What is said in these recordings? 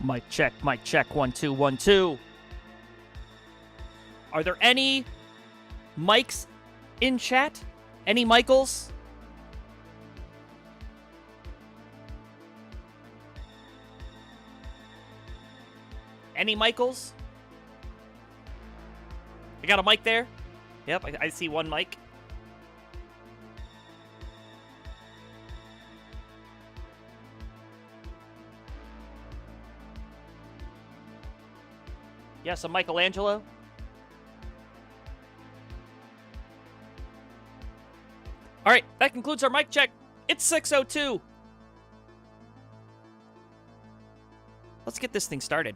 Mic check, 1 2 1 2. Are there any mics in chat? Any Michaels? Any Michaels? I got a mic there. Yep, I see one mic. Yes, a Michelangelo. All right, that concludes our mic check. It's 6:02. Let's get this thing started.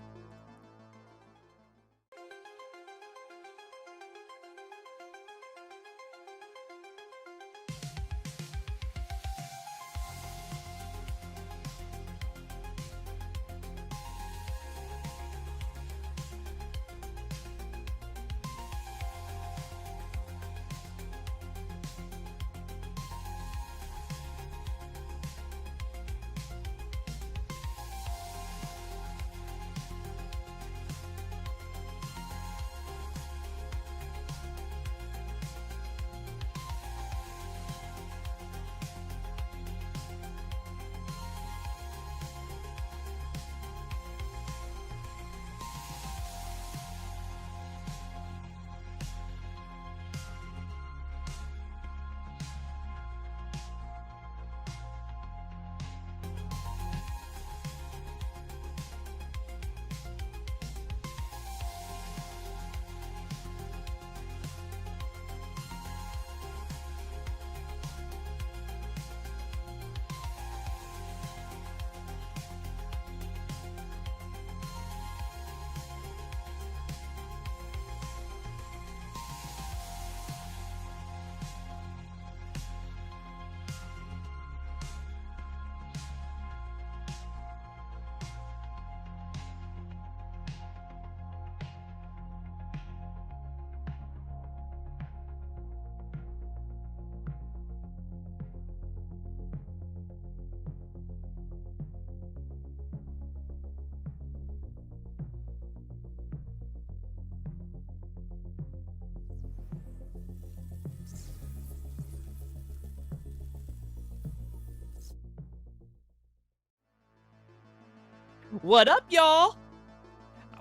What up, y'all?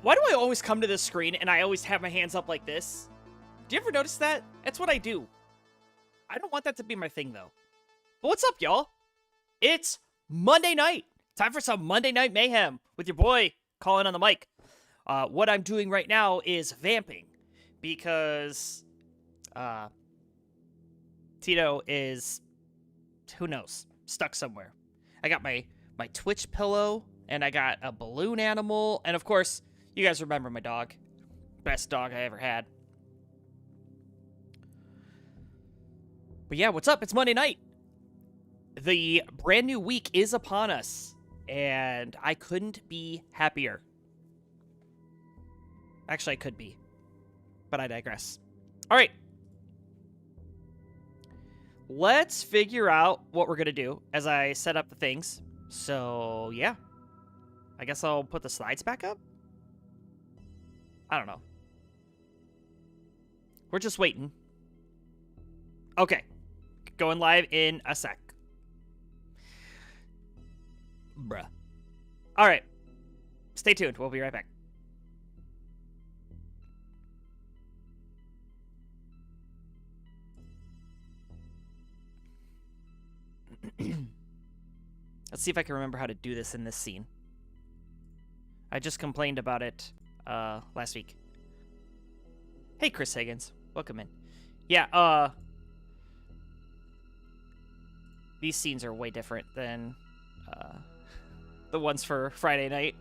Why do I always come to this screen and I always have my hands up like this? Do you ever notice that? That's what I do. I don't want that to be my thing, though. But what's up, y'all? It's Monday night. Time for some Monday Night Mayhem with your boy, Colin on the mic. What I'm doing right now is vamping because Tito is, who knows, stuck somewhere. I got my Twitch pillow, and I got a balloon animal, and of course, you guys remember my dog. Best dog I ever had. But yeah, what's up? It's Monday night. The brand new week is upon us, and I couldn't be happier. Actually, I could be, but I digress. All right. Let's figure out what we're going to do as I set up the things. So, yeah. I guess I'll put the slides back up? I don't know. We're just waiting. Okay. Going live in a sec. Bruh. Alright. Stay tuned. We'll be right back. Let's see if I can remember how to do this in this scene. I just complained about it last week. Hey, Chris Higgins. Welcome in. Yeah, these scenes are way different than the ones for Friday night.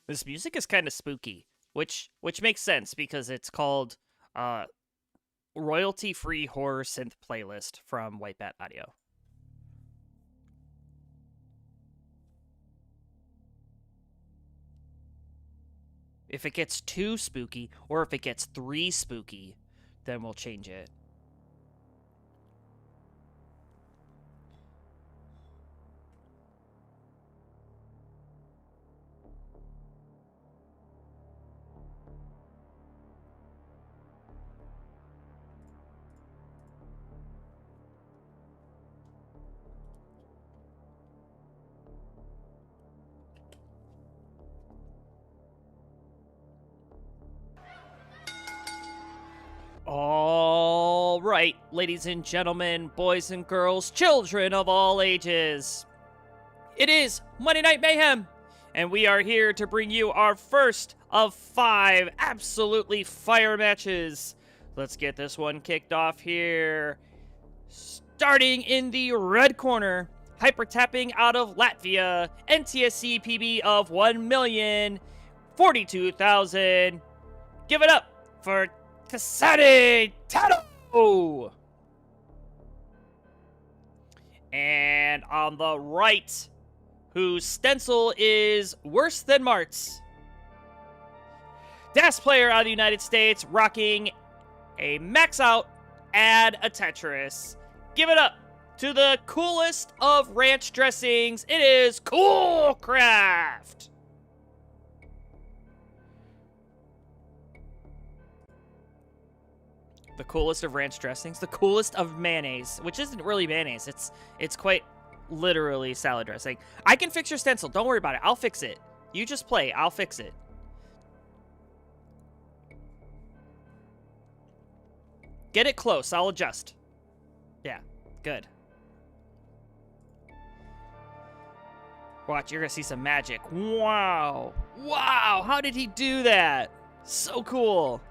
This music is kind of spooky, which makes sense because it's called royalty-free horror synth playlist from White Bat Audio. If it gets too spooky, or if it gets 3 spooky, then we'll change it. All right, ladies and gentlemen, boys and girls, children of all ages. It is Monday Night Mayhem, and we are here to bring you our first of 5 absolutely fire matches. Let's get this one kicked off here. Starting in the red corner, hyper tapping out of Latvia, NTSC PB of 1,042,000. Give it up for Kasadi Tato! And on the right, whose stencil is worse than Mart's, DAS player out of the United States, rocking a max out, add a Tetris. Give it up to the coolest of ranch dressings. It is Coolcraft! The coolest of ranch dressings, the coolest of mayonnaise, which isn't really mayonnaise. It's quite literally salad dressing. I can fix your stencil. Don't worry about it. I'll fix it. You just play. I'll fix it. Get it close. I'll adjust. Yeah, good. Watch, you're gonna see some magic. Wow. Wow, how did he do that? So cool.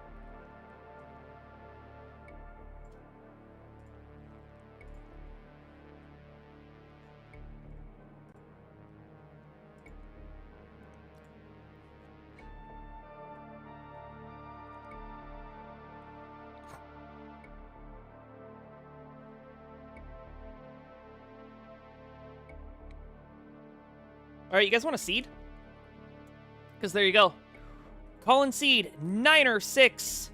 All right, you guys want a seed? Because there you go. Colin seed, 9 6.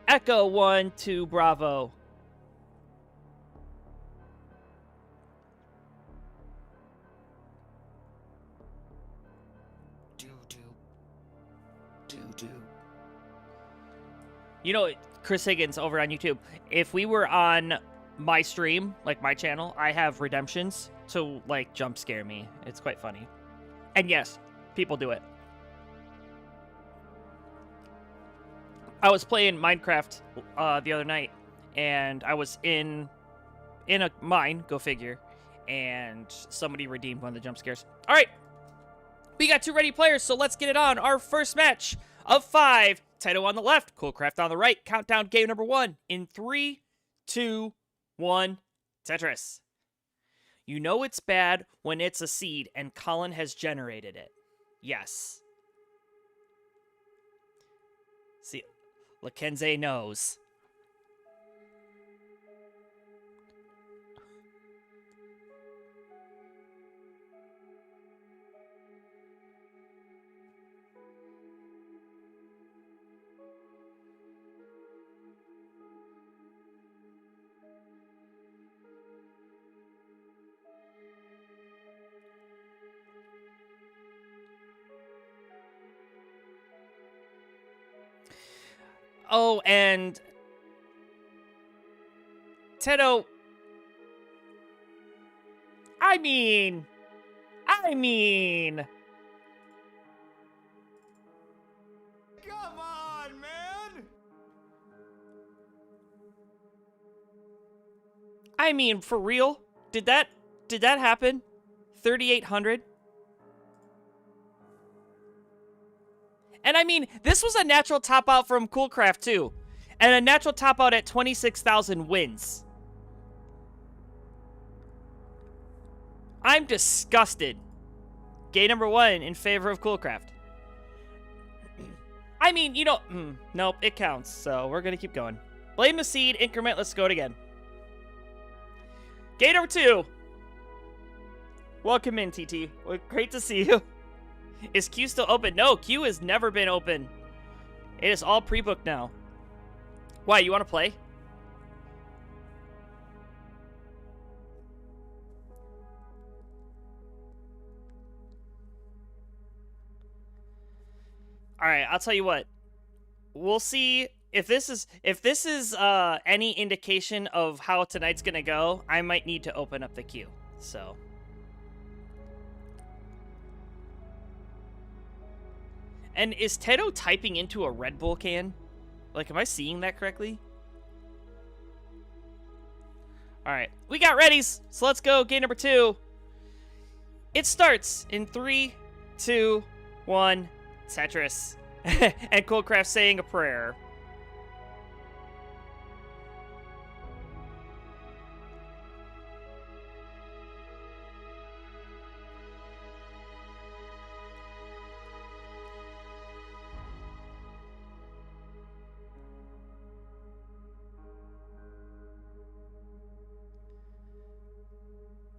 Echo 1 2 Bravo. Do. You know, Chris Higgins over on YouTube, if we were on my stream, like my channel, I have redemptions to, like, jump scare me. It's quite funny. And yes, people do it. I was playing Minecraft the other night, and I was in a mine, go figure, and somebody redeemed one of the jump scares. All right, we got 2 ready players, so let's get it on. Our first match of 5. Taito on the left, Coolcraft on the right. Countdown game number 1 in 3, 2, 1, Tetris. You know it's bad when it's a seed and Colin has generated it. Yes. See, Lakenze knows. Oh, and Tedo, I mean, Come on, man! I mean, for real? Did that happen? 3,800? And I mean, this was a natural top out from Coolcraft too. And a natural top out at 26,000 wins. I'm disgusted. Game number 1 in favor of Coolcraft. I mean, you know, nope, it counts. So we're going to keep going. Blame the seed, increment, let's go it again. Game number 2. Welcome in, TT. Well, great to see you. Is Q still open? No, Q has never been open. It is all pre-booked now. Why, you want to play? All right, I'll tell you what. We'll see if this is any indication of how tonight's gonna go. I might need to open up the queue. So. And is Tedo typing into a Red Bull can? Like, am I seeing that correctly? All right, we got readies, so let's go. Game number 2. It starts in 3, 2, 1. Tetris. And Coolcraft saying a prayer.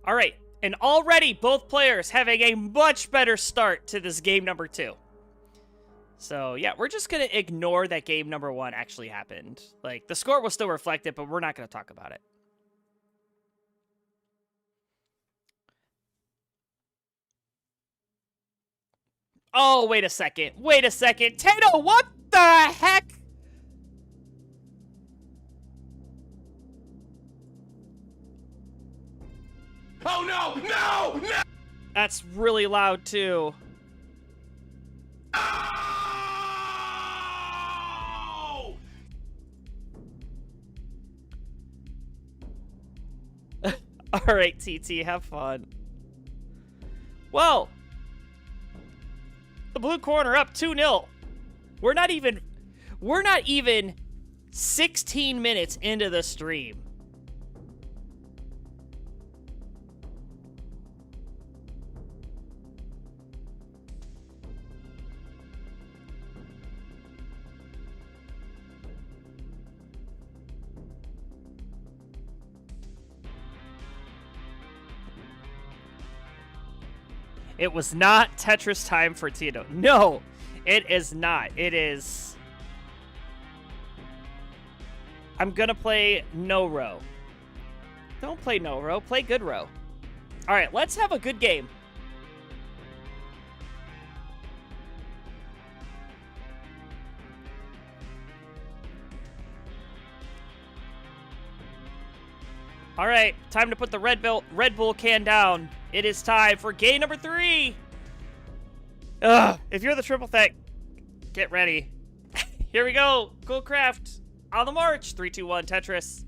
All right, and already both players having a much better start to this game number 2. So, yeah, we're just going to ignore that game number 1 actually happened. Like, the score will still reflect it, but we're not going to talk about it. Oh, wait a second. Wait a second. Tato, what the heck? Oh, no! No! No! That's really loud, too. All right, TT, have fun. Whoa! The blue corner up 2-0. We're not even 16 minutes into the stream. It was not Tetris time for Tito. No, it is not. It is... I'm gonna play no row. Don't play no row. Play good row. All right, let's have a good game. All right, time to put the Red Bull can down. It is time for game number 3. Ugh, if you're the triple threat, get ready. Here we go. Coolcraft on the march. 3, 2, 1, Tetris.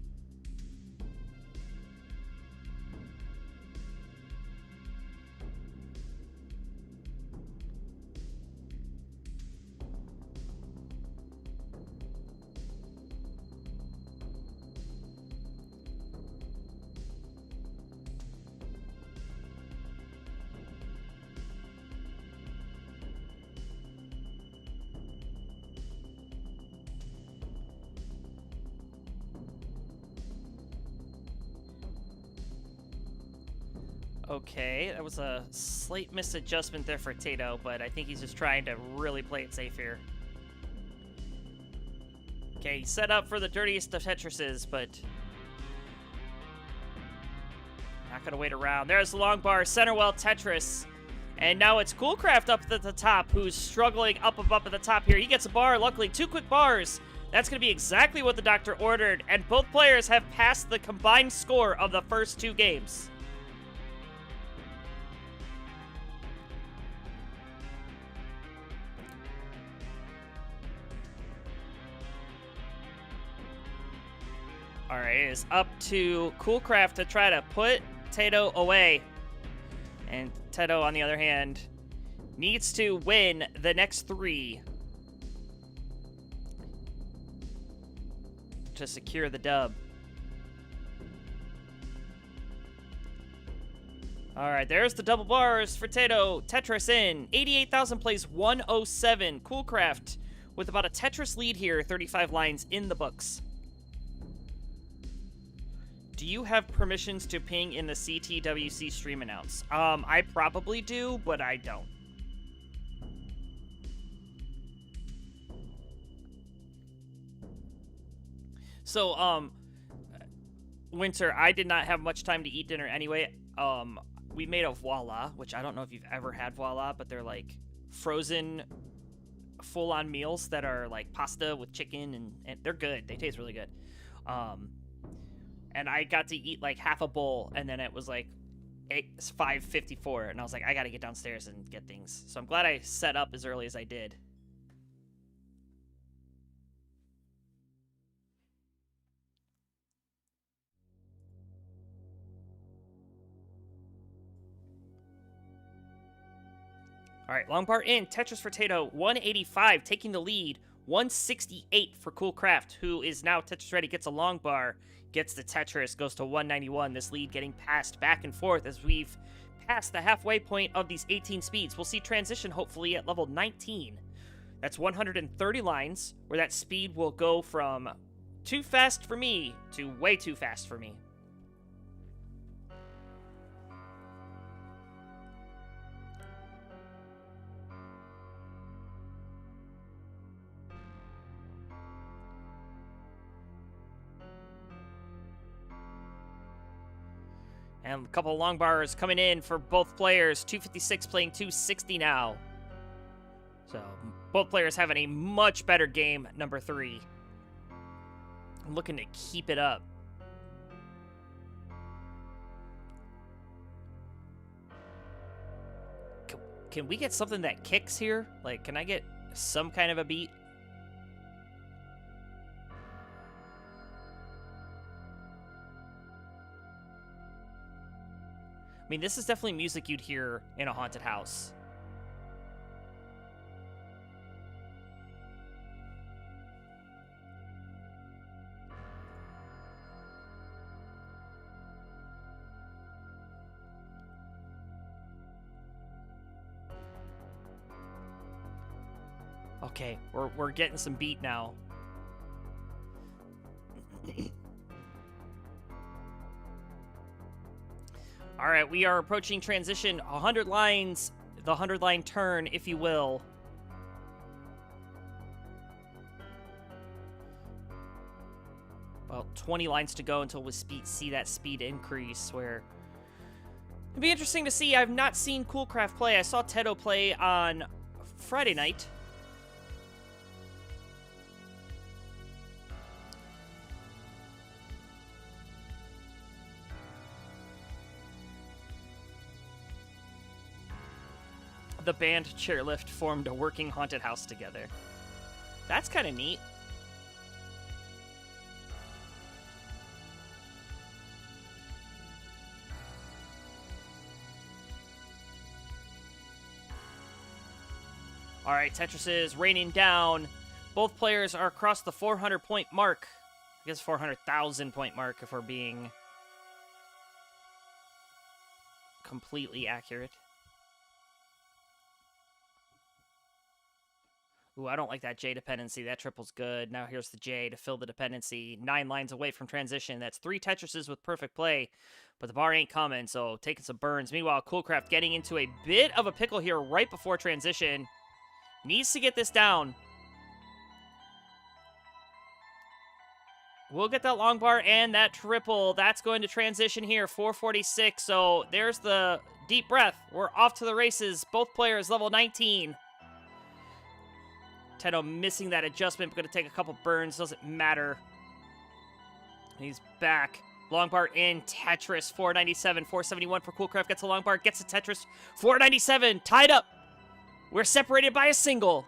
Okay, that was a slight misadjustment there for Tato, but I think he's just trying to really play it safe here. Okay, he's set up for the dirtiest of Tetrises, but not gonna wait around. There's the long bar, center well Tetris. And now it's Coolcraft up at the top, who's struggling up at the top here. He gets a bar, luckily 2 quick bars. That's gonna be exactly what the doctor ordered, and both players have passed the combined score of the first 2 games. All right, it is up to Coolcraft to try to put Tato away. And Tato, on the other hand, needs to win the next 3 to secure the dub. All right, there's the double bars for Tato. Tetris in. 88,000 plays 107. Coolcraft with about a Tetris lead here. 35 lines in the books. Do you have permissions to ping in the CTWC stream announce? I probably do, but I don't. So, Winter, I did not have much time to eat dinner anyway. We made a voila, which I don't know if you've ever had voila, but they're like frozen full-on meals that are like pasta with chicken, and they're good. They taste really good. And I got to eat like half a bowl, and then it was like 5:54, and I was like, I gotta get downstairs and get things. So I'm glad I set up as early as I did. All right, long bar in. Tetris for Tato, 185, taking the lead. 168 for Coolcraft, who is now Tetris ready, gets a long bar, gets the Tetris, goes to 191. This lead getting passed back and forth as we've passed the halfway point of these 18 speeds. We'll see transition hopefully at level 19. That's 130 lines, where that speed will go from too fast for me to way too fast for me. And a couple of long bars coming in for both players. 256 playing 260 now. So both players having a much better game, number 3. I'm looking to keep it up. Can we get something that kicks here? Like, can I get some kind of a beat? I mean, this is definitely music you'd hear in a haunted house. Okay, we're getting some beat now. All right, we are approaching transition. 100 lines, the 100-line turn, if you will. About 20 lines to go until we see that speed increase, where it'd be interesting to see. I've not seen Coolcraft play. I saw Tedo play on Friday night. The band Chairlift formed a working haunted house together. That's kind of neat. All right, Tetris is raining down. Both players are across the 400-point mark. I guess 400,000-point mark if we're being completely accurate. Ooh, I don't like that J dependency. That triple's good. Now here's the J to fill the dependency. 9 lines away from transition. That's 3 Tetrises with perfect play, but the bar ain't coming, so taking some burns. Meanwhile, Coolcraft getting into a bit of a pickle here right before transition. Needs to get this down. We'll get that long bar and that triple. That's going to transition here. 446, so there's the deep breath. We're off to the races. Both players level 19. Tedo missing that adjustment, but going to take a couple burns. Doesn't matter. He's back. Long bar in. Tetris, 497. 471 for Coolcraft. Gets a long bar. Gets a Tetris. 497. Tied up. We're separated by a single.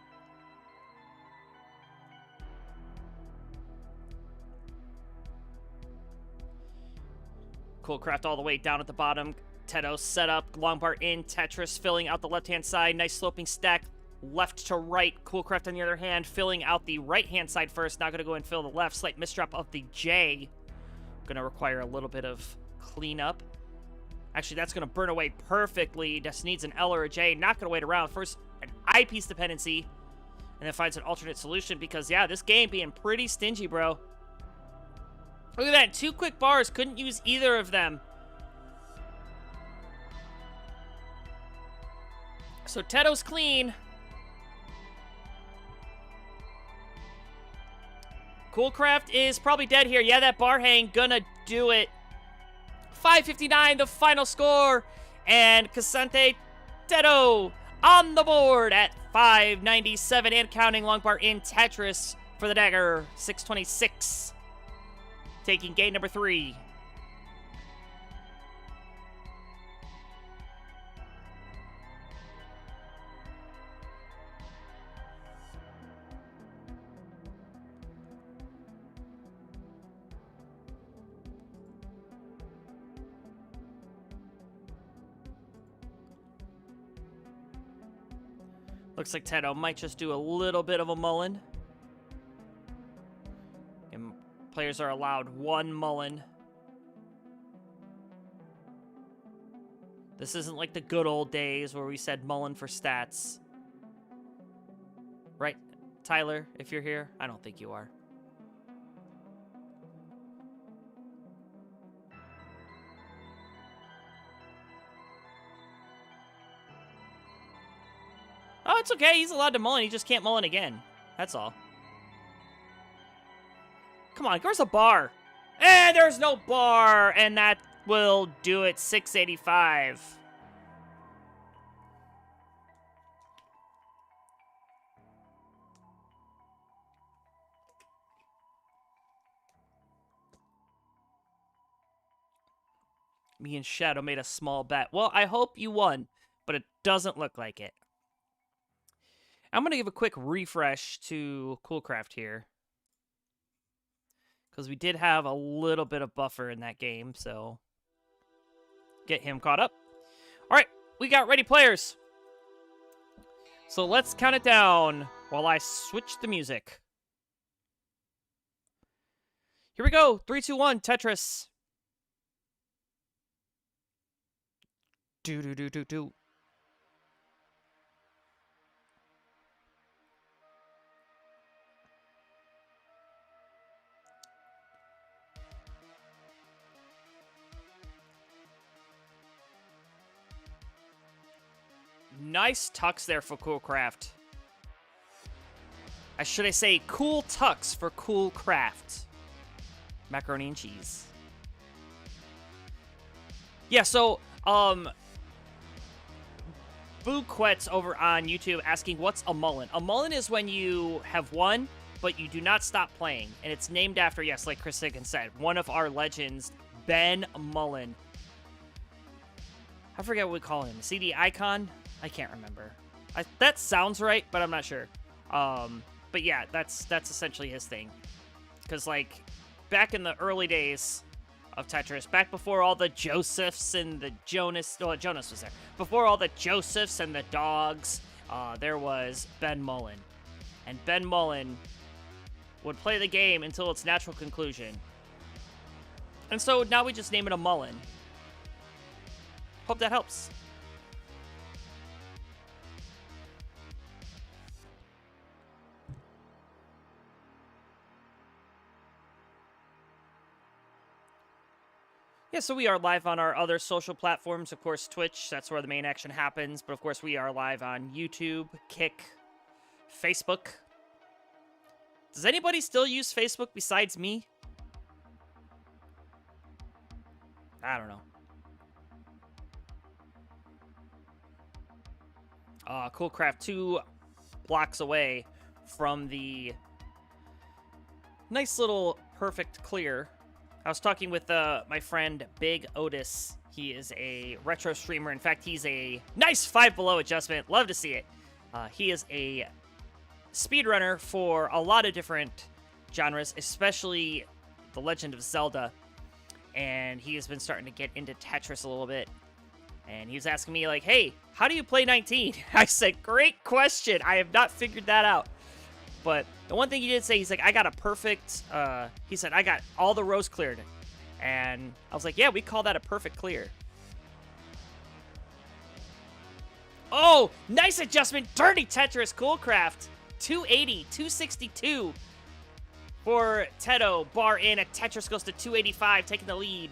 Coolcraft all the way down at the bottom. Tedo set up. Long bar in. Tetris filling out the left-hand side. Nice sloping stack. Left to right. Coolcraft, on the other hand, filling out the right-hand side first. Now going to go and fill the left. Slight misdrop of the J. Going to require a little bit of cleanup Actually, that's going to burn away perfectly. Just needs an L or a J. Not going to wait around. First, an eyepiece dependency. And then finds an alternate solution because, yeah, this game being pretty stingy, bro. Look at that. 2 quick bars. Couldn't use either of them. So Teto's clean. Coolcraft is probably dead here. Yeah, that bar hang gonna do it. 5:59, the final score. And Casante Teto on the board at 597 and counting. Long bar in Tetris for the dagger. 626. Taking game number 3. Looks like Teto might just do a little bit of a mullen. And players are allowed 1 mullen. This isn't like the good old days where we said mullen for stats. Right, Tyler, if you're here? I don't think you are. Oh, it's okay. He's allowed to mullen. He just can't mullen again. That's all. Come on, where's the bar? And there's no bar, and that will do it. 685. Me and Shadow made a small bet. Well, I hope you won, but it doesn't look like it. I'm going to give a quick refresh to Coolcraft here. Because we did have a little bit of buffer in that game, so get him caught up. All right, we got ready players. So let's count it down while I switch the music. Here we go. 3, 2, 1, Tetris. Do, do, do, do, do. Nice tux there for Coolcraft. Should I say cool tux for Coolcraft? Macaroni and cheese. Yeah, so, Boo Quet's over on YouTube asking, what's a mullen? A mullen is when you have won, but you do not stop playing. And it's named after, yes, like Chris Higgins said, one of our legends, Ben Mullen. I forget what we call him. CD Icon? I can't remember. That sounds right, but I'm not sure. But yeah, that's essentially his thing. Because, like, back in the early days of Tetris, back before all the Josephs and the Jonas... Oh, Jonas was there. Before all the Josephs and the dogs, there was Ben Mullen. And Ben Mullen would play the game until its natural conclusion. And so now we just name it a mullen. Hope that helps. Yeah, so we are live on our other social platforms. Of course, Twitch, that's where the main action happens. But of course, we are live on YouTube, Kick, Facebook. Does anybody still use Facebook besides me? I don't know. Coolcraft 2 blocks away from the nice little perfect clear. I was talking with my friend Big Otis. He is a retro streamer. In fact, he's a nice 5 below adjustment. Love to see it. He is a speedrunner for a lot of different genres, especially The Legend of Zelda. And he has been starting to get into Tetris a little bit. And he was asking me, like, hey, how do you play 19? I said, great question. I have not figured that out. But the one thing he did say, he's like, I got a perfect, he said, I got all the rows cleared. And I was like, yeah, we call that a perfect clear. Oh, nice adjustment. Dirty Tetris, Coolcraft. 280, 262 for Tedo. Bar in. A Tetris goes to 285, taking the lead.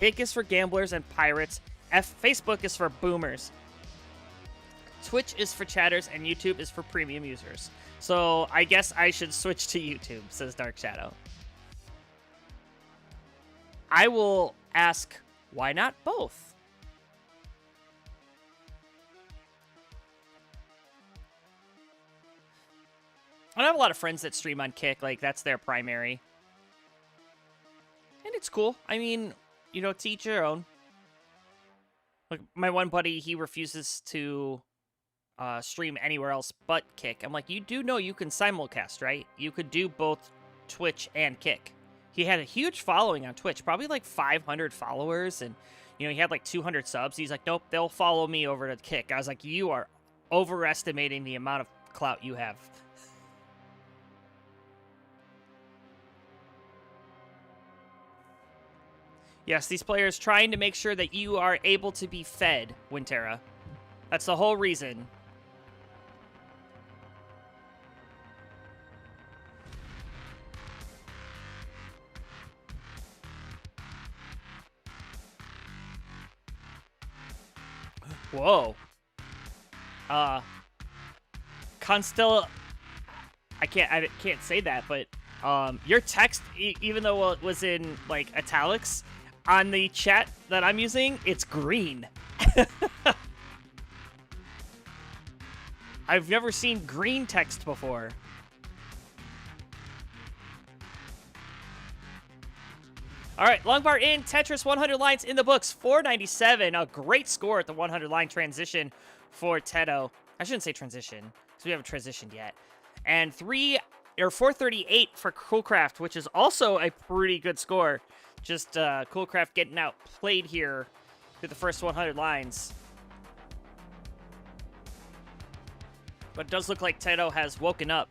Kick is for gamblers and pirates. Facebook is for boomers. Twitch is for chatters, and YouTube is for premium users. So I guess I should switch to YouTube, says Dark Shadow. I will ask, why not both? I have a lot of friends that stream on Kick, like that's their primary. And it's cool. I mean, you know, to each your own. Like my one buddy, he refuses to stream anywhere else but Kick. I'm like, you do know you can simulcast, right? You could do both Twitch and Kick. He had a huge following on Twitch, probably like 500 followers, and you know, he had like 200 subs. He's like, nope, they'll follow me over to Kick. I was like, you are overestimating the amount of clout you have. Yes, these players trying to make sure that you are able to be fed, Winterra. That's the whole reason. Whoa. Constella, I can't say that, but your text, even though it was in like italics, on the chat that I'm using, it's green. I've never seen green text before. All right, long bar in, Tetris 100 lines in the books, 497. A great score at the 100 line transition for Tedo. I shouldn't say transition, because we haven't transitioned yet. And 438 for Coolcraft, which is also a pretty good score. Just Coolcraft getting outplayed here through the first 100 lines. But it does look like Tedo has woken up.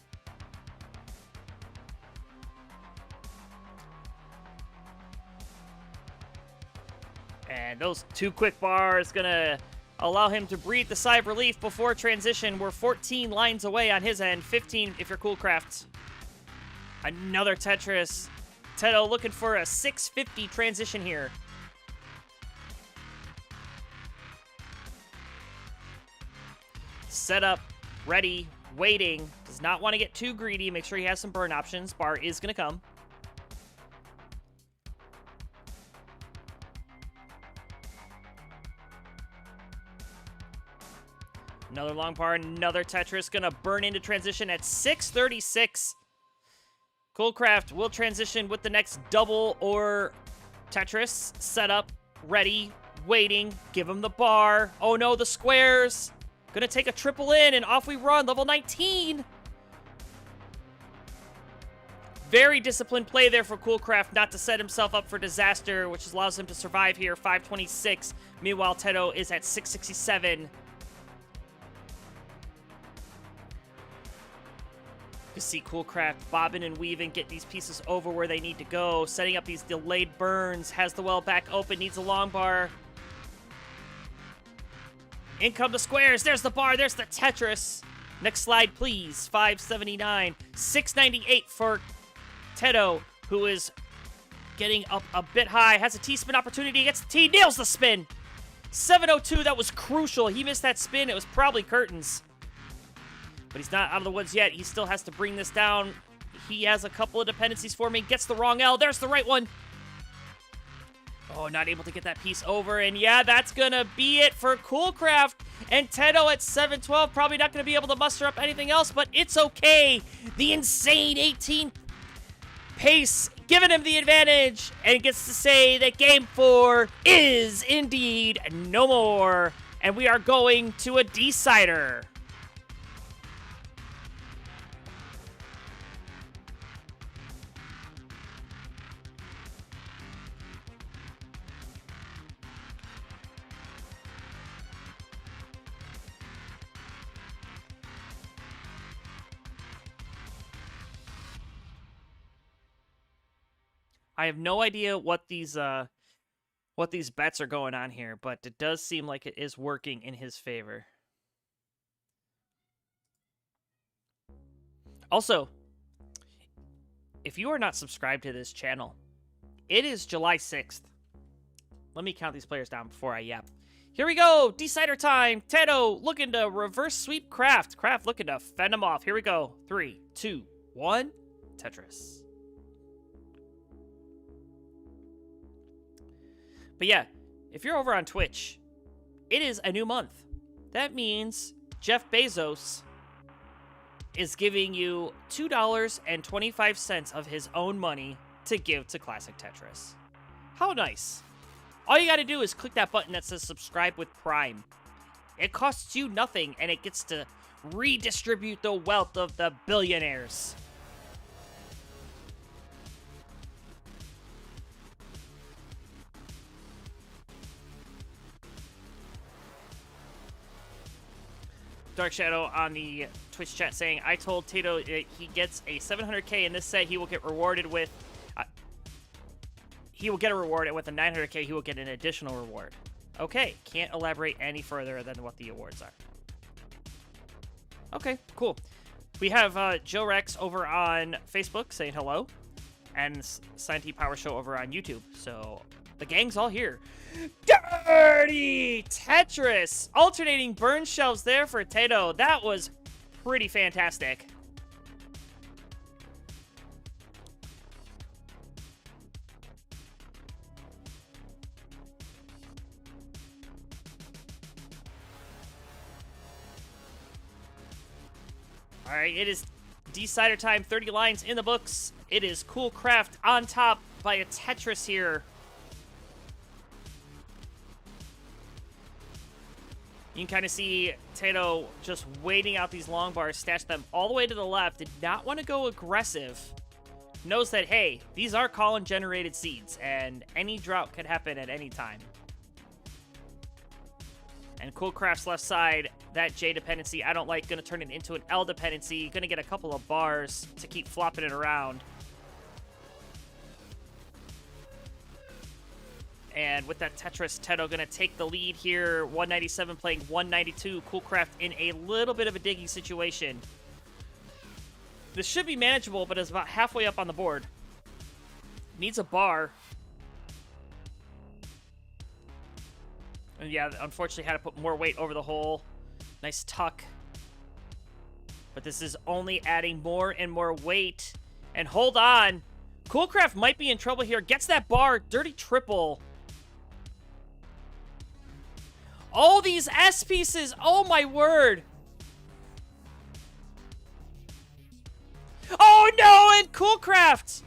And those two quick bars gonna allow him to breathe the sigh of relief before transition. We're 14 lines away on his end, 15 if you're Coolcraft. Another Tetris. Tedo looking for a 650 transition here. Set up, ready, waiting. Does not want to get too greedy. Make sure he has some burn options. Bar is going to come. Another long bar, another Tetris. Going to burn into transition at 636. Coolcraft will transition with the next double or Tetris. Set up, ready, waiting. Give him the bar. Oh no, the squares. Gonna take a triple in, and off we run. Level 19. Very disciplined play there for Coolcraft not to set himself up for disaster, which allows him to survive here. 526. Meanwhile, Tedo is at 667. You see Coolcraft bobbing and weaving, get these pieces over where they need to go. Setting up these delayed burns. Has the well back open, needs a long bar. In come the squares. There's the bar. There's the Tetris. Next slide, please. 579. 698 for Tedo, who is getting up a bit high. Has a T-spin opportunity. Gets the T. Nails the spin. 702. That was crucial. He missed that spin. It was probably curtains. But he's not out of the woods yet. He still has to bring this down. He has a couple of dependencies for me. Gets the wrong L. There's the right one. Oh, not able to get that piece over. And yeah, that's going to be it for Coolcraft. And Tedo at 712. Probably not going to be able to muster up anything else, but it's okay. The insane 18 pace giving him the advantage. And gets to say that game 4 is indeed no more. And we are going to a decider. I have no idea what these what these bets are going on here, but it does seem like it is working in his favor. Also, if you are not subscribed to this channel, it is July 6th. Let me count these players down before I yap. Here we go. Decider time. Tedo looking to reverse sweep Kraft. Kraft looking to fend him off. Here we go. 3, 2, 1. Tetris. But yeah, if you're over on Twitch, it is a new month. That means Jeff Bezos is giving you $2.25 of his own money to give to Classic Tetris. How nice. All you gotta do is click that button that says subscribe with Prime. It costs you nothing, and it gets to redistribute the wealth of the billionaires. Dark Shadow on the Twitch chat saying, I told Tato that he gets a 700k in this set, he will get rewarded with... he will get a reward, and with a 900k, he will get an additional reward. Okay, can't elaborate any further than what the awards are. Okay, cool. We have Joe Rex over on Facebook saying hello, and Science Power Show over on YouTube. So the gang's all here. Dirty Tetris! Alternating burn shelves there for Tato. That was pretty fantastic. All right, it is Decider time, 30 lines in the books. It is Cool Craft on top by a Tetris here. You can kind of see Tato just waiting out these long bars, stashed them all the way to the left, did not want to go aggressive. Knows that, hey, these are Colin-generated seeds, and any drought could happen at any time. And Cool Craft's left side, that J dependency, I don't like, going to turn it into an L dependency. Going to get a couple of bars to keep flopping it around. And with that Tetris, Teto going to take the lead here. 197 playing 192. Cool Craft in a little bit of a digging situation. This should be manageable, but it's about halfway up on the board. Needs a bar. And yeah, unfortunately had to put more weight over the hole. Nice tuck. But this is only adding more and more weight. And hold on. Coolcraft might be in trouble here. Gets that bar. Dirty triple. All these S pieces. Oh my word. Oh no, and Coolcraft.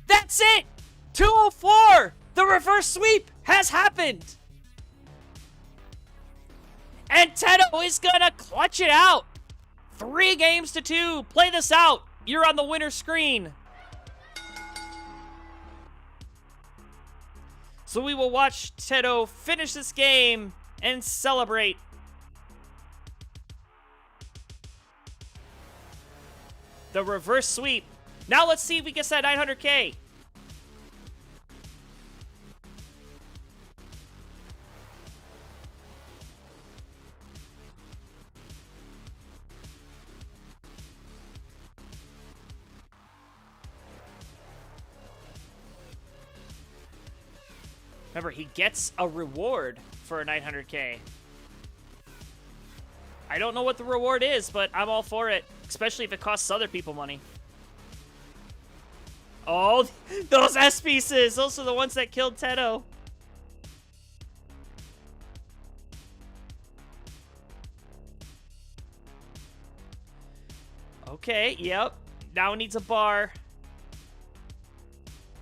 That's it. 204. The reverse sweep has happened. And Teto is gonna clutch it out. 3 games to 2. Play this out. You're on the winner screen. So we will watch Teto finish this game and celebrate. The reverse sweep. Now let's see if we get that 900K. Remember, he gets a reward for a 900K. I don't know what the reward is, but I'm all for it. Especially if it costs other people money. Oh, those S pieces! Those are the ones that killed Teto. Okay, yep. Now it needs a bar.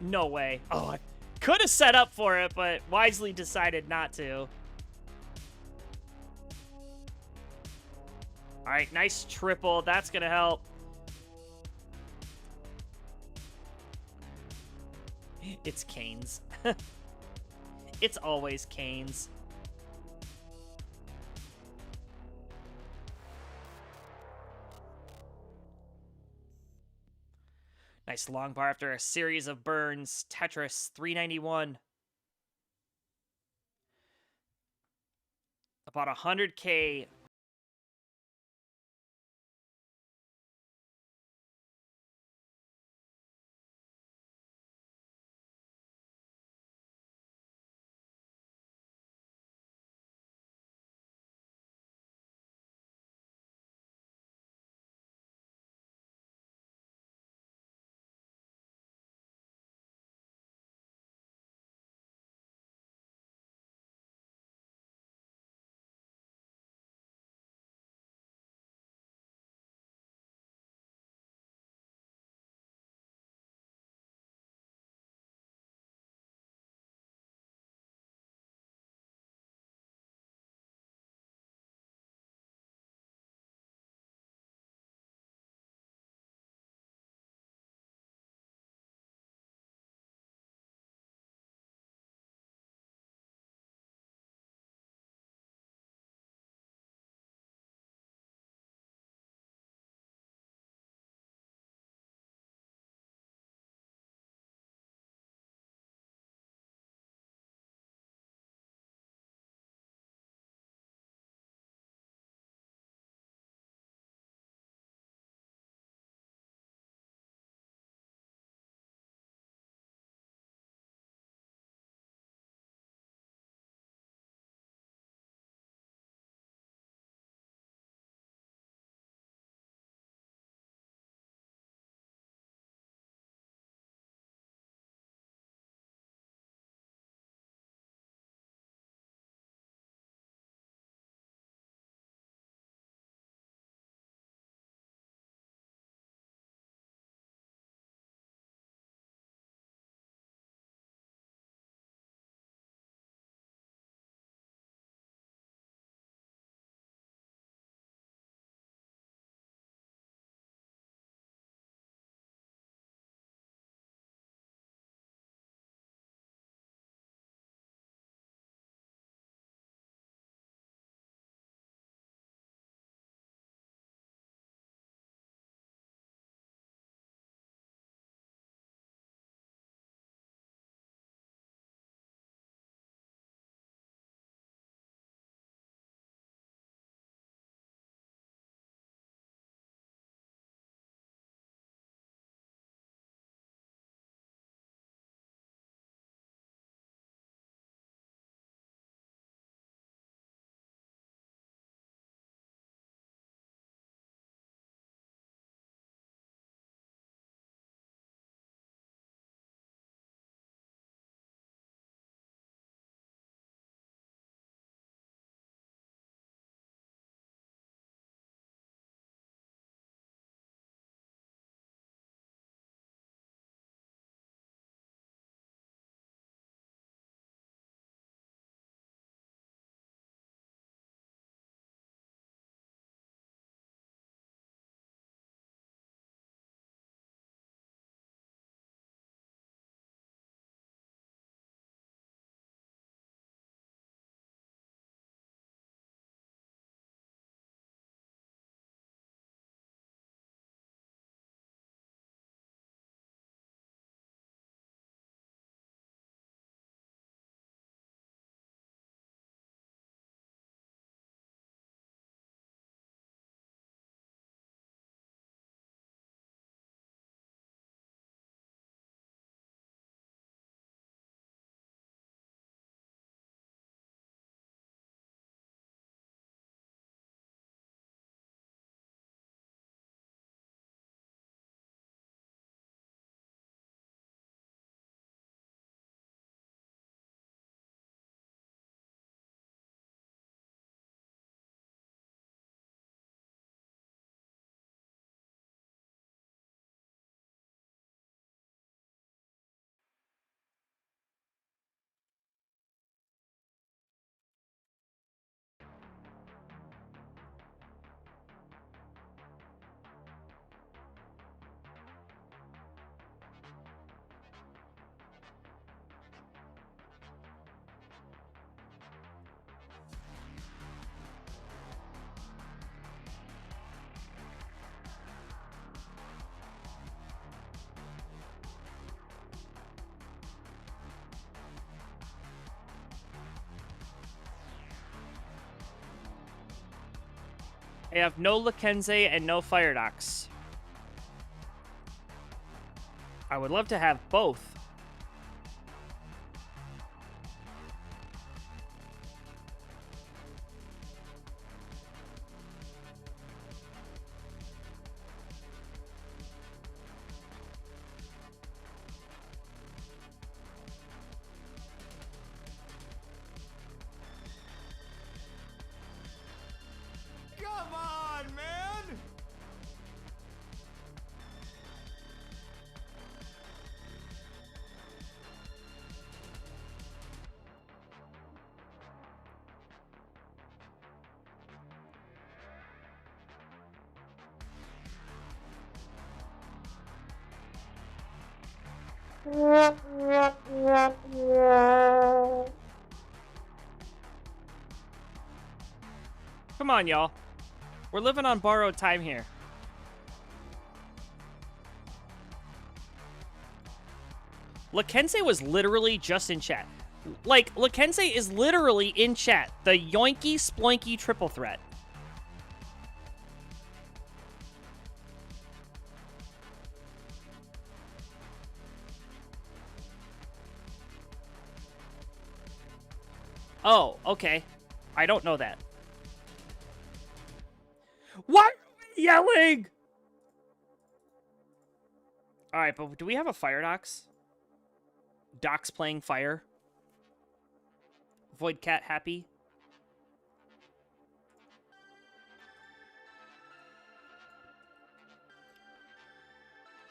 No way. Oh, I could have set up for it, but wisely decided not to. All right, nice triple. That's going to help. It's Canes. It's always Canes. Nice long bar after a series of burns. Tetris 391. about 100K I have no Lakenze and no Firedox. I would love to have both. Come on, man! Come on, y'all. We're living on borrowed time here. Lakenze was literally just in chat. Like, Lakenze is literally in chat. The yoinky sploinky triple threat. Oh, okay. I don't know that. Why are we yelling? Alright, but do we have a Fire Dox? Dox playing fire? Void Cat happy?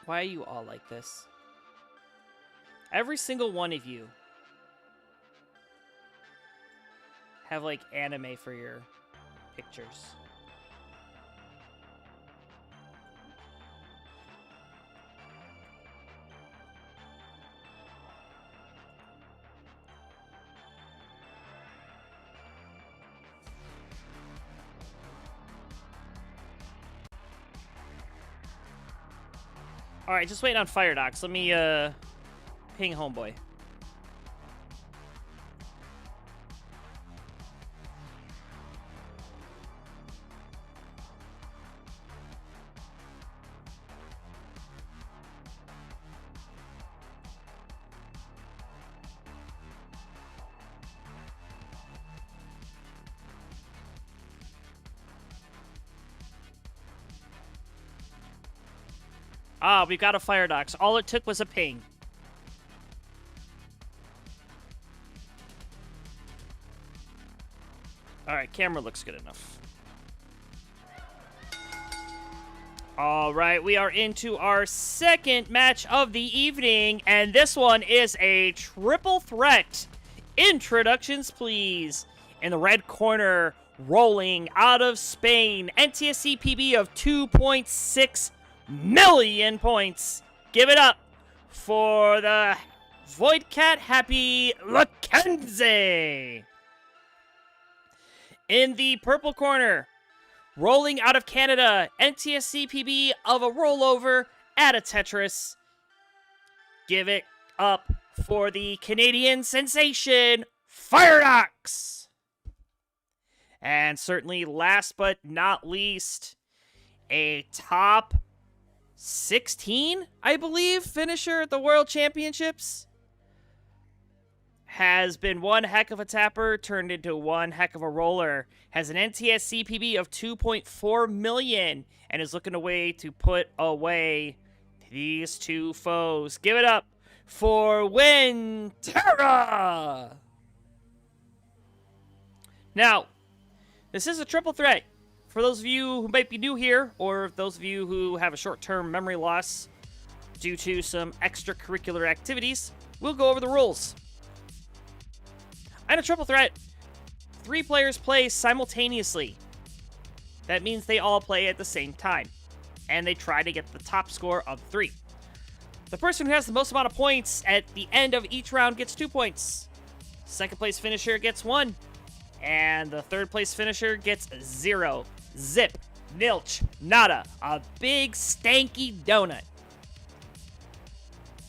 Why are you all like this? Every single one of you have, like, anime for your pictures. Alright, just waiting on Fire Dox. Let me, ping homeboy. Ah, we've got a Fire Dox. All it took was a ping. Alright, camera looks good enough. Alright, we are into our second match of the evening, and this one is a triple threat. Introductions, please. In the red corner, rolling out of Spain, NTSC PB of 2.6 million points. Give it up for the Void Cat happy Lakenze. In the purple corner, rolling out of Canada, NTSC PB of a rollover at a Tetris. Give it up for the Canadian sensation Fire Dox. And certainly last but not least, a top 16, I believe, finisher at the World Championships. Has been one heck of a tapper, turned into one heck of a roller. Has an NTSC PB of 2.4 million, and is looking a way to put away these two foes. Give it up for Winterra! Now, this is a triple threat. For those of you who might be new here, or those of you who have a short-term memory loss due to some extracurricular activities, we'll go over the rules. In a triple threat, 3 players play simultaneously. That means they all play at the same time, and they try to get the top score of 3. The person who has the most amount of points at the end of each round gets 2 points. Second place finisher gets 1, and the third place finisher gets 0. Zip, nilch, nada. A big stanky donut.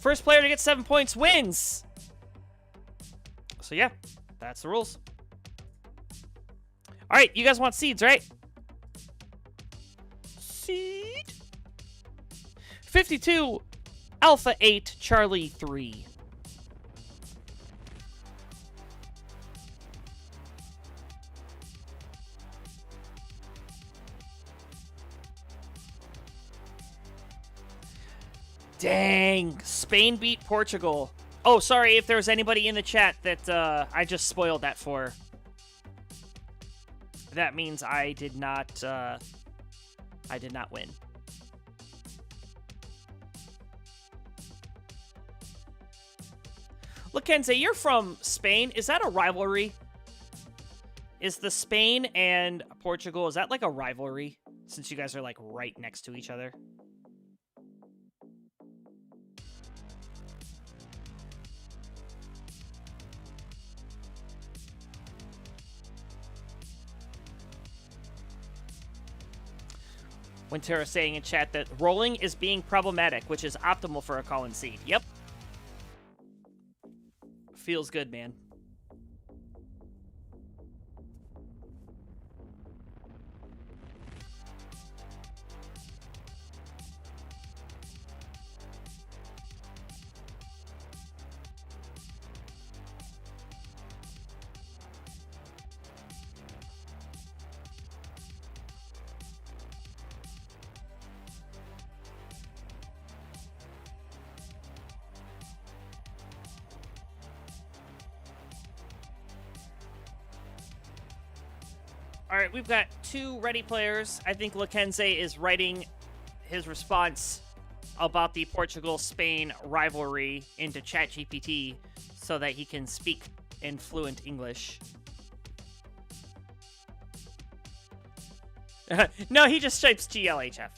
First player to get 7 points wins. So yeah, that's the rules. Alright, you guys want seeds, right? seed. 52, Alpha 8, Charlie 3. Dang, Spain beat Portugal. Oh, sorry if there was anybody in the chat that I just spoiled that for. That means I did not win. Look, Kenzie, you're from Spain. Is that a rivalry? Is the Spain and Portugal, is that like a rivalry? Since you guys are like right next to each other? Wintera saying in chat that rolling is being problematic, which is optimal for a Colin seed. Yep. Feels good, man. All right, we've got 2 ready players. I think Lakenze is writing his response about the Portugal-Spain rivalry into ChatGPT so that he can speak in fluent English. No, he just types GLHF.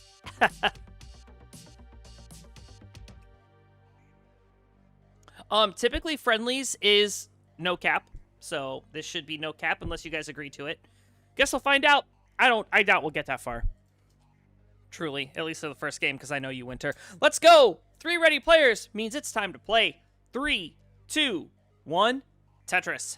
Typically friendlies is no cap, so this should be no cap unless you guys agree to it. Guess we'll find out. I doubt we'll get that far. Truly, at least for the first game, because I know you, Winter. Let's go! 3 ready players means it's time to play. 3, 2, 1, Tetris.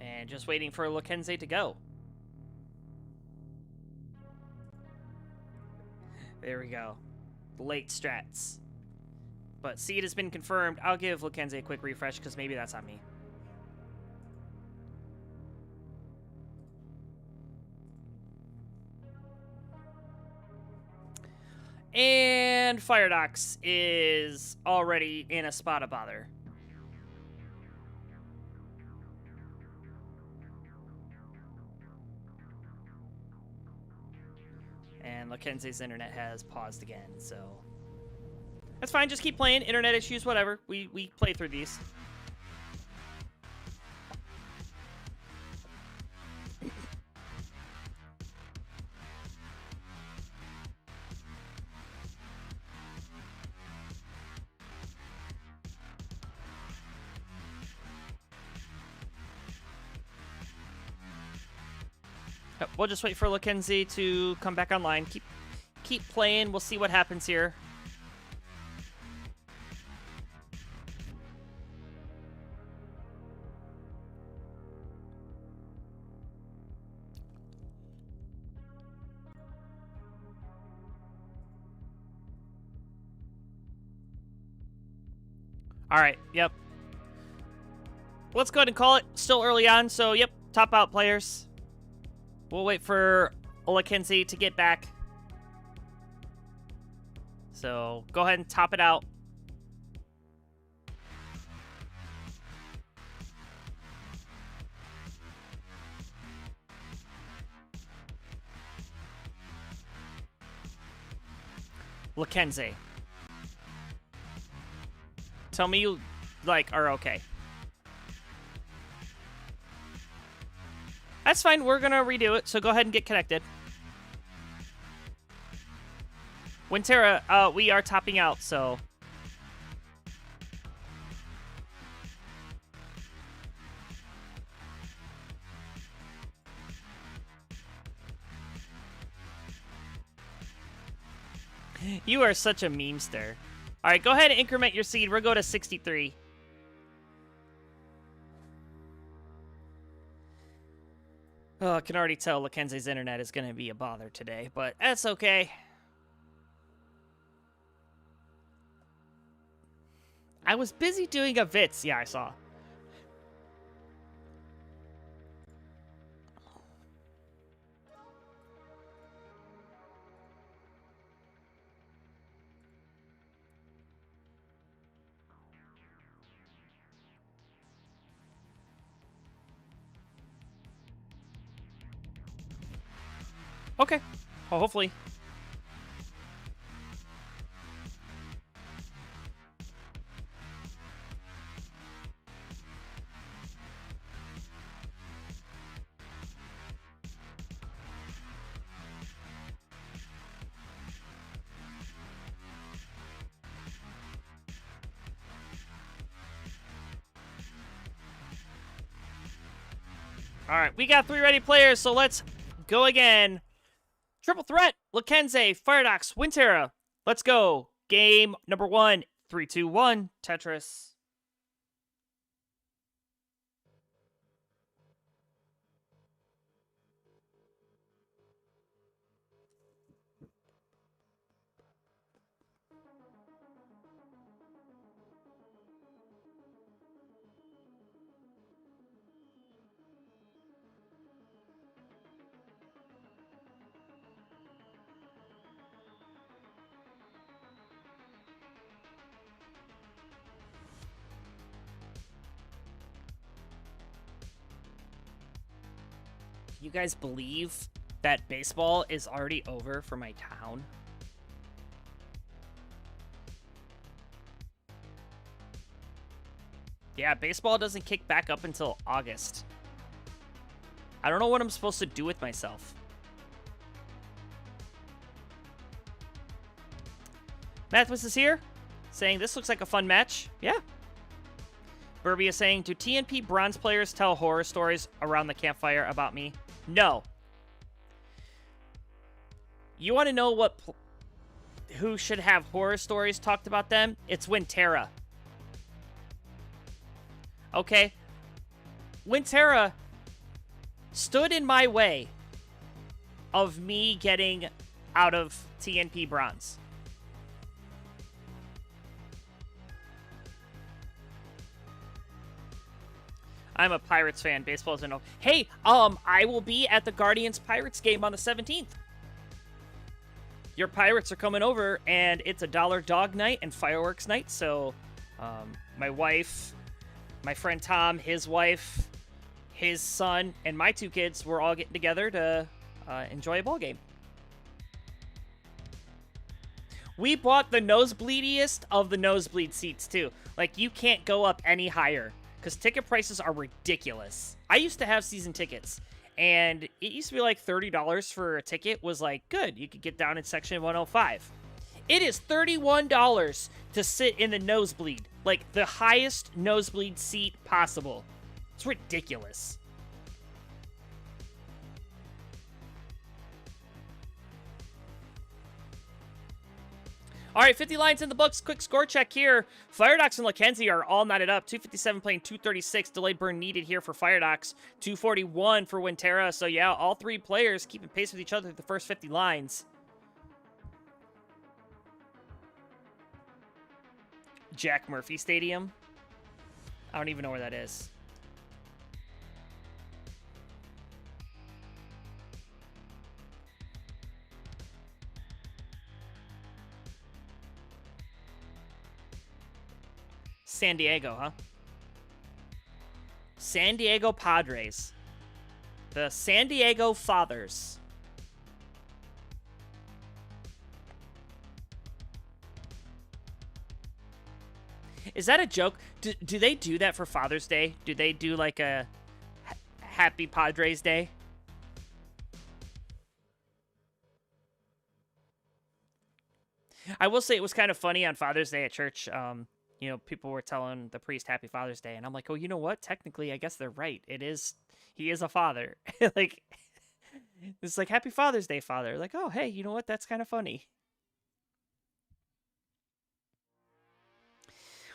And just waiting for Lakenze to go. There we go. Late strats. But seed has been confirmed. I'll give Lakenze a quick refresh because maybe that's on me. And Firedox is already in a spot of bother. And Lakenze's internet has paused again, so that's fine. Just keep playing. Internet issues, whatever. We play through these. We'll just wait for Lakenze to come back online. Keep playing. We'll see what happens here. All right. Yep. Let's go ahead and call it. Still early on, so yep. Top out players. We'll wait for Lakenze to get back. So go ahead and top it out. Lakenze. Tell me you, are okay. That's fine. We're going to redo it, so go ahead and get connected. Wintera, we are topping out, so... You are such a memester. All right, go ahead and increment your seed. We'll go to 63. Oh, I can already tell Lackenzie's internet is going to be a bother today, but that's okay. I was busy doing a Vits. Yeah, I saw. Okay. Well, hopefully. All right, we got 3 ready players, so let's go again. Triple threat, Lackenzie, Firedox, Wintera. Let's go. Game number 1. 3, 2, 1. Tetris. You guys believe that baseball is already over for my town? Yeah, baseball doesn't kick back up until August. I don't know what I'm supposed to do with myself. Mathis is here, saying this looks like a fun match. Yeah. Burby is saying, do TNP bronze players tell horror stories around the campfire about me? No. You want to know who should have horror stories talked about them? It's Wintera. Okay? Wintera stood in my way of me getting out of TNP bronze. I'm a Pirates fan. Baseball isn't over. Hey, I will be at the Guardians-Pirates game on the 17th. Your Pirates are coming over, and it's a dollar dog night and fireworks night. So, my wife, my friend Tom, his wife, his son, and my 2 kids, we're all getting together to enjoy a ball game. We bought the nosebleediest of the nosebleed seats, too. Like, you can't go up any higher, because ticket prices are ridiculous. I used to have season tickets, and it used to be like $30 for a ticket was like, good, you could get down in section 105. It is $31 to sit in the nosebleed, like the highest nosebleed seat possible. It's ridiculous. All right, 50 lines in the books. Quick score check here. Firedox and Lackenzie are all knotted up. 257 playing 236. Delayed burn needed here for Firedox. 241 for Wintera. So, yeah, all 3 players keeping pace with each other through the first 50 lines. Jack Murphy Stadium. I don't even know where that is. San Diego, huh? San Diego Padres. The San Diego Fathers. Is that a joke? Do they do that for Father's Day? Do they do like a Happy Padres Day? I will say it was kind of funny on Father's Day at church. You know, people were telling the priest Happy Father's Day, and I'm like, oh, you know what? Technically, I guess they're right. He is a father. Like, it's like, Happy Father's Day, Father. Like, oh, hey, you know what? That's kind of funny.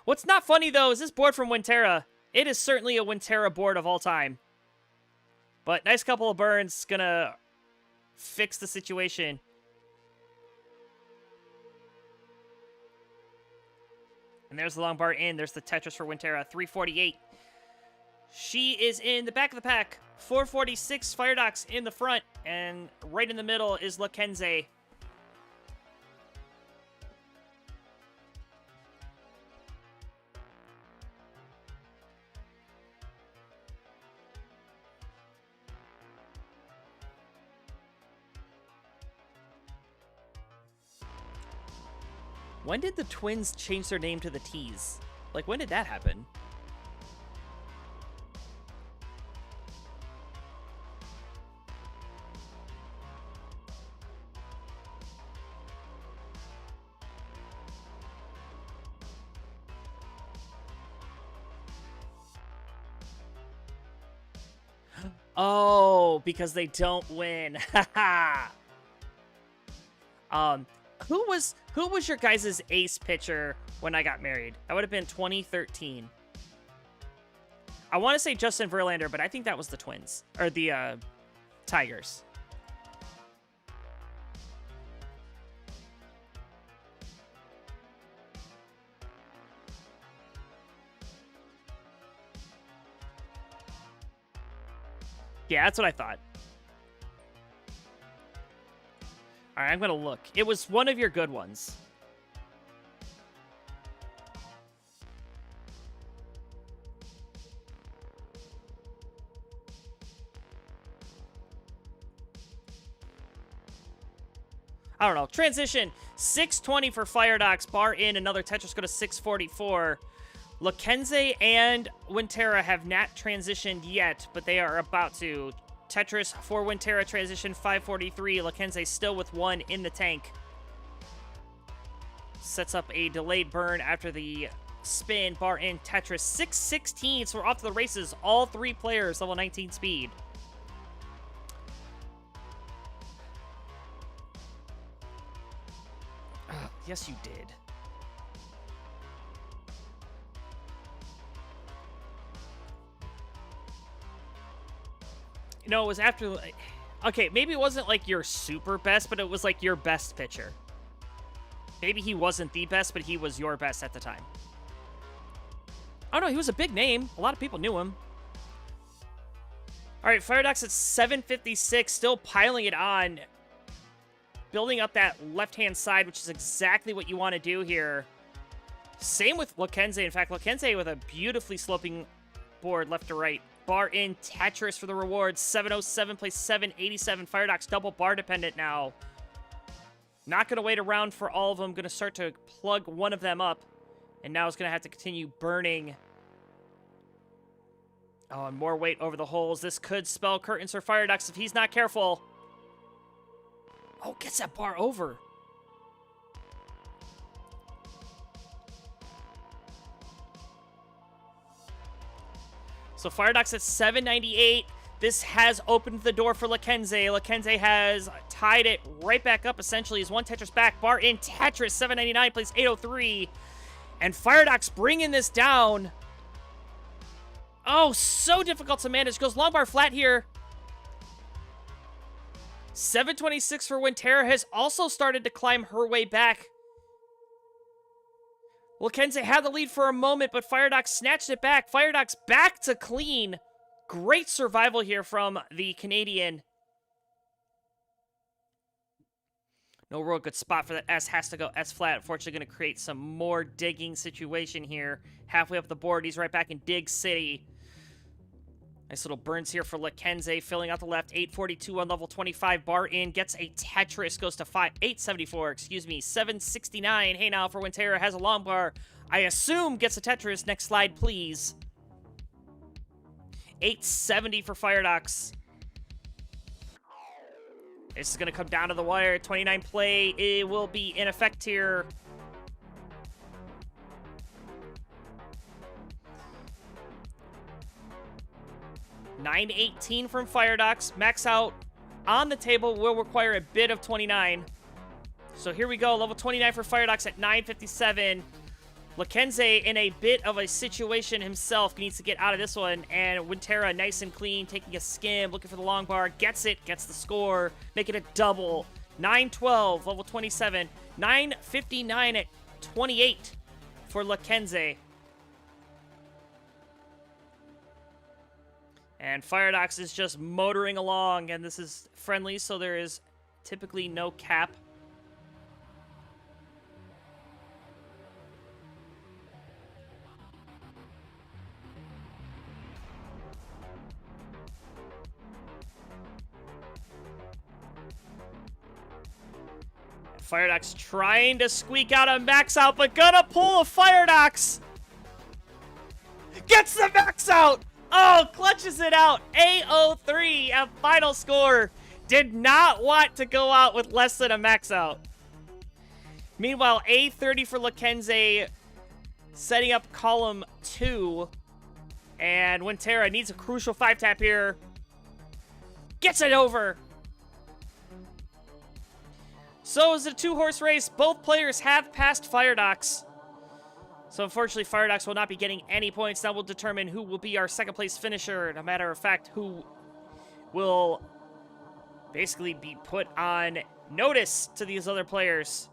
What's not funny, though, is this board from Winterra. It is certainly a Winterra board of all time. But nice couple of burns. Gonna fix the situation. And there's the long bar in. There's the Tetris for Winterra. 348. She is in the back of the pack. 446 Firedox in the front. And right in the middle is Lakenze. When did the twins change their name to the T's? Like, when did that happen? Oh, because they don't win. Haha. Who was your guys' ace pitcher when I got married? That would have been 2013. I want to say Justin Verlander, but I think that was the Twins. Or the Tigers. Yeah, that's what I thought. All right, I'm going to look. It was one of your good ones. I don't know. Transition. 620 for Firedox. Bar in. Another Tetris go to 644. Lakenze and Winterra have not transitioned yet, but they are about to. Tetris for Winterra transition 543. Lakenze still with one in the tank. Sets up a delayed burn after the spin. Bar in Tetris 616. So we're off to the races. All three players level 19 speed. Yes, you did. No, it was after... Okay, maybe it wasn't like your super best, but it was like your best pitcher. Maybe he wasn't the best, but he was your best at the time. Oh no, he was a big name. A lot of people knew him. Alright, Firedox at 756, still piling it on. Building up that left-hand side, which is exactly what you want to do here. Same with Lakenze. In fact, Lakenze with a beautifully sloping board left to right. Bar in Tetris for the rewards. 707 plays 787. Firedox double bar dependent now. Not going to wait around for all of them. Going to start to plug one of them up. And now it's going to have to continue burning. Oh, and more weight over the holes. This could spell curtains for Firedox if he's not careful. Oh, gets that bar over. So Firedox at 798. This has opened the door for Lakenze. Lakenze has tied it right back up, essentially. He's one Tetris back. Bar in Tetris. 799 plays 803. And Firedox bringing this down. Oh, so difficult to manage. Goes long bar flat here. 726 for Winterra has also started to climb her way back. Lakenze had the lead for a moment, but Firedox snatched it back. Firedox back to clean. Great survival here from the Canadian. No real good spot for that S. Has to go S flat. Unfortunately, going to create some more digging situation here. Halfway up the board, he's right back in Dig City. Nice little burns here for Lakenze, filling out the left. 842 on level 25. Bar in, gets a Tetris, goes to 874, excuse me. 769. Hey now for Winterra, has a long bar. I assume gets a Tetris. Next slide, please. 870 for Firedox. This is going to come down to the wire. 29 play. It will be in effect here. $918 from Firedox. Max out on the table will require a bid of 29. So here we go. Level 29 for Firedox at 957. Lakenze in a bit of a situation himself, needs to get out of this one, and Winterra nice and clean, taking a skim, looking for the long bar, gets it, gets the score, making it double. 9-12, level 27, 9:59 at 28 for Lakenze. And Firedox is just motoring along, and this is friendly, so there is typically no cap. Firedox trying to squeak out a max out, but gonna pull a Firedox. Gets the max out! Oh, clutches it out. A03 at final score. Did not want to go out with less than a max out. Meanwhile, A30 for Lakenze setting up column 2. And Winterra needs a crucial 5-tap here. Gets it over. So is it a 2-horse race. Both players have passed Firedox. So unfortunately, Firedox will not be getting any points. That will determine who will be our second place finisher. No matter of fact, who will basically be put on notice to these other players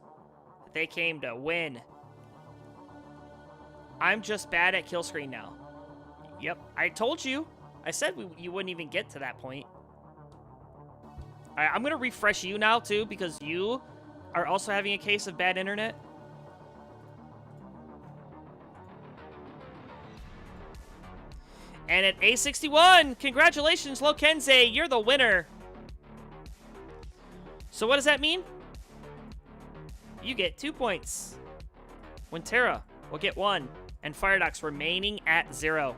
that they came to win. I'm just bad at kill screen now. Yep, I told you. I said you wouldn't even get to that point. All right, I'm going to refresh you now, too, because you are also having a case of bad internet. And at A61, congratulations, Lakenze, you're the winner. So what does that mean? You get 2 points. Winterra will get 1, and Firedox remaining at 0.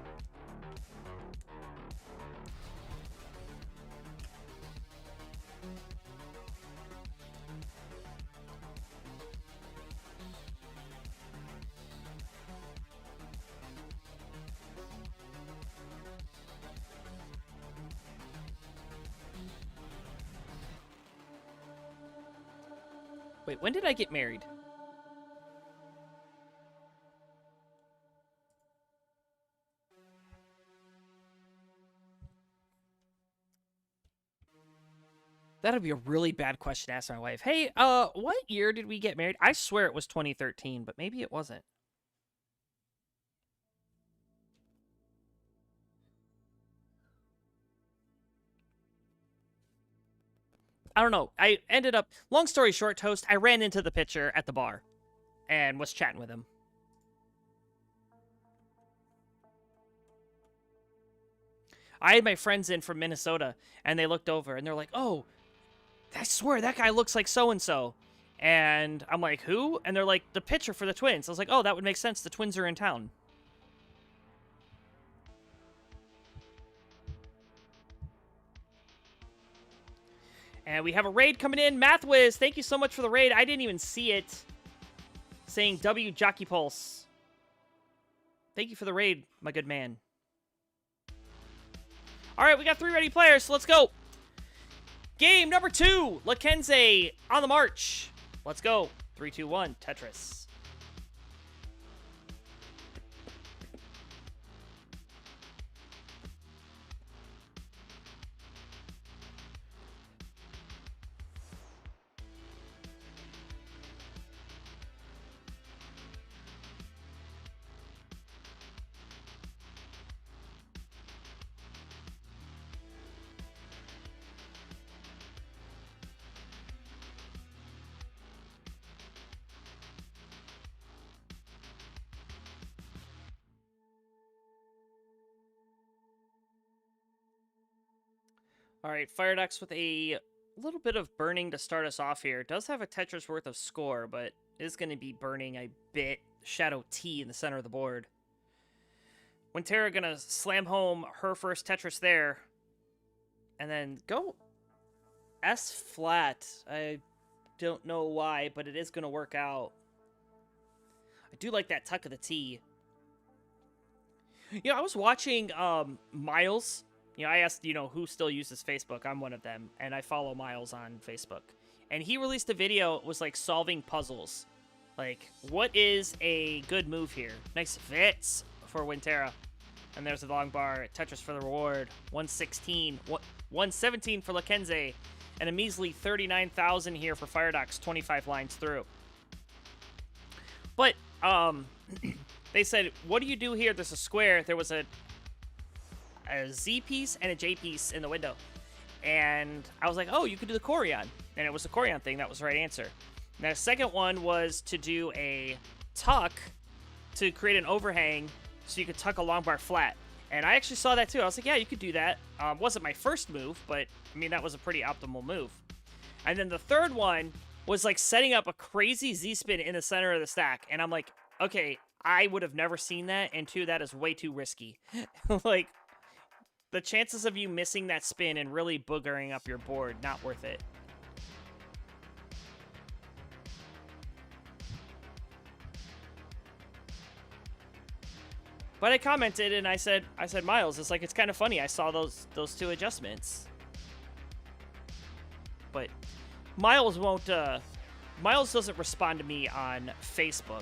Wait, when did I get married? That'd be a really bad question to ask my wife. Hey, what year did we get married? I swear it was 2013, but maybe it wasn't. I don't know. I ended up, long story short, Toast, I ran into the pitcher at the bar and was chatting with him. I had my friends in from Minnesota, and they looked over, and they're like, oh, I swear, that guy looks like so-and-so. And I'm like, who? And they're like, the pitcher for the Twins. I was like, oh, that would make sense. The Twins are in town. And we have a raid coming in. Mathwiz, thank you so much for the raid. I didn't even see it. Saying W Jockey Pulse. Thank you for the raid, my good man. All right, we got 3 ready players, so let's go. Game number 2, Lakenze on the march. Let's go. 3, 2, 1, Tetris. All right, Firedox with a little bit of burning to start us off here. Does have a Tetris worth of score, but is going to be burning a bit. Shadow T in the center of the board. Winterra going to slam home her first Tetris there. And then go S flat. I don't know why, but it is going to work out. I do like that tuck of the T. You know, I was watching Miles. You know, I asked, who still uses Facebook. I'm one of them, and I follow Miles on Facebook. And he released a video, it was like solving puzzles. Like, what is a good move here? Nice Vits for Winterra. And there's the long bar. Tetris for the reward. 116. 117 for Lakenze. And a measly 39,000 here for Firedox. 25 lines through. But, they said, what do you do here? There's a square. There was a Z piece and a J piece in the window. And I was like, oh, you could do the Corian. And it was the Corian thing. That was the right answer. Now, the second one was to do a tuck to create an overhang so you could tuck a long bar flat. And I actually saw that too. I was like, yeah, you could do that. Wasn't my first move, but I mean, that was a pretty optimal move. And then the third one was like setting up a crazy Z-spin in the center of the stack. And I'm like, okay, I would have never seen that. And two, that is way too risky. Like, the chances of you missing that spin and really boogering up your board, not worth it. But I commented and I said, Miles, it's like, it's kind of funny. I saw those two adjustments. But Miles won't, Miles doesn't respond to me on Facebook.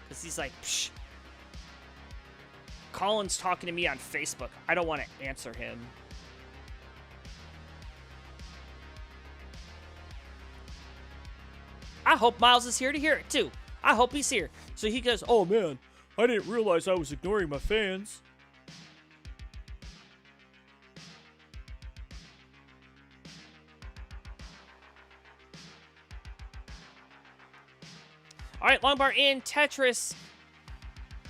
Because he's like, psh, Colin's talking to me on Facebook. I don't want to answer him. I hope Miles is here to hear it too. I hope he's here. So he goes, oh man, I didn't realize I was ignoring my fans. All right, long bar in. Tetris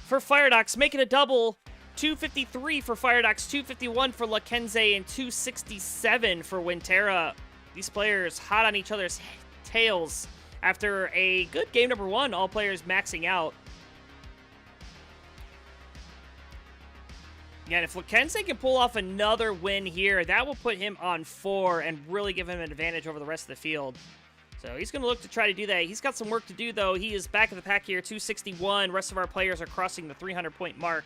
for Firedox, making a double. 253 for Firedox, 251 for Lakenze, and 267 for Winterra. These players hot on each other's tails after a good game number one. All players maxing out. Yeah, and if Lakenze can pull off another win here, that will put him on 4 and really give him an advantage over the rest of the field. So he's going to look to try to do that. He's got some work to do, though. He is back in the pack here, 261. Rest of our players are crossing the 300-point mark.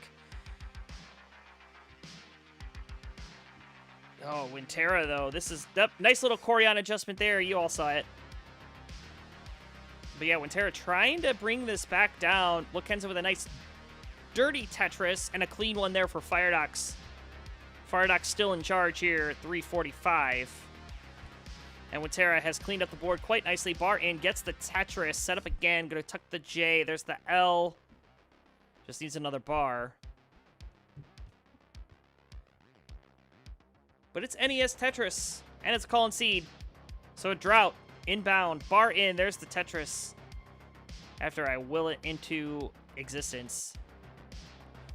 Oh, Winterra, though. This is nice little Corian adjustment there. You all saw it. But yeah, Winterra trying to bring this back down. Lakenze with a nice dirty Tetris and a clean one there for Firedox. Firedox still in charge here, 345. And Winterra has cleaned up the board quite nicely. Bar in, gets the Tetris, set up again, gonna tuck the J. There's the L. Just needs another bar. But it's NES Tetris, and it's Colin Seed. So a drought, inbound, bar in, there's the Tetris. After I will it into existence.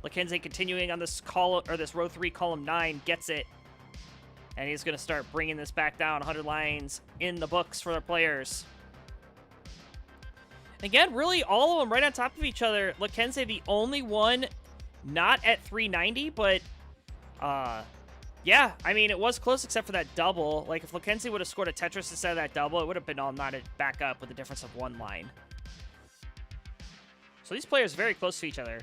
Lakenze continuing on this column, or this row 3, column 9, gets it. And he's going to start bringing this back down. 100 lines in the books for the players. Again, really all of them right on top of each other. Lakenze the only one not at 390, but yeah, I mean, it was close except for that double. Like, if Lakenze would have scored a Tetris instead of that double, it would have been all knotted back up with a difference of 1 line. So these players are very close to each other.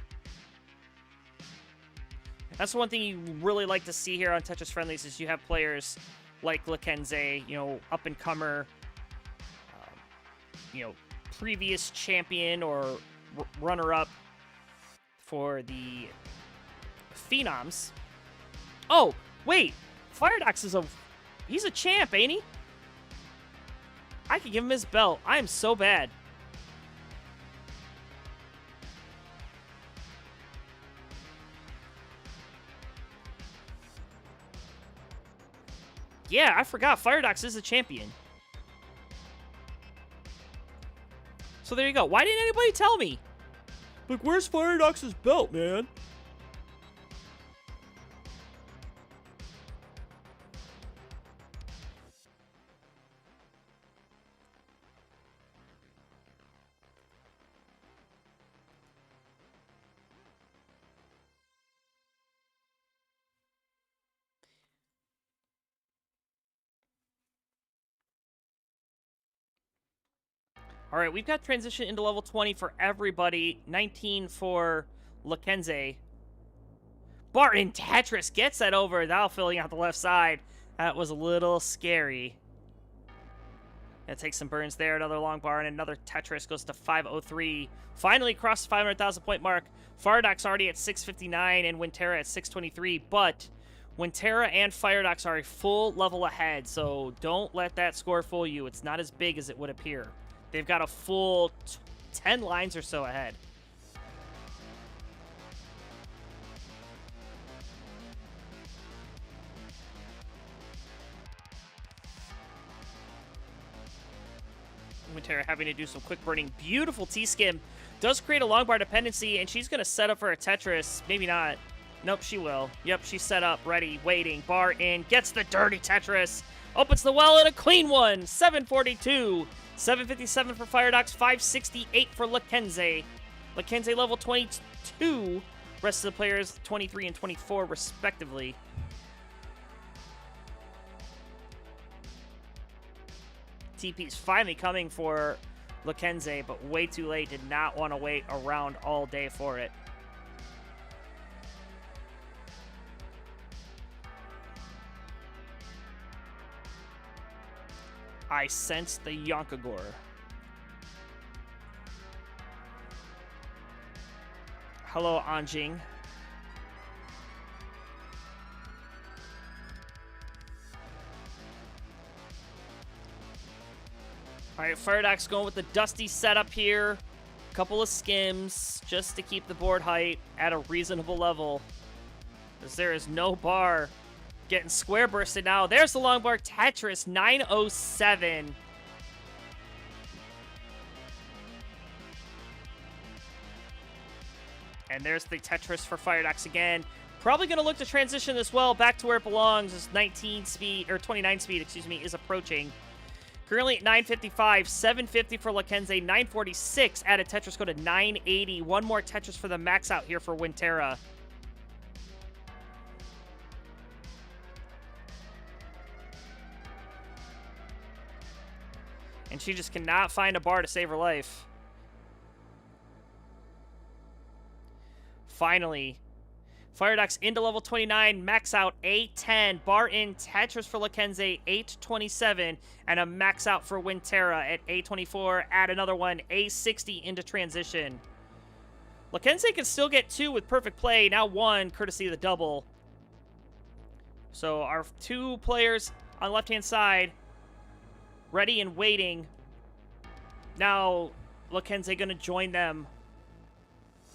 That's the one thing you really like to see here on Tetris Friendlies is you have players like Lakenze, you know, up-and-comer, you know, previous champion or runner-up for the Phenoms. Oh, wait. Firedox is he's a champ, ain't he? I could give him his belt. I am so bad. Yeah, I forgot. Firedox is a champion. So there you go. Why didn't anybody tell me? Like, where's Firedox's belt, man? All right, we've got transition into level 20 for everybody. 19 for Lakenze. Barton Tetris gets that over. Now filling out the left side. That was a little scary. Gonna take some burns there. Another long bar and another Tetris goes to 503. Finally crossed the 500,000 point mark. Firedox already at 659 and Winterra at 623. But Winterra and Firedox are a full level ahead, so don't let that score fool you. It's not as big as it would appear. They've got a full 10 lines or so ahead. Winterra having to do some quick burning. Beautiful T-Skim. Does create a long bar dependency, and she's going to set up for a Tetris. Maybe not. Nope, she will. Yep, she's set up, ready, waiting. Bar in, gets the dirty Tetris. Opens the well and a clean one. 742. 757 for Firedox. 568 for Lakenze. Lakenze level 22. Rest of the players 23 and 24 respectively. TP's finally coming for Lakenze, but way too late. Did not want to wait around all day for it. I sense the Yonkagore. Hello, Anjing. All right, Firedox going with the Dusty setup here. Couple of skims just to keep the board height at a reasonable level. As there is no bar. Getting square bursted now. There's the long bar Tetris, 907. And there's the Tetris for Firedox again. Probably going to look to transition this well back to where it belongs as 19 speed, or 29 speed, excuse me, is approaching. Currently at 955, 750 for Lakenze, 946. Added Tetris go to 980. One more Tetris for the max out here for Winterra. And she just cannot find a bar to save her life. Finally, Firedox into level 29, max out 810, bar in Tetris for Lakenze, 827, and a max out for Winterra at 824. Add another one, A60 into transition. Lakenze can still get 2 with perfect play, now 1 courtesy of the double. So our 2 players on the left-hand side, ready and waiting. Now Lakenze going to join them.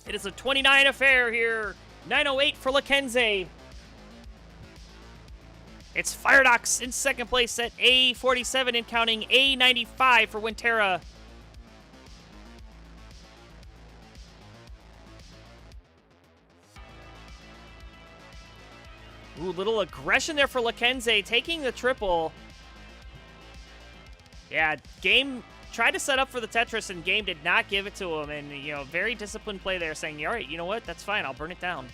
It is a 29 affair here. 908 for Lakenze. It's Firedox in second place at A47 and counting, A95 for Winterra. Ooh, little aggression there for Lakenze, taking the triple. Yeah, Game tried to set up for the Tetris, and Game did not give it to him. And, you know, very disciplined play there, saying, all right, you know what? That's fine. I'll burn it down.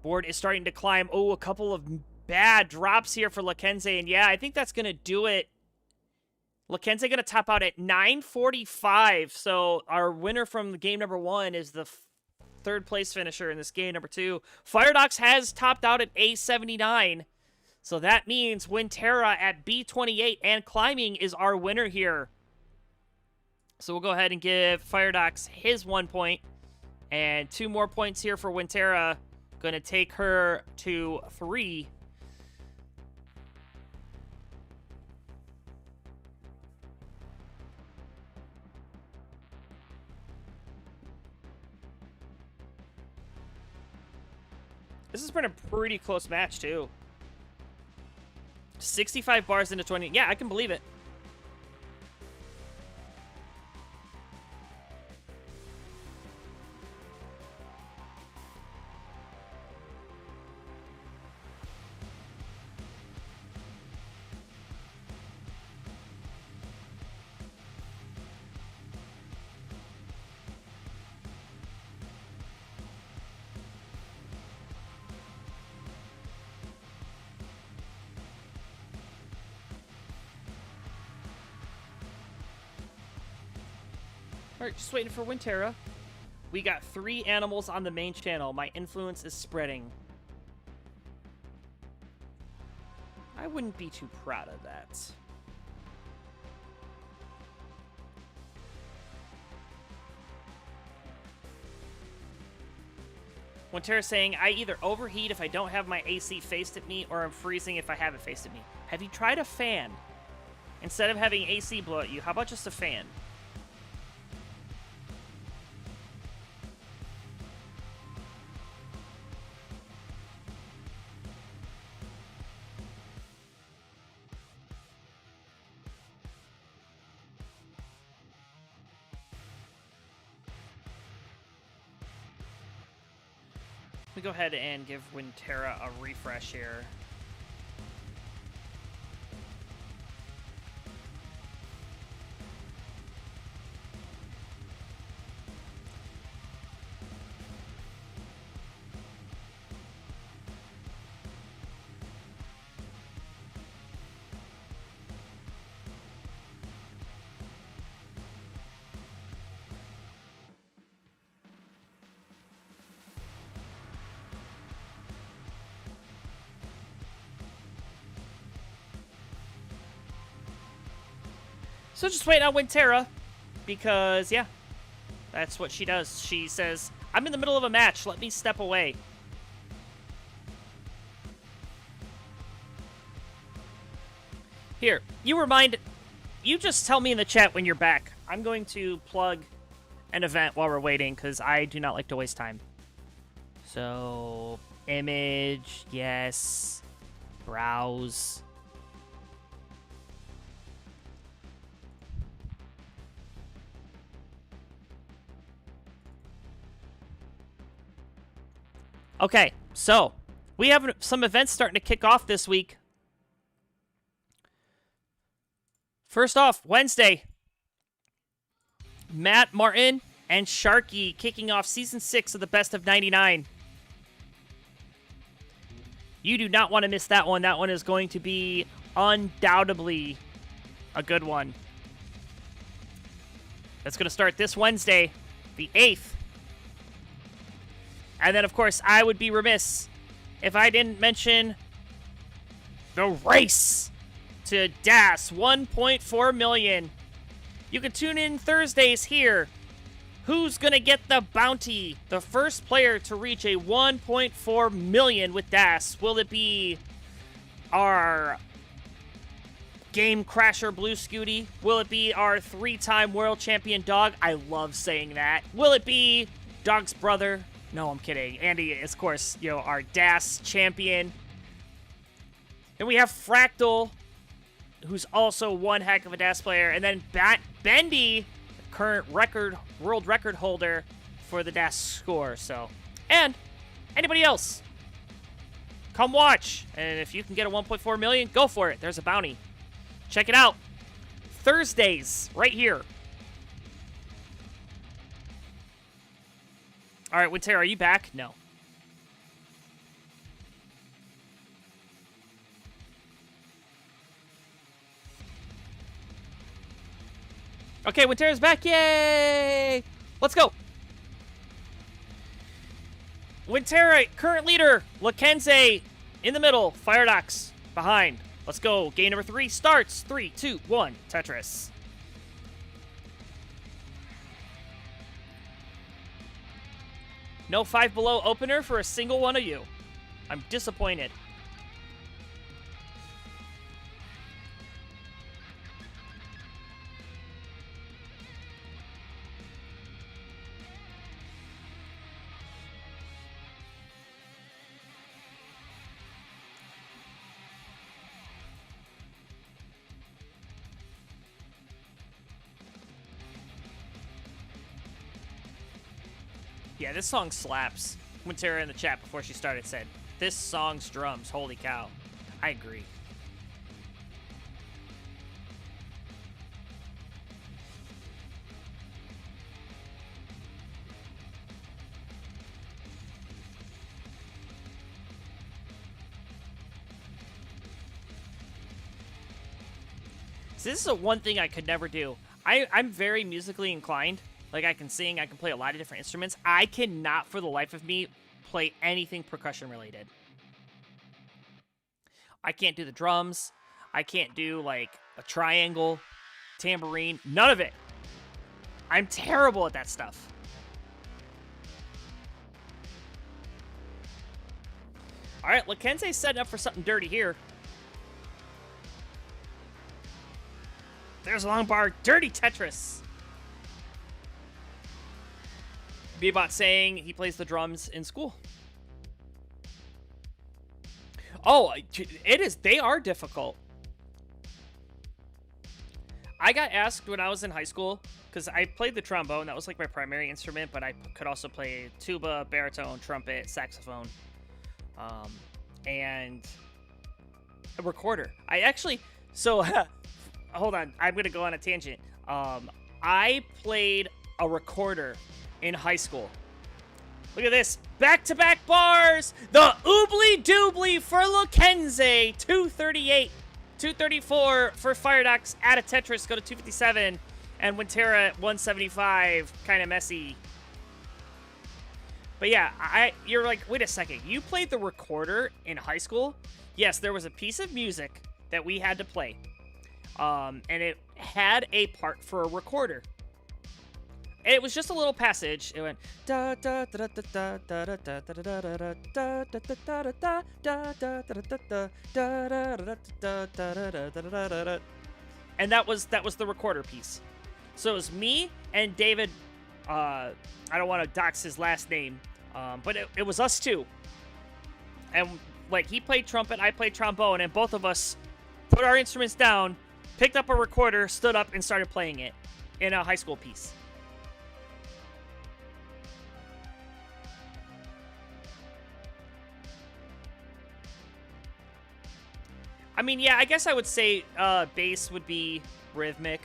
Board is starting to climb. Oh, a couple of bad drops here for Lakenze. And, yeah, I think that's going to do it. Lakenze going to top out at 945. So our winner from game number 1 is the third place finisher in this game number 2. Firedox has topped out at A79. So that means Winterra at B28 and climbing is our winner here. So we'll go ahead and give Firedox his 1 point. And 2 more points here for Winterra. Going to take her to 3. This has been a pretty close match, too. 65 bars into 20. Yeah, I can believe it. Alright, just waiting for Winterra. We got 3 animals on the main channel. My influence is spreading. wouldn't be too proud of that. Winterra saying, I either overheat if I don't have my AC faced at me, or I'm freezing if I have it faced at me. Have you tried a fan? Instead of having AC blow at you, how about just a fan? Let me go ahead and give Winterra a refresh here. So just waiting on Winterra, because, yeah, that's what she does. She says, I'm in the middle of a match, let me step away. Here, you just tell me in the chat when you're back. I'm going to plug an event while we're waiting, because I do not like to waste time. So, image, yes, browse. Okay, so we have some events starting to kick off this week. First off, Wednesday, Matt Martin and Sharky kicking off Season 6 of the Best of 99. You do not want to miss that one. That one is going to be undoubtedly a good one. That's going to start this Wednesday, the 8th. And then, of course, I would be remiss if I didn't mention the race to DAS 1.4 million. You can tune in Thursdays here. Who's going to get the bounty? The first player to reach a 1.4 million with DAS. Will it be our Game Crasher Blue Scooty? Will it be our 3-time world champion Dog? I love saying that. Will it be Dog's brother? No, I'm kidding. Andy is, of course, our DAS champion. And we have Fractal, who's also one heck of a DAS player. And then Bendy, current world record holder for the DAS score. So, and anybody else, come watch. And if you can get a 1.4 million, go for it. There's a bounty. Check it out. Thursdays, right here. All right, Winterra, are you back? No. Okay, Winterra's back. Yay! Let's go. Winterra, current leader. Lakenze in the middle. Firedox behind. Let's go. Game number 3 starts. 3, 2, 1. Tetris. No 5 below opener for a single one of you. I'm disappointed. Yeah, this song slaps. Winterra in the chat before she started said, this song's drums, holy cow. I agree. So this is one thing I could never do. I'm very musically inclined. Like, I can sing, I can play a lot of different instruments. I cannot, for the life of me, play anything percussion-related. I can't do the drums. I can't do, like, a triangle, tambourine. None of it. I'm terrible at that stuff. All right, Lakenze's setting up for something dirty here. There's a long bar. Dirty Tetris. Bebot saying he plays the drums in school. Oh, it is. They are difficult. I got asked when I was in high school, because I played the trombone. That was like my primary instrument, but I could also play tuba, baritone, trumpet, saxophone, and a recorder. I actually, so hold on, I'm going to go on a tangent. I played a recorder in high school. Look at this. Back-to-back bars. The oobly doobly for Lakenze. 238. 234 for Firedox. Add a Tetris. Go to 257. And Winterra at 175. Kind of messy. But yeah, you're like, wait a second. You played the recorder in high school? Yes, there was a piece of music that we had to play. And it had a part for a recorder. And it was just a little passage. It went da da da da da da da da da da da da da da da, and that was the recorder piece. So it was me and David. I don't want to dox his last name, but it was us two. And like he played trumpet, I played trombone, and both of us put our instruments down, picked up a recorder, stood up, and started playing it in a high school piece. I mean, yeah, I guess I would say bass would be rhythmic.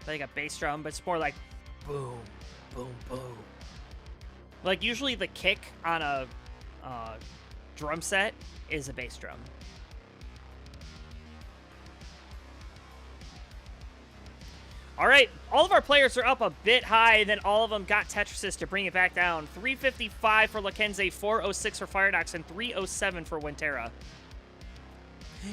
Like a bass drum, but it's more like boom, boom, boom. Like usually the kick on a drum set is a bass drum. All right, all of our players are up a bit high, then all of them got Tetrises to bring it back down. 355 for Lakenze, 406 for Firedox, and 307 for Winterra.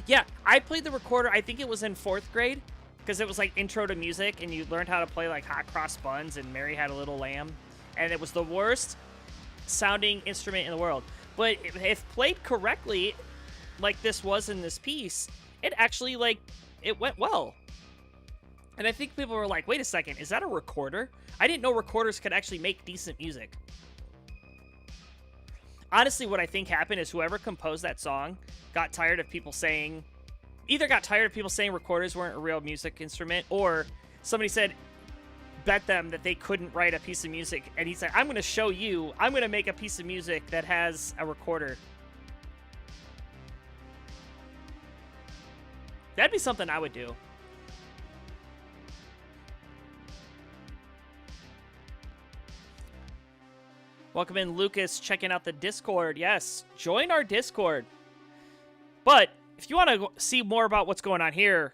Yeah, I played the recorder, I think it was in 4th grade, because it was like intro to music, and you learned how to play like Hot Cross Buns and Mary Had a Little Lamb, and it was the worst sounding instrument in the world. But if played correctly, like this was in this piece, it actually, like, it went well. And I think people were like, wait a second, is that a recorder? I didn't know recorders could actually make decent music. Honestly, what I think happened is whoever composed that song got tired of people saying, either got tired of people saying recorders weren't a real music instrument, or somebody said, bet them that they couldn't write a piece of music. And he said, I'm going to show you, I'm going to make a piece of music that has a recorder. That'd be something I would do. Welcome in, Lucas, checking out the Discord. Yes, join our Discord. But if you want to see more about what's going on here,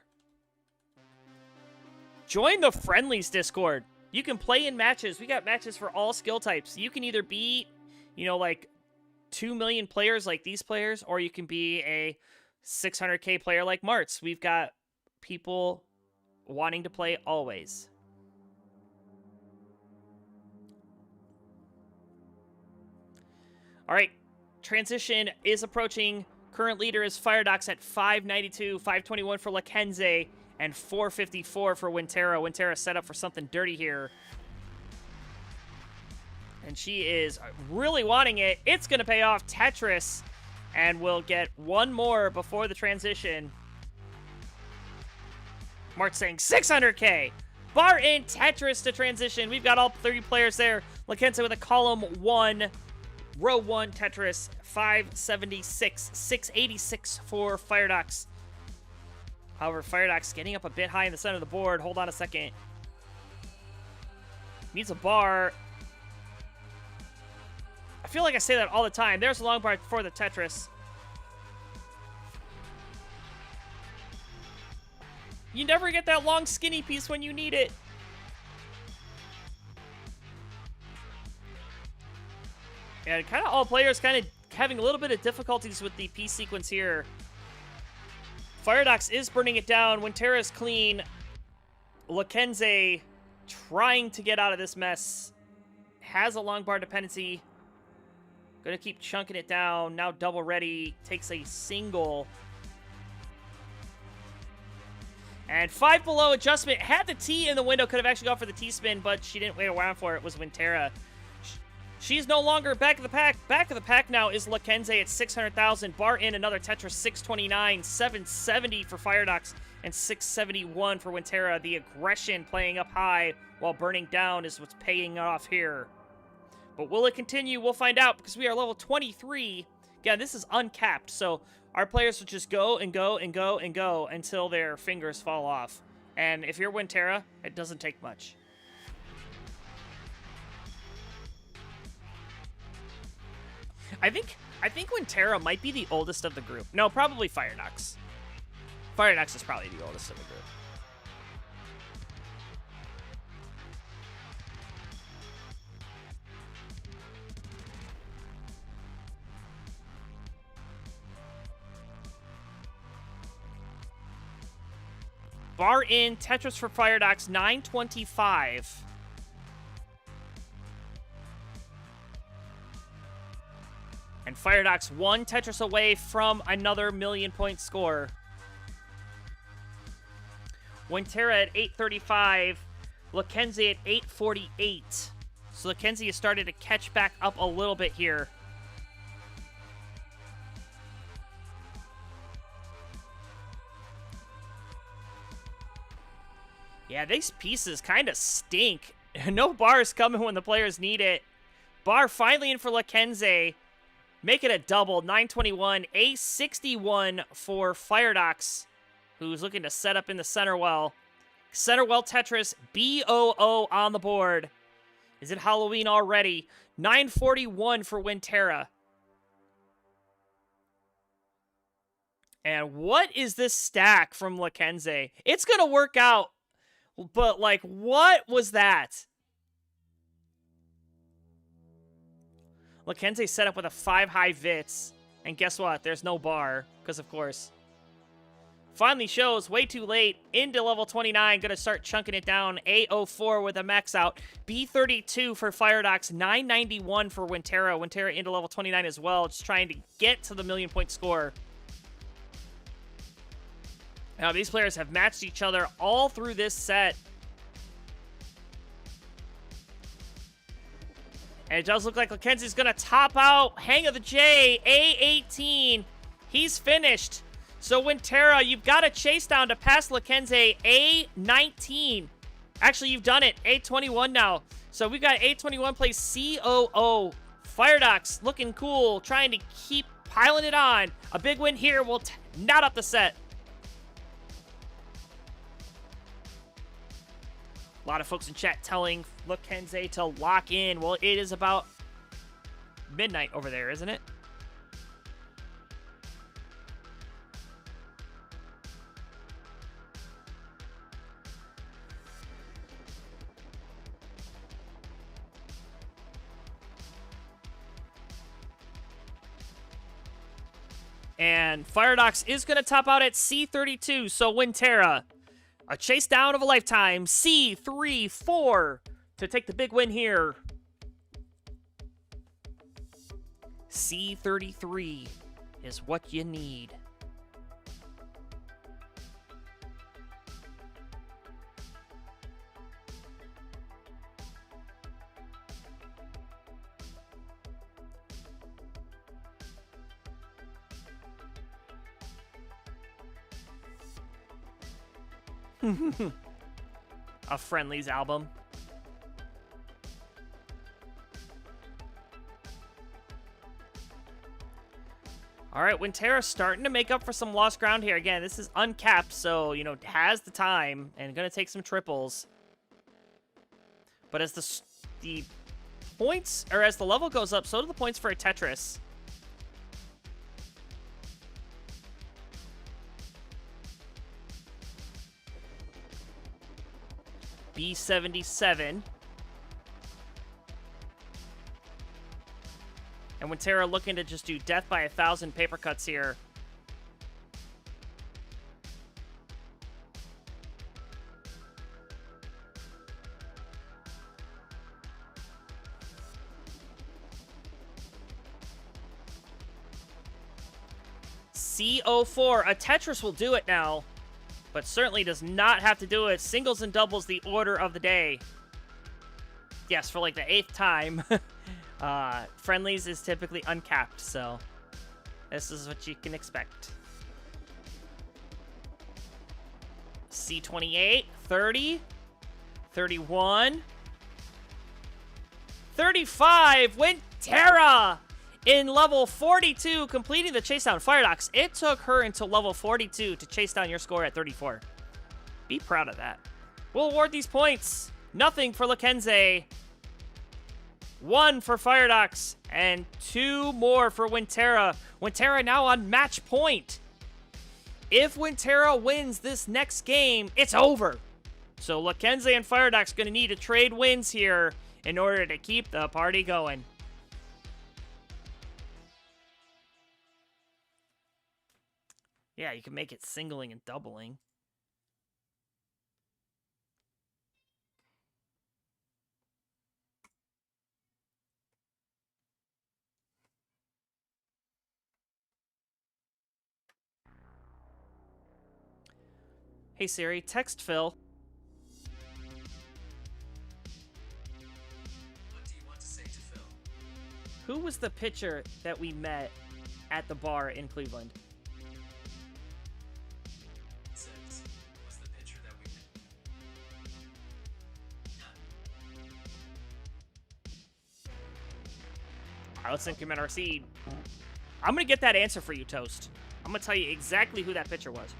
join the Friendlies Discord. You can play in matches. We got matches for all skill types. You can either be, you know, like 2 million players like these players, or you can be a 600k player like Martz. We've got people wanting to play always. All right, transition is approaching. Current leader is Firedox at 592, 521 for Lakenze, and 454 for Winterra. Winterra set up for something dirty here. And she is really wanting it. It's going to pay off. Tetris, and we'll get one more before the transition. Mark's saying 600k. Bar in Tetris to transition. We've got all 30 players there. Lakenze with a column 1. Row 1 Tetris, 576, 686 for Firedox. However, Firedox getting up a bit high in the center of the board. Hold on a second. Needs a bar. I feel like I say that all the time. There's a long bar for the Tetris. You never get that long skinny piece when you need it. And kind of all players kind of having a little bit of difficulties with the P sequence here. Firedox is burning it down. Winterra is clean. Lakenze trying to get out of this mess. Has a long bar dependency. Gonna keep chunking it down. Now double ready. Takes a single. And 5 below adjustment. Had the T in the window. Could have actually gone for the T-spin, but she didn't wait around for it. It was Winterra. She's no longer back of the pack. Back of the pack now is Lakenze at 600,000. Bar in another Tetris 629. 770 for Firedox and 671 for Winterra. The aggression playing up high while burning down is what's paying off here. But will it continue? We'll find out because we are level 23. Again, this is uncapped, so our players will just go and go and go and go until their fingers fall off. And if you're Winterra, it doesn't take much. I think Winterra might be the oldest of the group. No, probably Firedox. Firedox is probably the oldest of the group. Bar in, Tetris for Firedox, 925. And Firedox 1 Tetris away from another million-point score. Winterra at 835. Lakenze at 848. So Lakenze has started to catch back up a little bit here. Yeah, these pieces kind of stink. No bars coming when the players need it. Bar finally in for Lakenze. Make it a double, 921. A61 for Firedox, who's looking to set up in the center well. Center well Tetris, BOO on the board. Is it Halloween already? 941 for Winterra. And what is this stack from Lakenze? It's going to work out. But, like, what was that? Lakenze set up with a 5-high Vits. And guess what? There's no bar. Because, of course. Finally shows, way too late. Into level 29. Going to start chunking it down. A04 with a max out. B32 for Firedox. 991 for Winterra. Winterra into level 29 as well. Just trying to get to the million-point score. Now, these players have matched each other all through this set. And it does look like Lakenze's going to top out. Hang of the J, A18. He's finished. So, Winterra, you've got to chase down to pass Lakenze, A19. Actually, you've done it. A21 now. So, we've got A21 plays COO. Firedox looking cool, trying to keep piling it on. A big win here will knot up the set. A lot of folks in chat telling Lakenze to lock in. Well, it is about midnight over there, isn't it? And Firedox is going to top out at C32. So Winterra, a chase down of a lifetime. C3-4 to take the big win here. C33 is what you need. A Friendlies album. All right, Winterra starting to make up for some lost ground here. Again, this is uncapped, so, you know, has the time and going to take some triples. But as the points, or as the level goes up, so do the points for a Tetris. B77. And Winterra looking to just do death by 1,000 paper cuts here. C04. A Tetris will do it now, but certainly does not have to do it. Singles and doubles, the order of the day. Yes, for like the 8th time. Friendlies is typically uncapped, so this is what you can expect. C28, 30, 31, 35. Winterra in level 42, completing the chase down. Firedox, it took her until level 42 to chase down your score at 34. Be proud of that. We'll award these points. Nothing for Lakenze. 1 for Firedox, and 2 more for Winterra. Winterra now on match point. If Winterra wins this next game, it's over. So Lakenze and Firedox going to need to trade wins here in order to keep the party going. Yeah, you can make it singling and doubling. Hey Siri, text Phil. What do you want to say to Phil? Who was the pitcher that we met at the bar in Cleveland? It says, was the picture that we met? Alright, let's increment our seed. I'm gonna get that answer for you, Toast. I'm gonna tell you exactly who that pitcher was.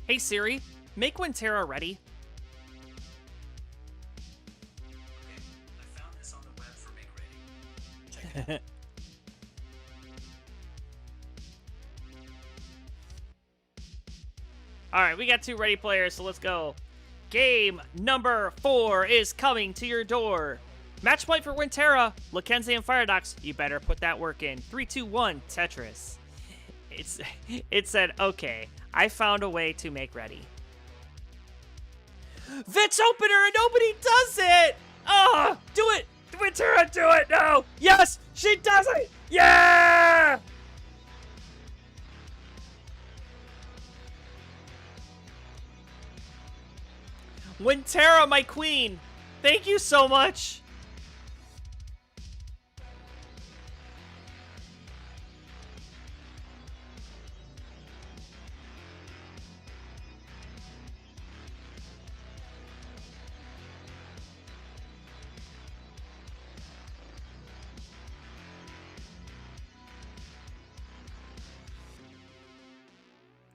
Hey Siri, make Winterra ready. Okay, I found this on the web for Make Ready. Check it out. Alright, we got 2 ready players, so let's go. Game number 4 is coming to your door. Match point for Winterra, Lakenze and Firedox. You better put that work in. 3, 2, 1, Tetris. It said, okay, I found a way to make ready. Vitz opener and nobody does it! Oh, do it! Winterra, do it! No! Yes! She does it! Yeah! Winterra, my queen! Thank you so much!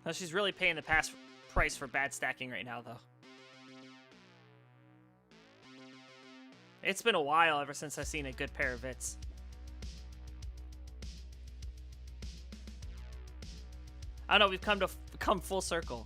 Well, she's really paying the price for bad stacking right now, though. It's been a while ever since I've seen a good pair of Vits. I don't know, we've come full circle.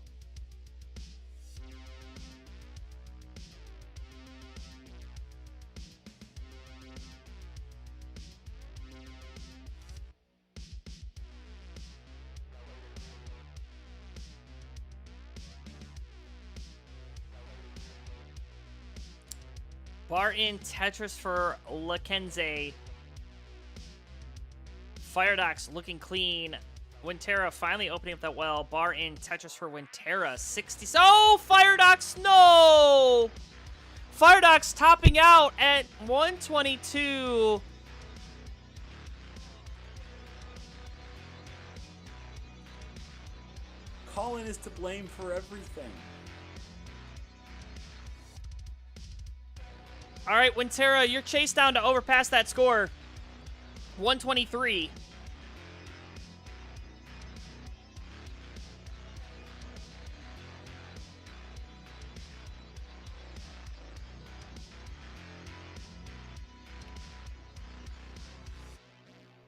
Bar in Tetris for Lakenze. Firedox looking clean. Winterra finally opening up that well. Bar in Tetris for Winterra. 60. Oh, Firedox, no! Firedox topping out at 122. Colin is to blame for everything. All right, Winterra, you're chased down to overpass that score. 123.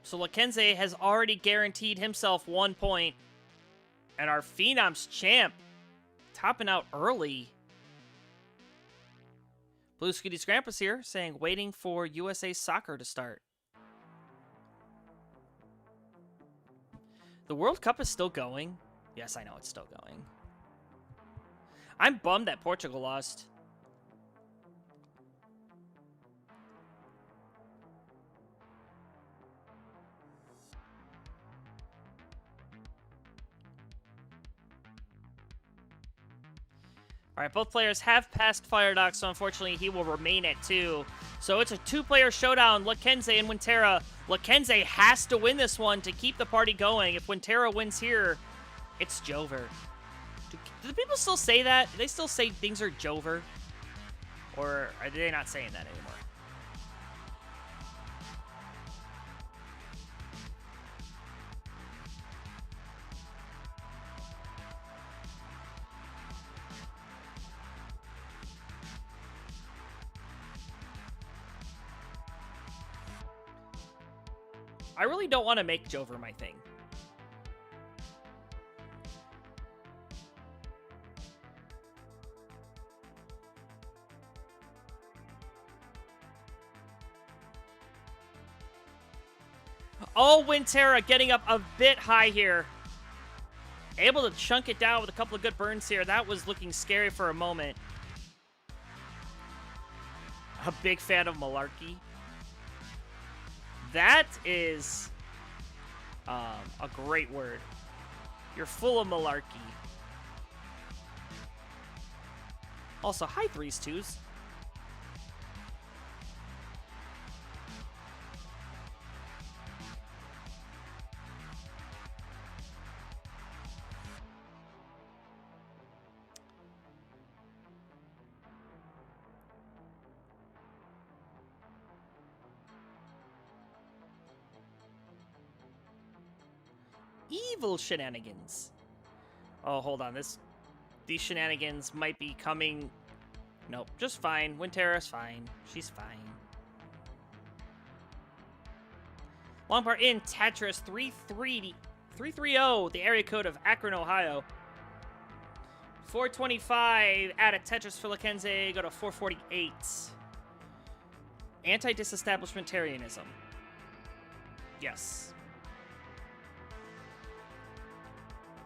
So Lakenze has already guaranteed himself 1 point. And our Phenoms champ topping out early. Blue Scooty's Grandpa's here saying waiting for USA Soccer to start. The World Cup is still going. Yes, I know it's still going. I'm bummed that Portugal lost. All right, both players have passed Firedock, so unfortunately he will remain at 2. So it's a 2-player showdown, Lakenze and Winterra. Lakenze has to win this one to keep the party going. If Winterra wins here, it's Jover. Do people still say that? Do they still say things are Jover? Or are they not saying that anymore? I really don't want to make Jover my thing. Oh, Winterra getting up a bit high here. Able to chunk it down with a couple of good burns here. That was looking scary for a moment. A big fan of Malarkey. That is a great word. You're full of malarkey. Also, hi 3s, 2s. Evil shenanigans. Oh, hold on. These shenanigans might be coming. Nope, just fine. Winterra's fine. She's fine. Long part in Tetris 330, the area code of Akron, Ohio. 425 add a Tetris for Lakenze, go to 448. Anti-disestablishmentarianism. Yes.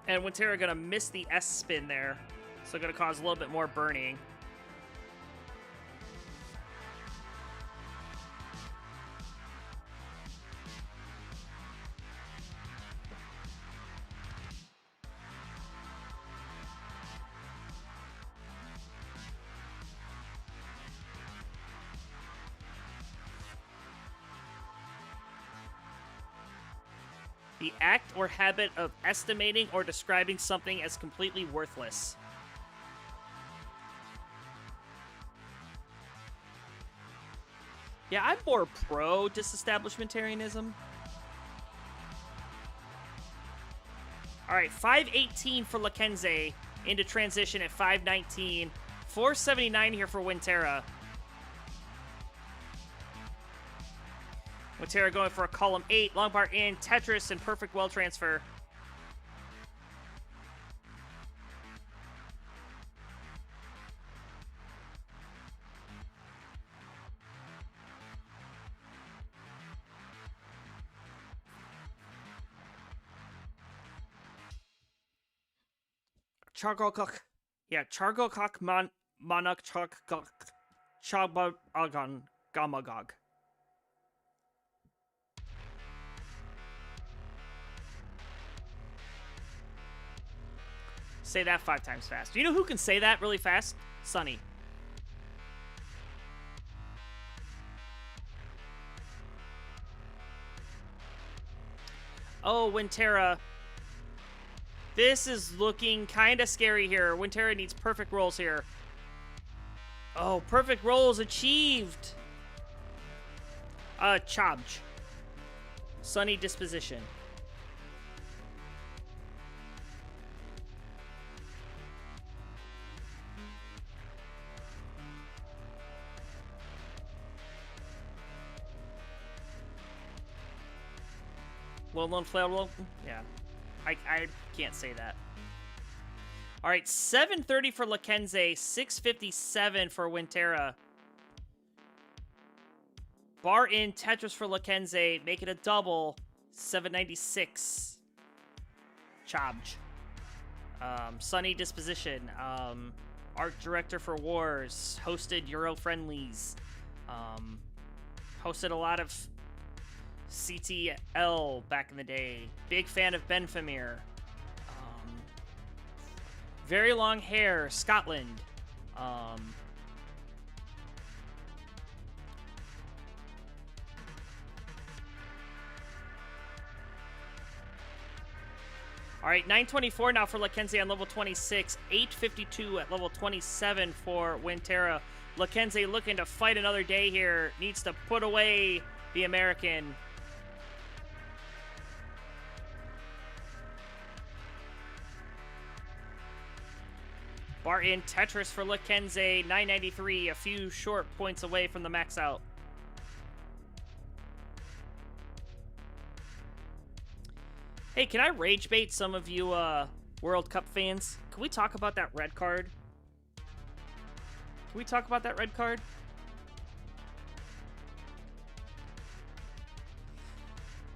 And Winterra gonna miss the S spin there, so gonna cause a little bit more burning. The act or habit of estimating or describing something as completely worthless. Yeah, I'm more pro disestablishmentarianism. All right, 518 for Lakenze into transition at 519. 479 here for Winterra. Winterra going for a column 8, long bar in, Tetris, and perfect well transfer. Chargokok. Yeah, Chargokok Manak Chabagan Gamagog. Say that 5 times fast. Do you know who can say that really fast? Sunny. Oh, Winterra This is looking kind of scary here. Winterra needs perfect rolls here. Oh, perfect rolls achieved. Charge. Sunny disposition. Well-known flammable? Yeah. I can't say that. All right, 730 for Lakenze, 657 for Winterra. Bar in Tetris for Lakenze, make it a double, 796. Charge. Sunny disposition. Art director for Wars. Hosted Euro friendlies. Hosted a lot of CTL back in the day. Big fan of Ben Famir. Very long hair, Scotland. All right, 924 now for Lakenze on level 26. 852 at level 27 for Winterra. Lakenze looking to fight another day here. Needs to put away the American. Bar in Tetris for Lakenze, 993, a few short points away from the max out. Hey, can I rage bait some of you World Cup fans? Can we talk about that red card? Can we talk about that red card?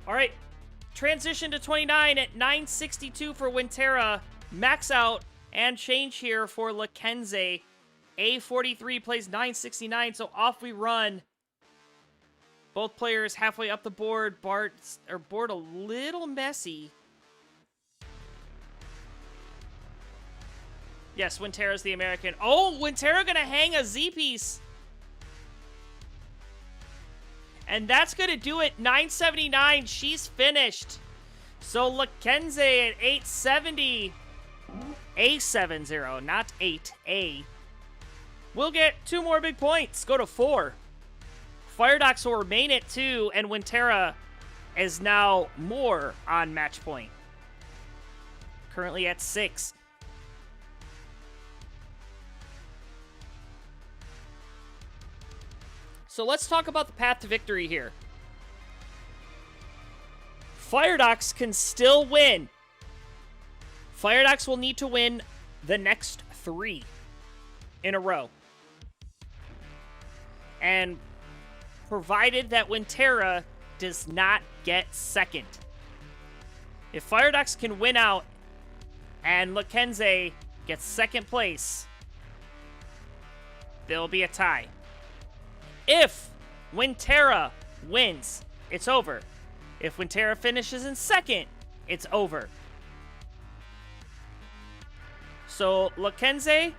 All right, transition to 29 at 962 for Winterra. Max out. And change here for Lakenze. A43 plays 969, so off we run. Both players halfway up the board. Board a little messy. Yes, Winterra's the American. Oh, Winterra gonna hang a Z-piece. And that's gonna do it. 979, she's finished. So Lakenze at 870. A70, not 8, A. We'll get 2 more big points. Go to 4. Firedox will remain at 2, and Winterra is now more on match point. Currently at 6. So let's talk about the path to victory here. Firedox can still win. Firedox will need to win the next 3 in a row. And provided that Winterra does not get second. If Firedox can win out and Lakenze gets second place, there'll be a tie. If Winterra wins, it's over. If Winterra finishes in second, it's over. So, Lakenze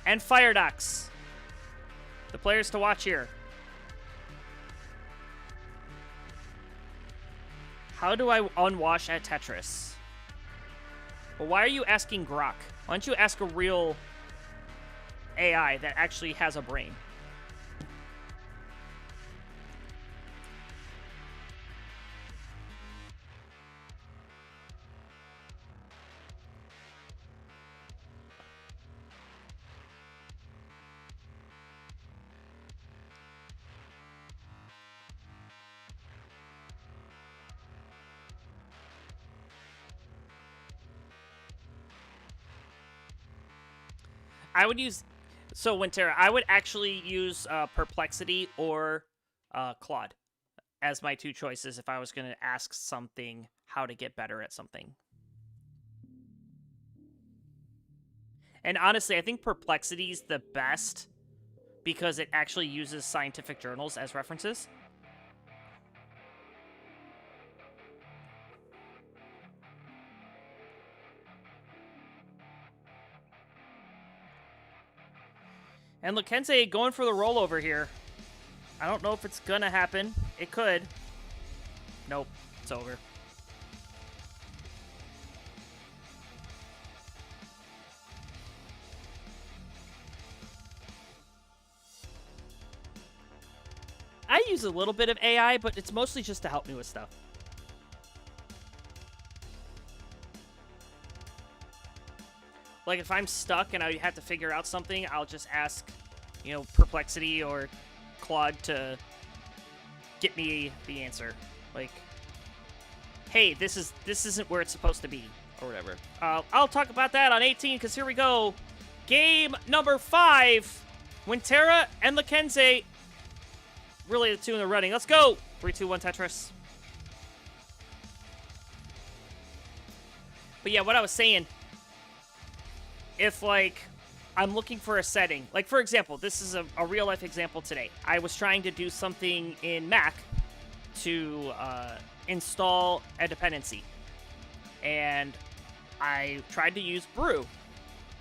and Firedox, the players to watch here. How do I unwash at Tetris? Well, why are you asking Grok? Why don't you ask a real AI that actually has a brain? I would use, so Winterra, I would actually use Perplexity or Claude as my 2 choices if I was going to ask something how to get better at something. And honestly, I think Perplexity's the best because it actually uses scientific journals as references. And Lakenze going for the rollover here. I don't know if it's gonna happen. It could. Nope, it's over. I use a little bit of AI, but it's mostly just to help me with stuff. Like, if I'm stuck and I have to figure out something, I'll just ask, you know, Perplexity or Claude to get me the answer. Like, hey, this isn't where it's supposed to be, or whatever. I'll talk about that on 18, because here we go. Game number 5. Wintera and Lakenze. Really the two in the running. Let's go! 3, 2, 1, Tetris. But yeah, what I was saying, if, like, I'm looking for a setting. Like, for example, this is a real-life example today. I was trying to do something in Mac to install a dependency. And I tried to use Brew,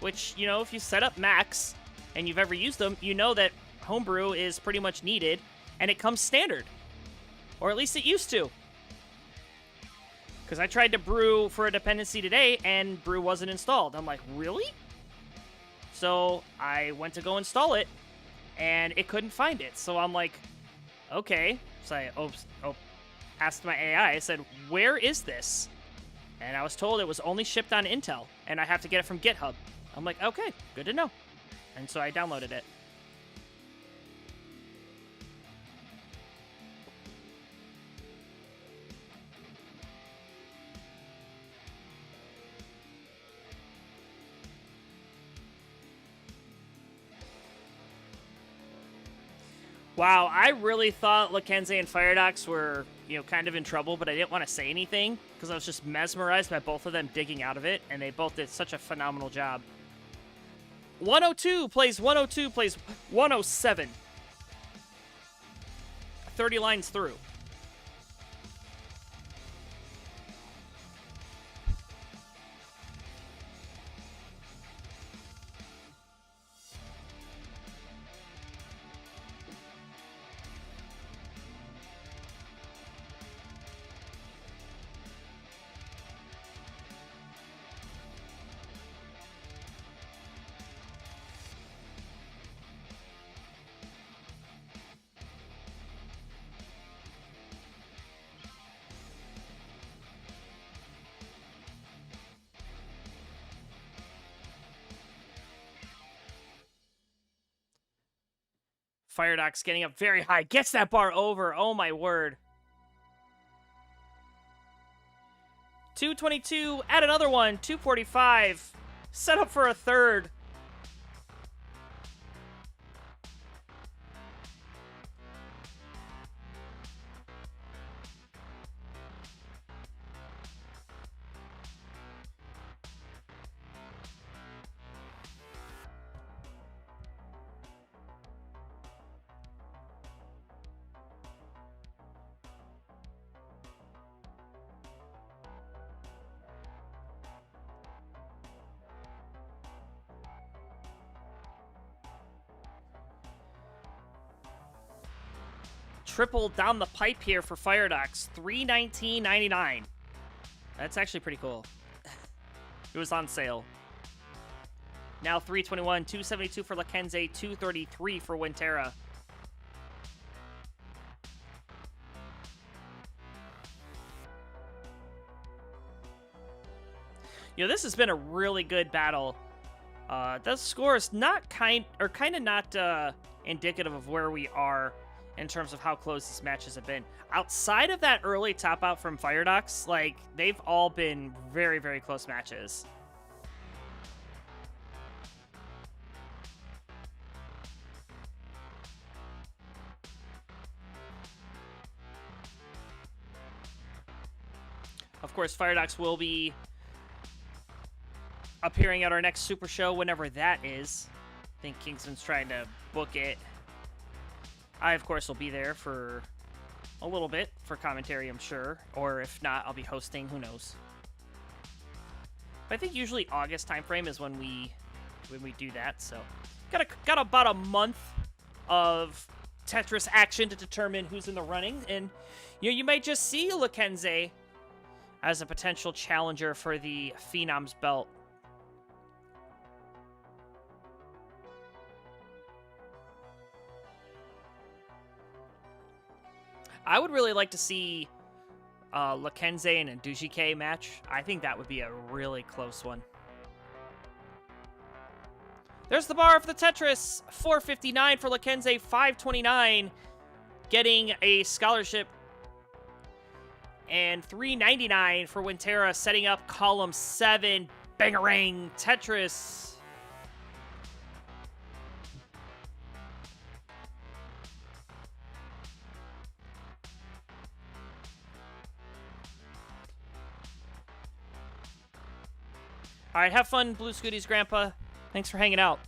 which, you know, if you set up Macs and you've ever used them, you know that Homebrew is pretty much needed, and it comes standard. Or at least it used to. Because I tried to brew for a dependency today, and Brew wasn't installed. I'm like, really? So I went to go install it, and it couldn't find it. So I'm like, okay. So I asked my AI, I said, where is this? And I was told it was only shipped on Intel, and I have to get it from GitHub. I'm like, okay, good to know. And so I downloaded it. Wow, I really thought Lakenze and Firedox were, you know, kind of in trouble, but I didn't want to say anything because I was just mesmerized by both of them digging out of it, and they both did such a phenomenal job. 102 plays 102 plays 107. 30 lines through. Firedox getting up very high. Gets that bar over. Oh, my word. 222. Add another one. 245. Set up for a third. Triple down the pipe here for Firedox. $319.99. That's actually pretty cool. It was on sale. Now $321, $272 for Lakenze, $233 for Wintera. You know, this has been a really good battle. The score is not kind of not indicative of where we are in terms of how close these matches have been. Outside of that early top out from Firedox, like, they've all been very, very close matches. Of course, Firedox will be appearing at our next Super Show, whenever that is. I think Kingsman's trying to book it. I, of course, will be there for a little bit for commentary, I'm sure. Or if not, I'll be hosting. Who knows? But I think usually August timeframe is when we do that. So got about a month of Tetris action to determine who's in the running, and you might just see Lakenze as a potential challenger for the Phenoms belt. I would really like to see Lakenze and a Dujike match. I think that would be a really close one. There's the bar for the Tetris. 459 for Lakenze, 529 getting a scholarship. And 399 for Winterra, setting up column 7. Bangarang Tetris. All right, have fun, Blue Scooties, Grandpa. Thanks for hanging out.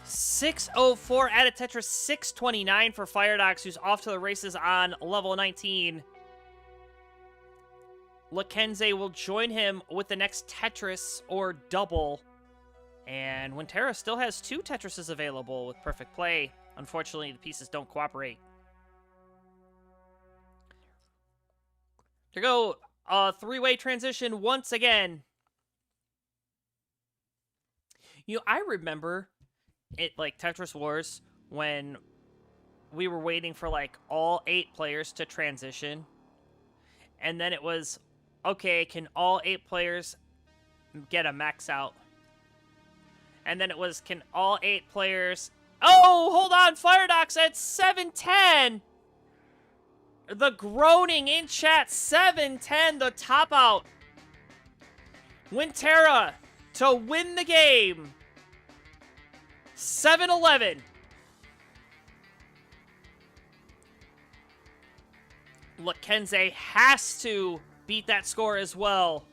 .604 added Tetris, 629 for Firedox, who's off to the races on level 19. Lakenze will join him with the next Tetris or double. And Winterra still has 2 Tetrises available with perfect play. Unfortunately, the pieces don't cooperate. To go a 3-way transition once again. You know, I remember it, like, Tetris Wars, when we were waiting for, like, all 8 players to transition. And then it was, okay, can all 8 players get a max out? And then it was, can all 8 players... Oh, hold on, Firedox at 710! The groaning in chat, 710, the top out. Winterra to win the game. 7-11. Lakenze has to beat that score as well.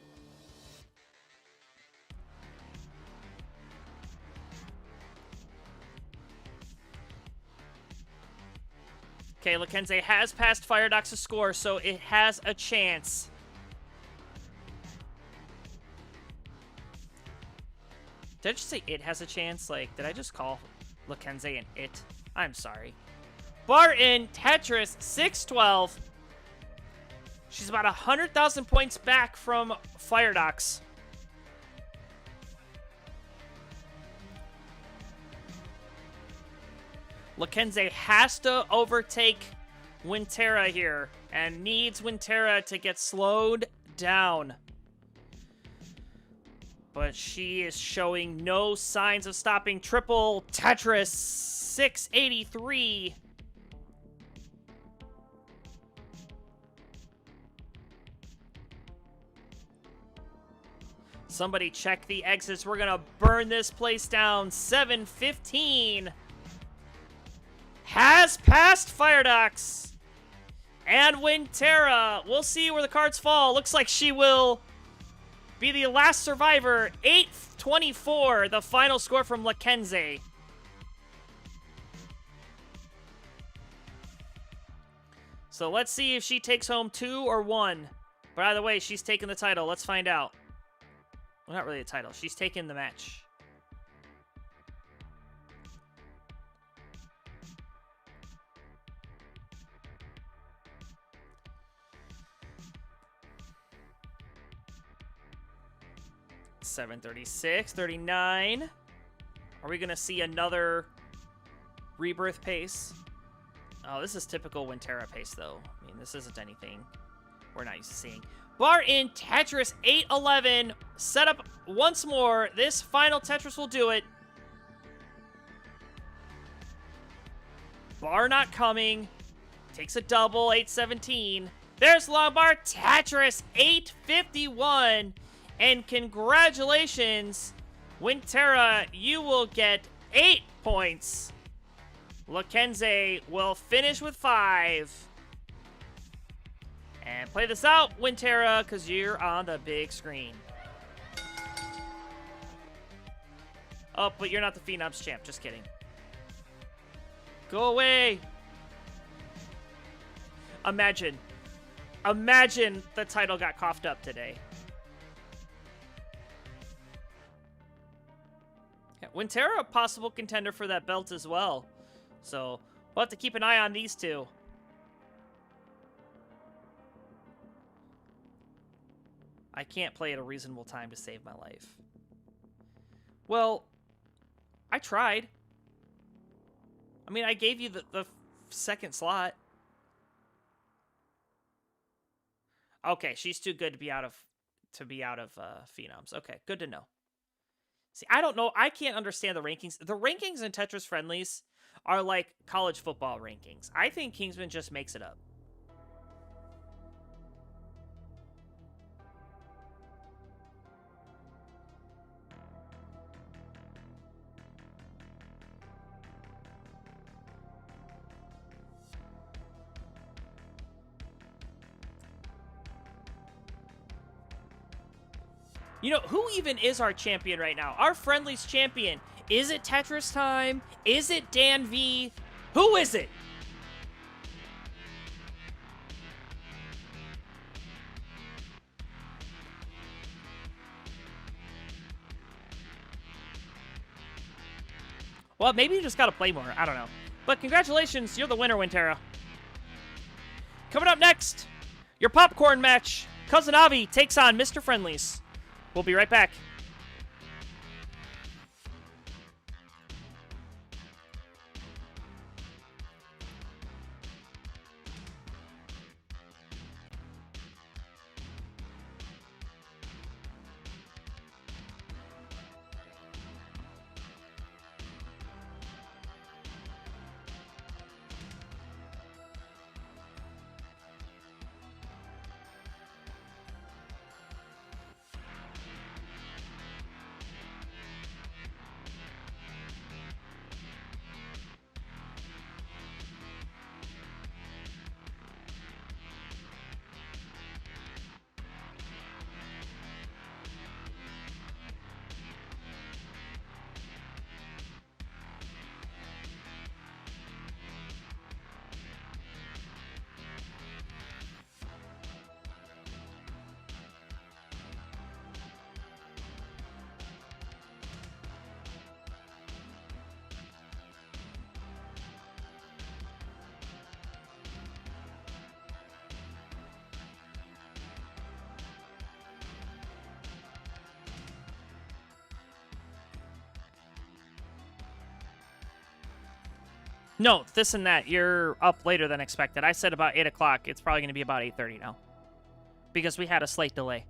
Okay, Lakenze has passed Firedox's score, so it has a chance. Did I just say it has a chance? Like, did I just call Lakenze an it? I'm sorry. Barton, Tetris, 612. She's about 100,000 points back from Firedox. Lakenze has to overtake Winterra here and needs Winterra to get slowed down. But she is showing no signs of stopping. Triple Tetris, 683. Somebody check the exits. We're going to burn this place down. 715. Has passed Firedox. And Winterra. We'll see where the cards fall. Looks like she will be the last survivor. 824, the final score from Lakenze. So let's see if she takes home 2 or 1. By the way, she's taking the title. Let's find out. Well, not really a title. She's taking the match. $736, 39. Are we going to see another rebirth pace? Oh, this is typical Winterra pace, though. I mean, this isn't anything we're not used to seeing. Bar in Tetris, 811. Set up once more. This final Tetris will do it. Bar not coming. Takes a double, 817. There's long bar, Tetris, 851. And congratulations, Winterra, you will get 8 points. Lakenze will finish with 5. And play this out, Winterra, because you're on the big screen. Oh, but you're not the Phenoms champ. Just kidding. Go away. Imagine the title got coughed up today. Yeah, Winterra, a possible contender for that belt as well. So, we'll have to keep an eye on these two. I can't play at a reasonable time to save my life. Well, I tried. I mean, I gave you the second slot. Okay, she's too good to be out of Phenoms. Okay, good to know. See, I don't know. I can't understand the rankings. The rankings in Tetris Friendlies are like college football rankings. I think Kingsman just makes it up. You know, who even is our champion right now? Our Friendlies champion. Is it Tetris time? Is it Dan V? Who is it? Well, maybe you just gotta play more. I don't know. But congratulations, you're the winner, Winterra. Coming up next, your popcorn match. Cousin Avi takes on Mr. Friendlies. We'll be right back. No, this and that. You're up later than expected. I said about 8 o'clock. It's probably going to be about 8:30 now. Because we had a slight delay.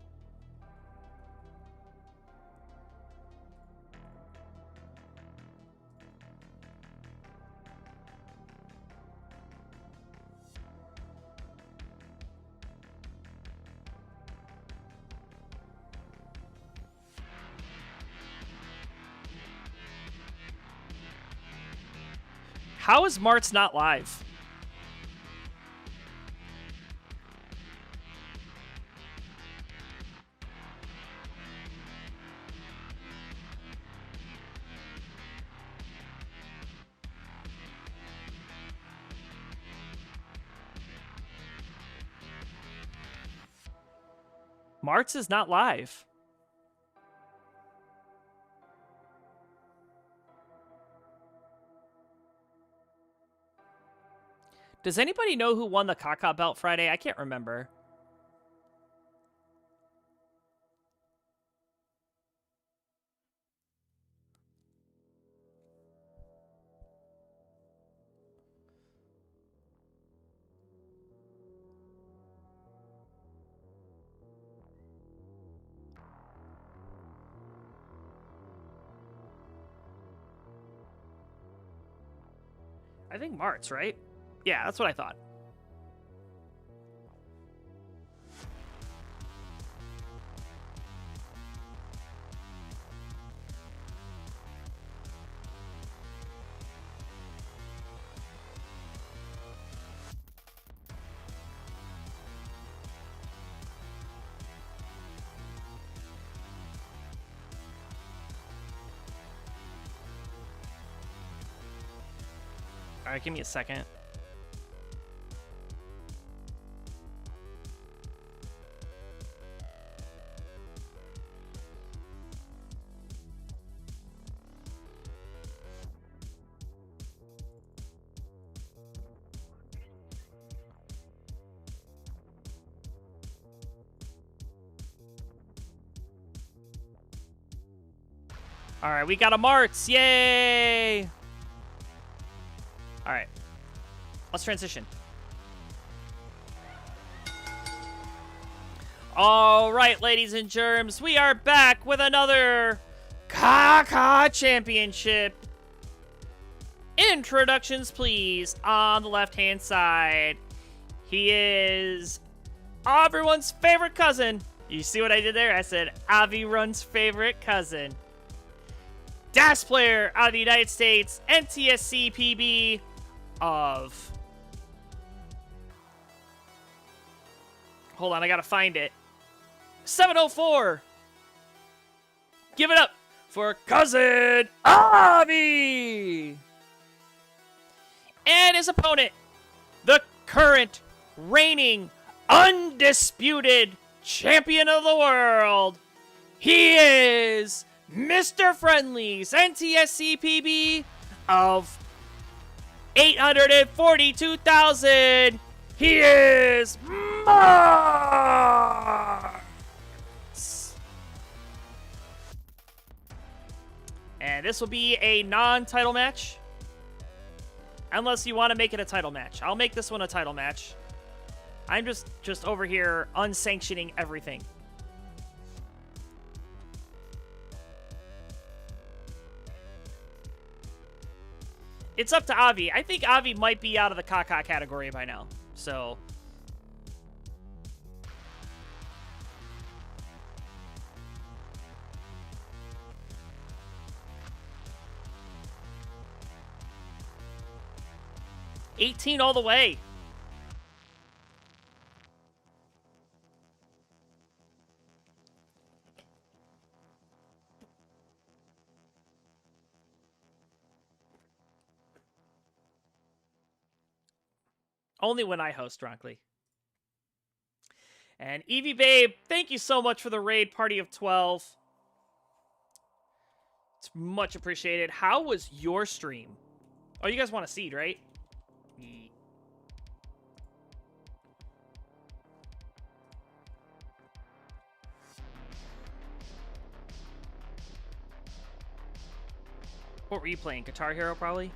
How is Mart's not live? Mart's is not live. Does anybody know who won the Kaka belt Friday? I can't remember. I think Mart's, right? Yeah, that's what I thought. All right, give me a second. All right, we got a Martz. Yay! All right. Let's transition. All right, ladies and germs, we are back with another Kaka Championship. Introductions, please. On the left-hand side, he is everyone's favorite cousin. You see what I did there? I said everyone's favorite cousin. DAS player out of the United States, NTSC PB of... Hold on, I gotta find it. 704. Give it up for Cousin Avi. And his opponent, the current reigning undisputed champion of the world. He is Mr. Friendly's NTSC PB of 842,000. He is Martz. And this will be a non-title match. Unless you want to make it a title match. I'll make this one a title match. I'm just over here unsanctioning everything. It's up to Avi. I think Avi might be out of the Kaka category by now. So... $18 all the way. Only when I host, Ronckley. And Evie Babe, thank you so much for the raid party of 12. It's much appreciated. How was your stream? Oh, you guys want a seed, right? What were you playing? Guitar Hero, probably?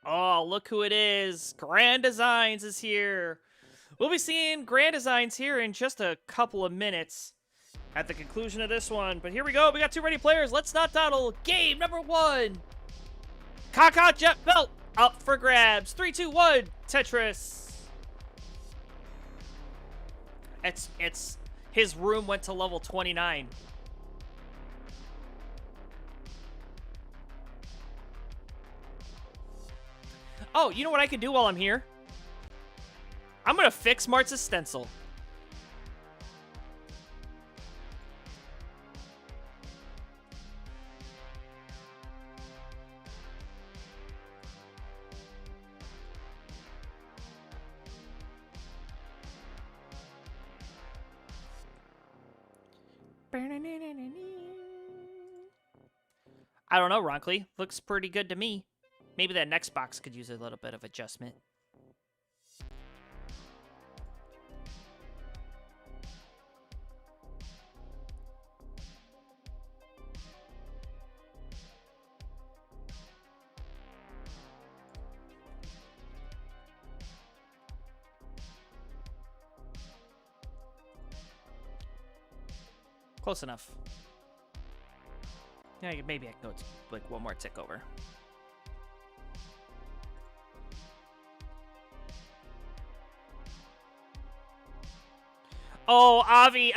Oh, look who it is. Grand Designs is here. We'll be seeing Grand Designs here in just a couple of minutes at the conclusion of this one. But here we go. We got two ready players. Let's not dawdle. Game number 1. Kaka Jet Belt up for grabs. 3, 2, 1. Tetris. It's his room went to level 29. Oh, you know what I could do while I'm here? I'm gonna fix Martz's stencil. I don't know, Ronckley. Looks pretty good to me. Maybe that next box could use a little bit of adjustment. Close enough. Yeah, maybe I can go like one more tick over. Oh, Avi,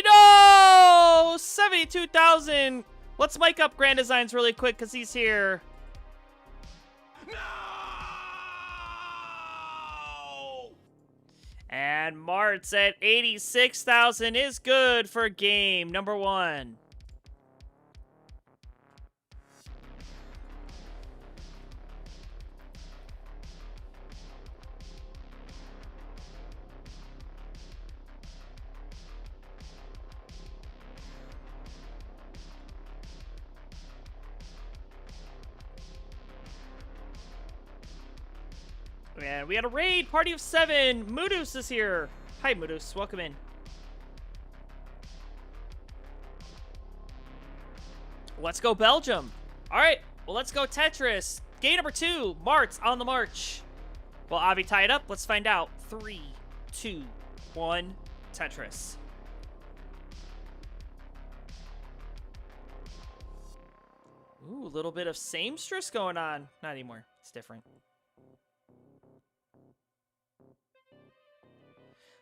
no! 72,000. Let's mic up Grand Designs really quick because he's here. No! And Mart's at 86,000 is good for game number 1. And we had a raid, party of 7. Moodus is here. Hi, Moodus. Welcome in. Let's go Belgium. All right, well, let's go Tetris. Game number 2, Mart's on the march. Well, Avi tie it up. Let's find out. 3, 2, 1, Tetris. Ooh, a little bit of seamstress going on. Not anymore. It's different.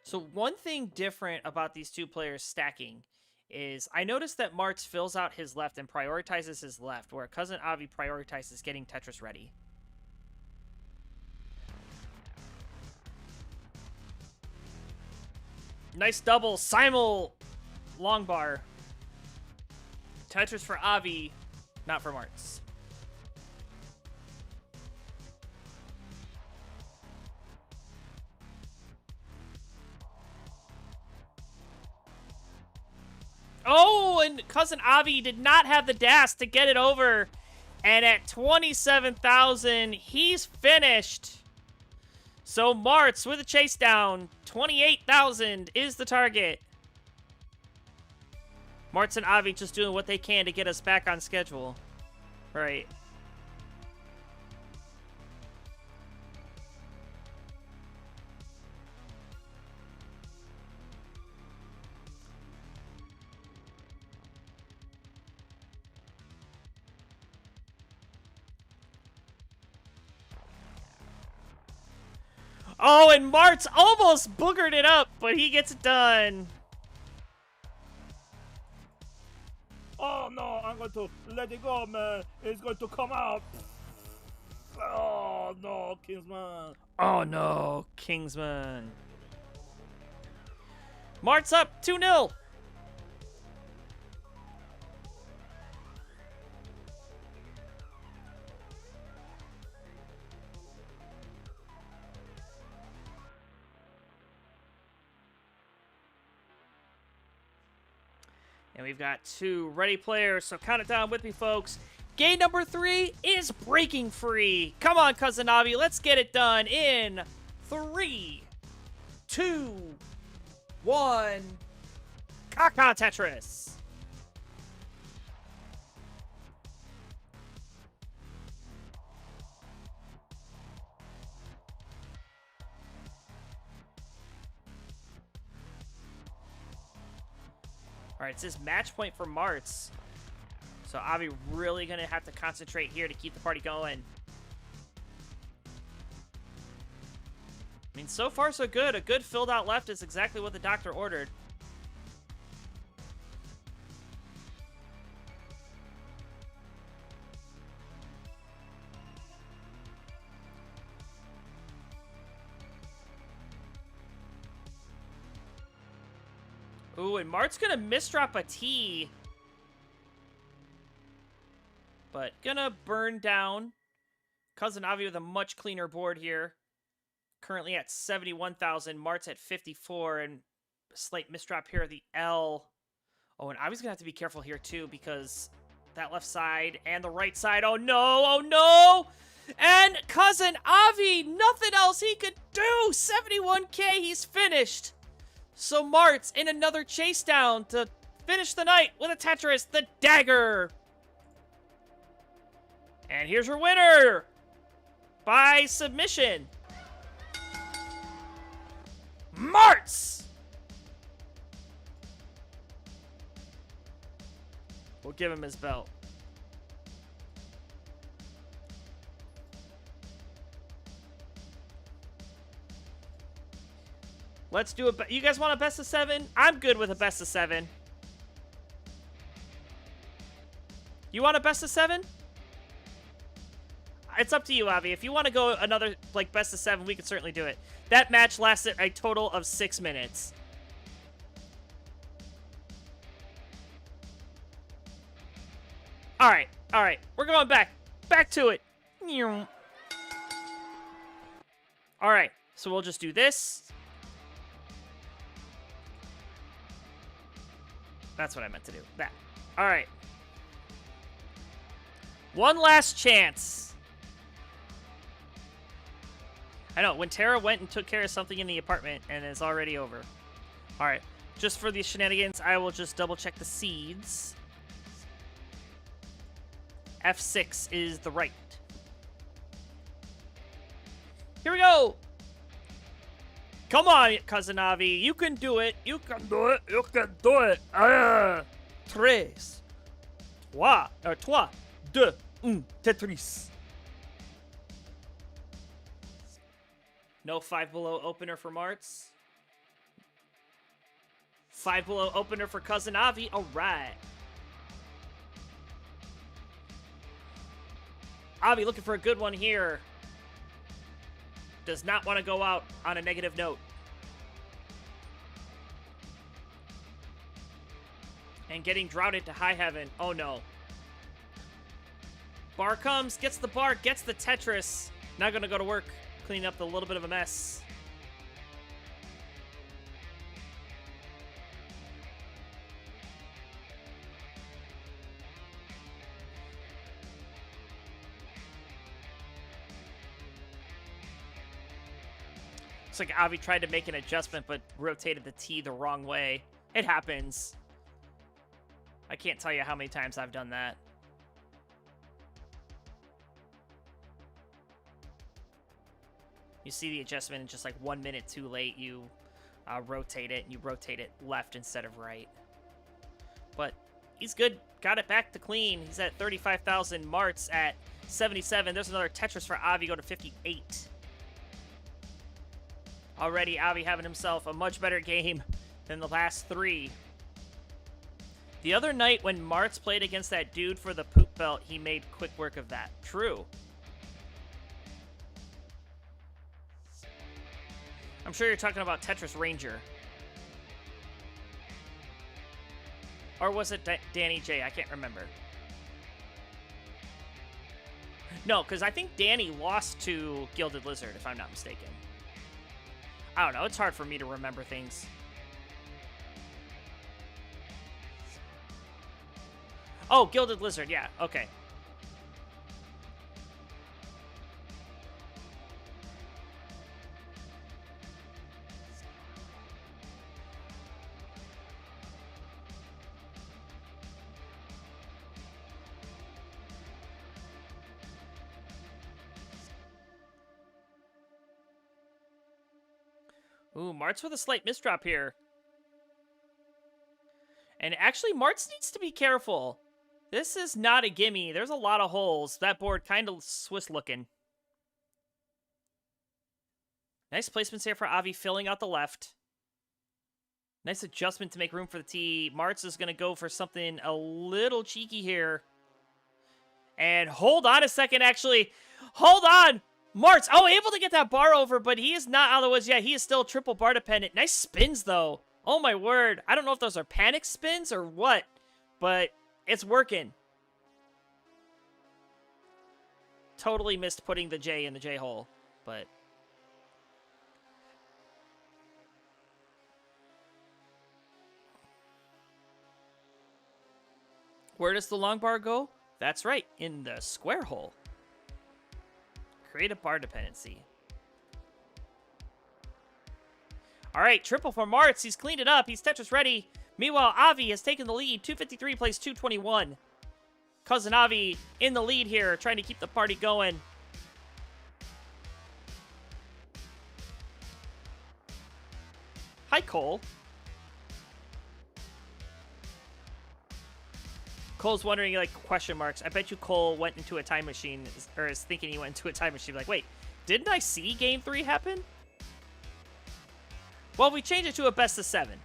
So one thing different about these two players stacking is I noticed that Martz fills out his left and prioritizes his left, where Cousin Avi prioritizes getting Tetris ready. Nice double, simul, long bar. Tetris for Avi, not for Martz. Oh, and Cousin Avi did not have the dash to get it over. And at 27,000, he's finished. So Martz with a chase down. 28,000 is the target. Martz and Avi just doing what they can to get us back on schedule. Right. Oh, and Martz almost boogered it up, but he gets it done. Oh no, I'm going to let it go, man. It's going to come out. Oh no, Kingsman. Oh no, Kingsman. Martz up 2-0. And we've got 2 ready players, so count it down with me, folks. Game number 3 is breaking free. Come on, Cousin Avi, let's get it done in 3, 2, 1. Kaka Tetris. All right, it says match point for Martz. So Avi really going to have to concentrate here to keep the party going. I mean, so far so good. A good filled out left is exactly what the doctor ordered. Ooh, and Mart's gonna misdrop a T. But gonna burn down. Cousin Avi with a much cleaner board here. Currently at 71,000. Mart's at 54. And a slight misdrop here at the L. Oh, and Avi's gonna have to be careful here too, because that left side and the right side. Oh no, oh no! And Cousin Avi, nothing else he could do! 71K, he's finished! So Martz in another chase down to finish the night with a Tetris, the dagger. And here's your winner by submission, Martz. We'll give him his belt. Let's do it. You guys want a best of 7? I'm good with a best of 7. You want a best of 7? It's up to you, Avi. If you want to go another, like, best of 7, we can certainly do it. That match lasted a total of 6 minutes. Alright, alright. We're going back. Back to it. Alright, so we'll just do this. That's what I meant to do. That. Alright. One last chance. I know, when Tara went and took care of something in the apartment, and it's already over. Alright, just for these shenanigans, I will just double check the seeds. F6 is the right. Here we go! Come on, Cousin Avi, you can do it. You can do it. You can do it. Tres. Trois. Deux. Tetris. No Five Below opener for Martz. Five Below opener for Cousin Avi. All right. Avi looking for a good one here. Does not want to go out on a negative note. And getting droughted to high heaven. Oh no. Bar comes, gets the bar, gets the Tetris. Not going to go to work. Cleaning up a little bit of a mess. Looks like Avi tried to make an adjustment, but rotated the T the wrong way. It happens. I can't tell you how many times I've done that. You see the adjustment and just like 1 minute too late, you rotate it, and you rotate it left instead of right. But he's good. Got it back to clean. He's at 35,000. Martz at 77. There's another Tetris for Avi. Go to 58. Already, Avi having himself a much better game than the last 3. The other night when Martz played against that dude for the poop belt, he made quick work of that. True. I'm sure you're talking about Tetris Ranger. Or was it Danny J? I can't remember. No, because I think Danny lost to Gilded Lizard, if I'm not mistaken. I don't know. It's hard for me to remember things. Oh, Gilded Lizard. Yeah, okay. Ooh, Martz with a slight misdrop here. And actually, Martz needs to be careful. This is not a gimme. There's a lot of holes. That board kind of Swiss looking. Nice placements here for Avi, filling out the left. Nice adjustment to make room for the T. Martz is going to go for something a little cheeky here. And hold on a second, actually. Hold on! Martz, oh, able to get that bar over, but he is not out of the woods yet. He is still triple bar dependent. Nice spins, though. Oh, my word. I don't know if those are panic spins or what, but it's working. Totally missed putting the J in the J hole, but... Where does the long bar go? That's right, in the square hole. Create a bar dependency. All right, triple for Martz. He's cleaned it up. He's Tetris ready. Meanwhile, Avi has taken the lead. 253 plays 221. Cousin Avi in the lead here, trying to keep the party going. Hi, Cole. Cole's wondering, like, question marks. I bet you Cole went into a time machine, or is thinking he went into a time machine. Like, wait, didn't I see Game 3 happen? Well, we changed it to a best of 7.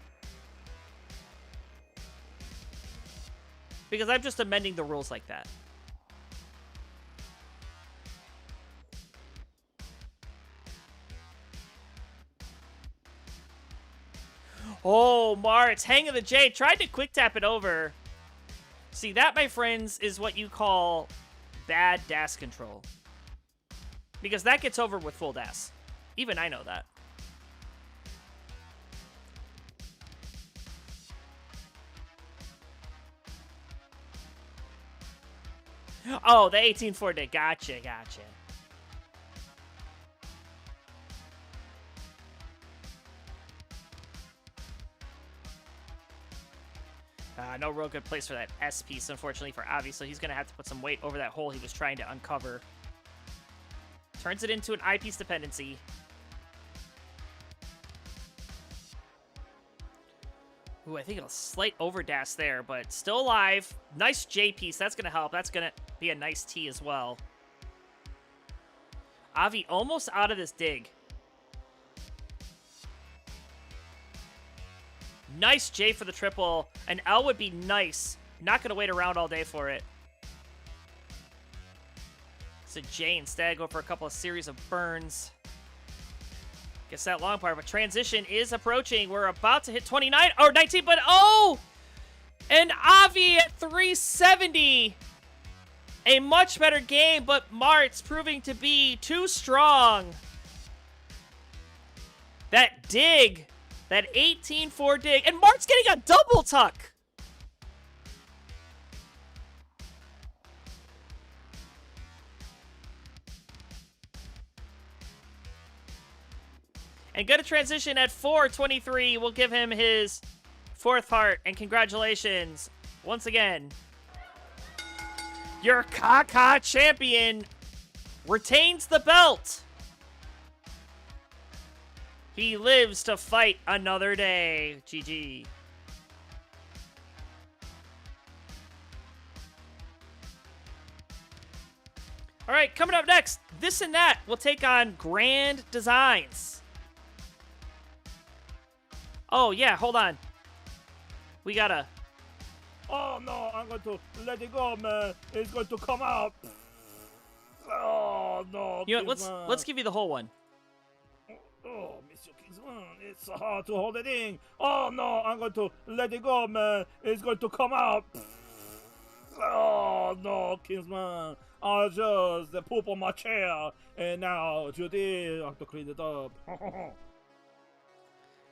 Because I'm just amending the rules like that. Oh, Martz, hang of the J. Tried to quick tap it over. See, that, my friends, is what you call bad dash control. Because that gets over with full dash. Even I know that. Oh, the 18-4 dig. Gotcha. No real good place for that S piece, unfortunately, for Avi, so he's going to have to put some weight over that hole he was trying to uncover. Turns it into an eyepiece dependency. Ooh, I think it'll slight overdash there, but still alive. Nice J piece. That's going to help. That's going to be a nice T as well. Avi almost out of this dig. Nice J for the triple. An L would be nice. Not going to wait around all day for it. So J instead, go for a couple of series of burns. Guess that long part, but transition is approaching. We're about to hit 29 or 19, but oh! And Avi at 370. A much better game, but Martz proving to be too strong. That dig, that 18-4 dig, and Martz getting a double tuck. And good to transition at 423. We'll give him his 4th heart. And congratulations once again. Your Kaka champion retains the belt. He lives to fight another day. GG. All right, coming up next, This and That will take on Grand Designs. Oh, yeah, hold on. We gotta... Oh no, I'm going to let it go, man. It's going to come out. Oh no. You know what, let's give you the whole one. Oh, Mr. Kingsman, it's so hard to hold it in. Oh no, I'm going to let it go, man. It's going to come out. Oh no, Kingsman. I just poop on my chair. And now, Judy, I have to clean it up.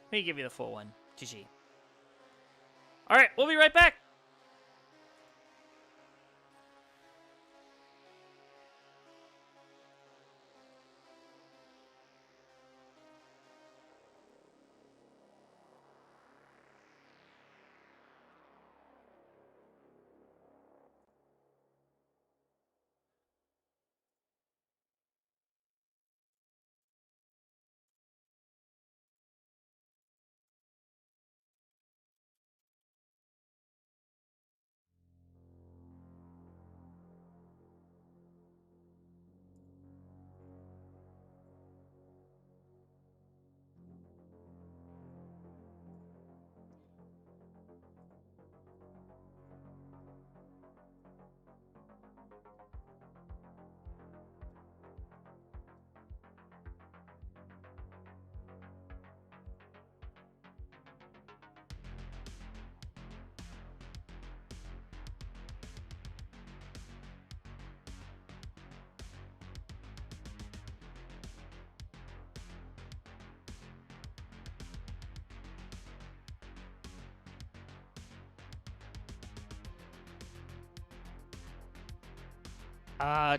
Let me give you the full one. GG. All right, we'll be right back.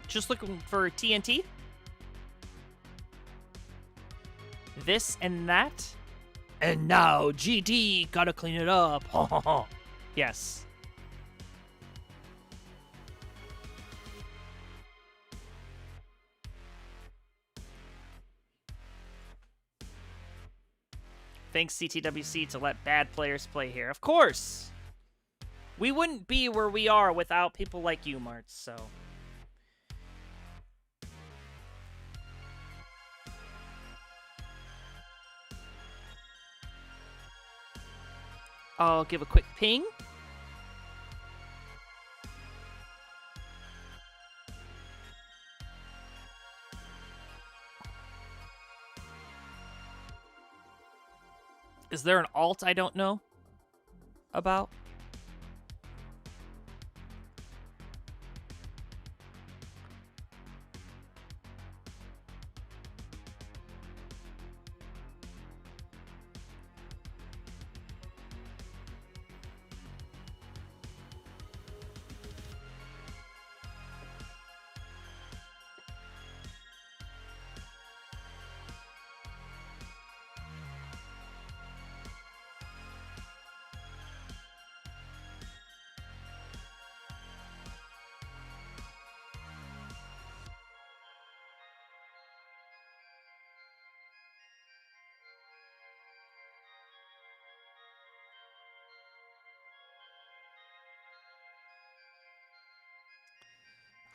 Just looking for TNT. This and that. And now GD gotta clean it up. Yes. Thanks CTWC to let bad players play here. Of course. We wouldn't be where we are without people like you, Martz, so... I'll give a quick ping. Is there an alt I don't know about?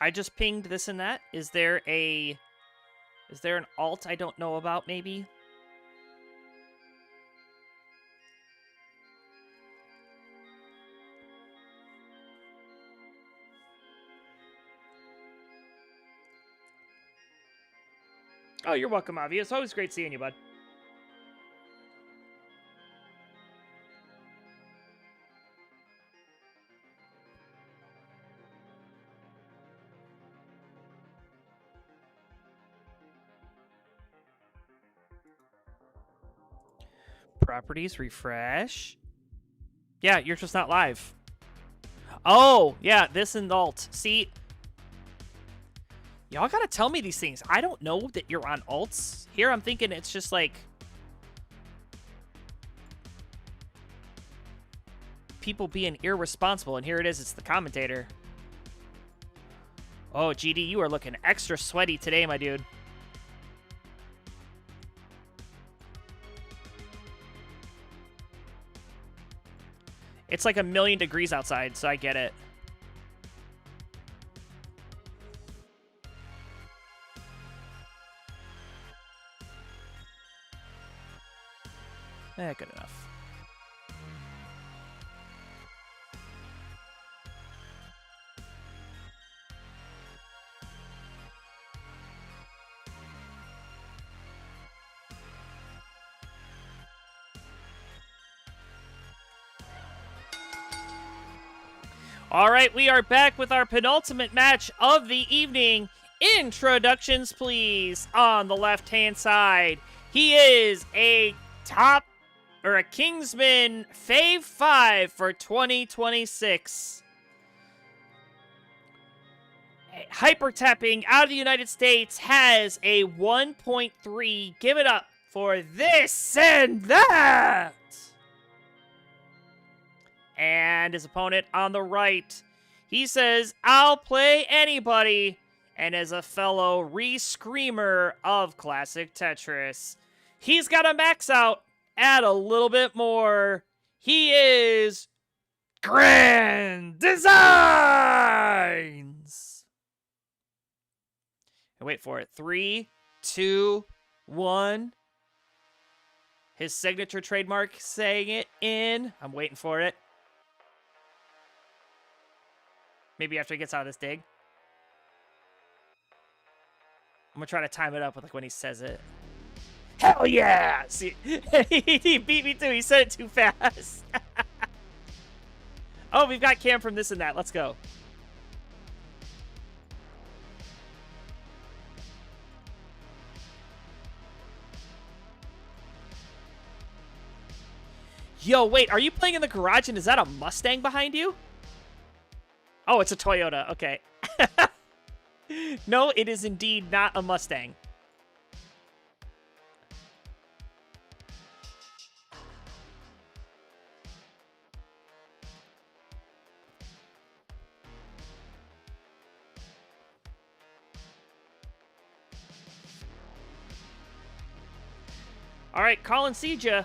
I just pinged this and that. Is there an alt I don't know about, maybe? Oh, you're welcome, Avi. It's always great seeing you, bud. Properties, refresh. Yeah, you're just not live. Oh, yeah, this and alt. See, y'all gotta tell me these things. I don't know that you're on alts. Here I'm thinking it's just like people being irresponsible, and here it is, it's the commentator. Oh, GD, you are looking extra sweaty today, my dude. It's like 1,000,000 degrees outside, so I get it. Good enough. All right, we are back with our penultimate match of the evening. Introductions, please. On the left-hand side, he is a Kingsman Fave 5 for 2026. Hyper tapping out of the United States, has a 1.3. Give it up for this and that. And his opponent on the right, he says, I'll play anybody, and as a fellow re-screamer of classic Tetris, he's got a max out, add a little bit more. He is Grand Designs. And wait for it. 3, 2, 1. His signature trademark saying it in. I'm waiting for it. Maybe after he gets out of this dig. I'm gonna try to time it up with like when he says it. Hell yeah! See, he beat me too. He said it too fast. Oh, we've got Cam from this and that. Let's go. Yo, wait, are you playing in the garage and is that a Mustang behind you? Oh, it's a Toyota. Okay. No, it is indeed not a Mustang. All right, Colin, see ya.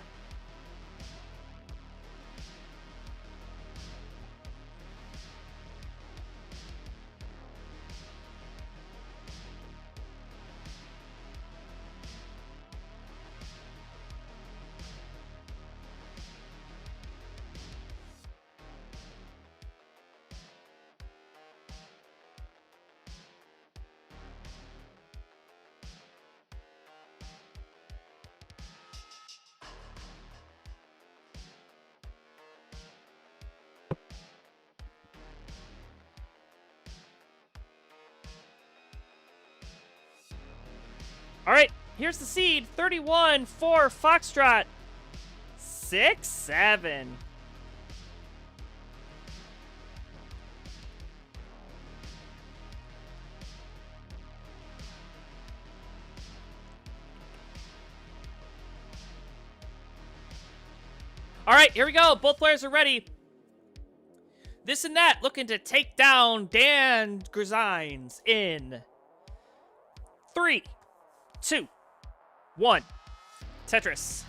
All right, here's the seed. 31 for Foxtrot. 6, 7. All right, here we go. Both players are ready. This and that looking to take down Dan Grisines in 3, 2, 1. Tetris.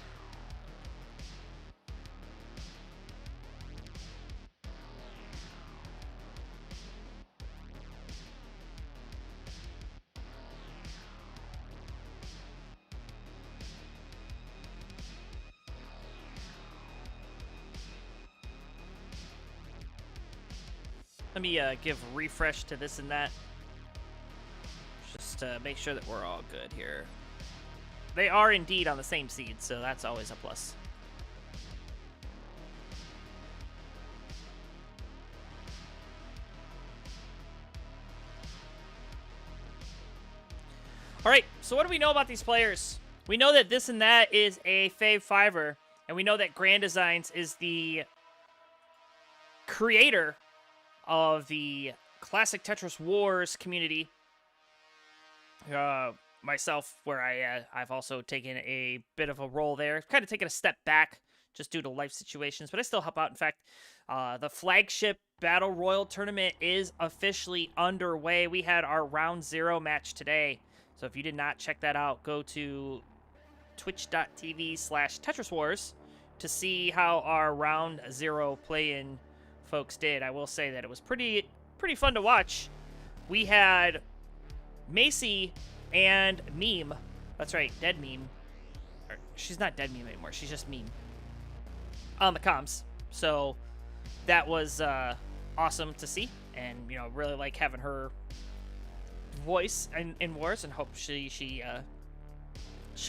Let me give refresh to this and that. Just to make sure that we're all good here. They are indeed on the same seed, so that's always a plus. All right, so what do we know about these players? We know that this and that is a Fave Fiver, and we know that Grand Designs is the creator of the classic Tetris Wars community. Myself, where I've also taken a bit of a role there, kind of taken a step back just due to life situations, but I still help out. In fact, the flagship Battle Royal tournament is officially underway. We had our round 0 match today, so if you did not check that out, go to twitch.tv/Tetris Wars to see how our round 0 play-in folks did. I will say that it was pretty fun to watch. We had Macy and Meme. That's right, Dead Meme. Or, she's not Dead Meme anymore. She's just Meme. On the comms. So that was awesome to see, and really like having her voice in Wars, and hope she can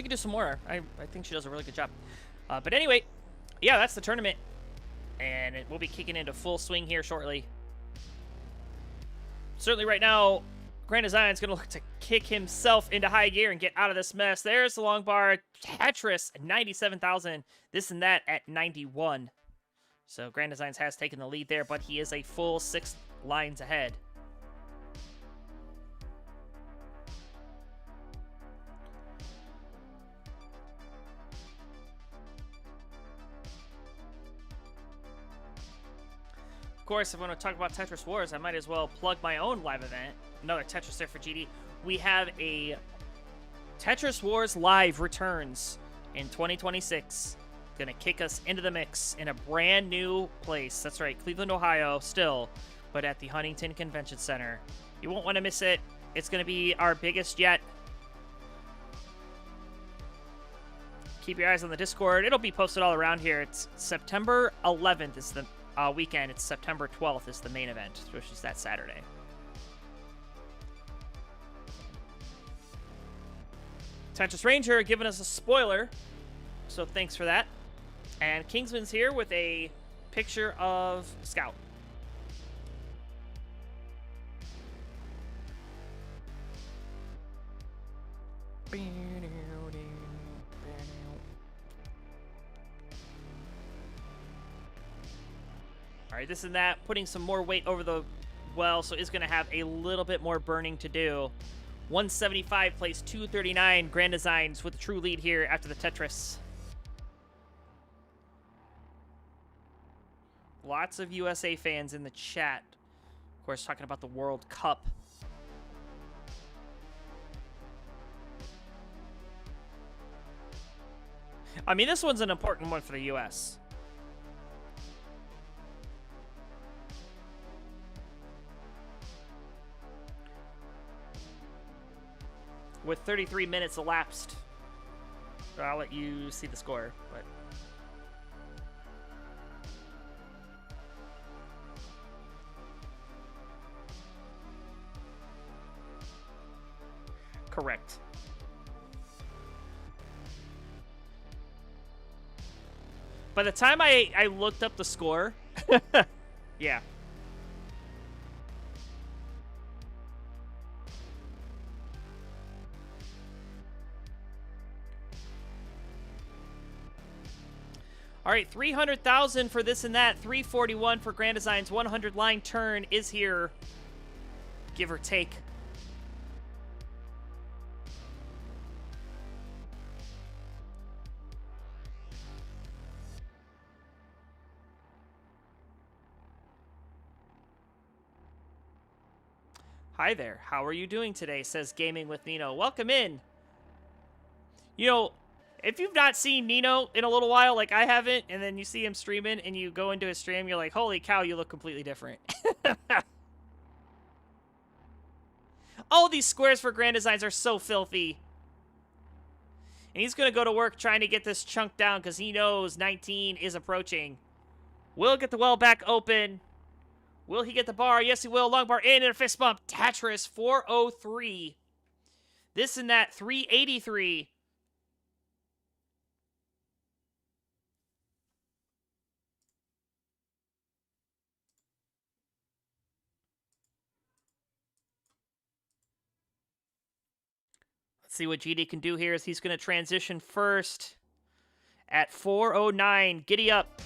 do some more. I think she does a really good job. But anyway, yeah, that's the tournament. And it will be kicking into full swing here shortly. Certainly right now, Grand Design's going to look to kick himself into high gear and get out of this mess. There's the long bar. Tetris, 97,000. This and that at 91. So Grand Designs has taken the lead there, but he is a full 6 lines ahead. Of course, if I want to talk about Tetris Wars, I might as well plug my own live event. Another Tetris there for GD. We have a Tetris Wars Live returns in 2026. Gonna kick us into the mix in a brand new place. That's right, Cleveland, Ohio, still, but at the Huntington Convention Center. You won't want to miss it. It's gonna be our biggest yet. Keep your eyes on the Discord. It'll be posted all around here. It's September 11th is the weekend. It's September 12th is the main event, which is that Saturday. Tetris Ranger giving us a spoiler, so thanks for that. And Kingsman's here with a picture of Scout. All right, this and that, putting some more weight over the well, so is going to have a little bit more burning to do. 175 plays 239. Grand Designs with a true lead here after the Tetris. Lots of USA fans in the chat. Of course, talking about the World Cup. I mean, this one's an important one for the US. With 33 minutes elapsed. So I'll let you see the score, but correct. By the time I looked up the score, yeah. All right, 300,000 for this and that. 341 for Grand Design's 100 line turn is here. Give or take. Hi there, how are you doing today? Says Gaming with Nino. Welcome in. You know, if you've not seen Nino in a little while, like I haven't, and then you see him streaming and you go into his stream, you're like, holy cow, you look completely different. All these squares for Grand Designs are so filthy. And he's going to go to work trying to get this chunk down because he knows 19 is approaching. Will get the well back open. Will he get the bar? Yes, he will. Long bar in and a fist bump. Tetris 403. This and that 383. Let's see what GD can do here as he's going to transition first at 409. Giddy up.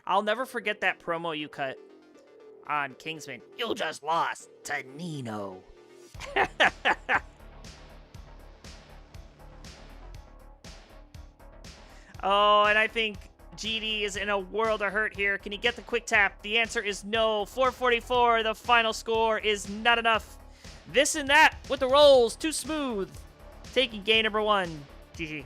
I'll never forget that promo you cut on Kingsman. You just lost to Nino. Oh, and I think GD is in a world of hurt here. Can he get the quick tap? The answer is no. 444, the final score is not enough. This and that with the rolls, too smooth. Taking game number 1. GG.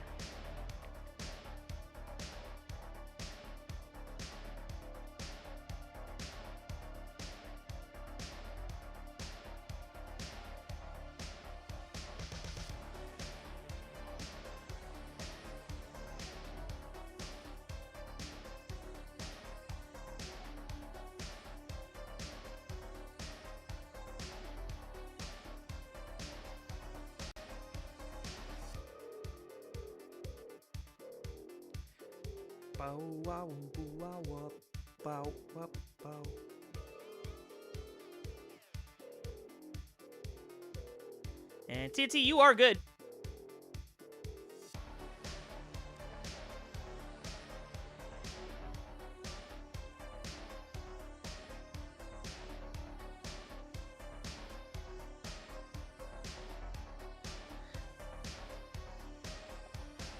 And TNT, you are good.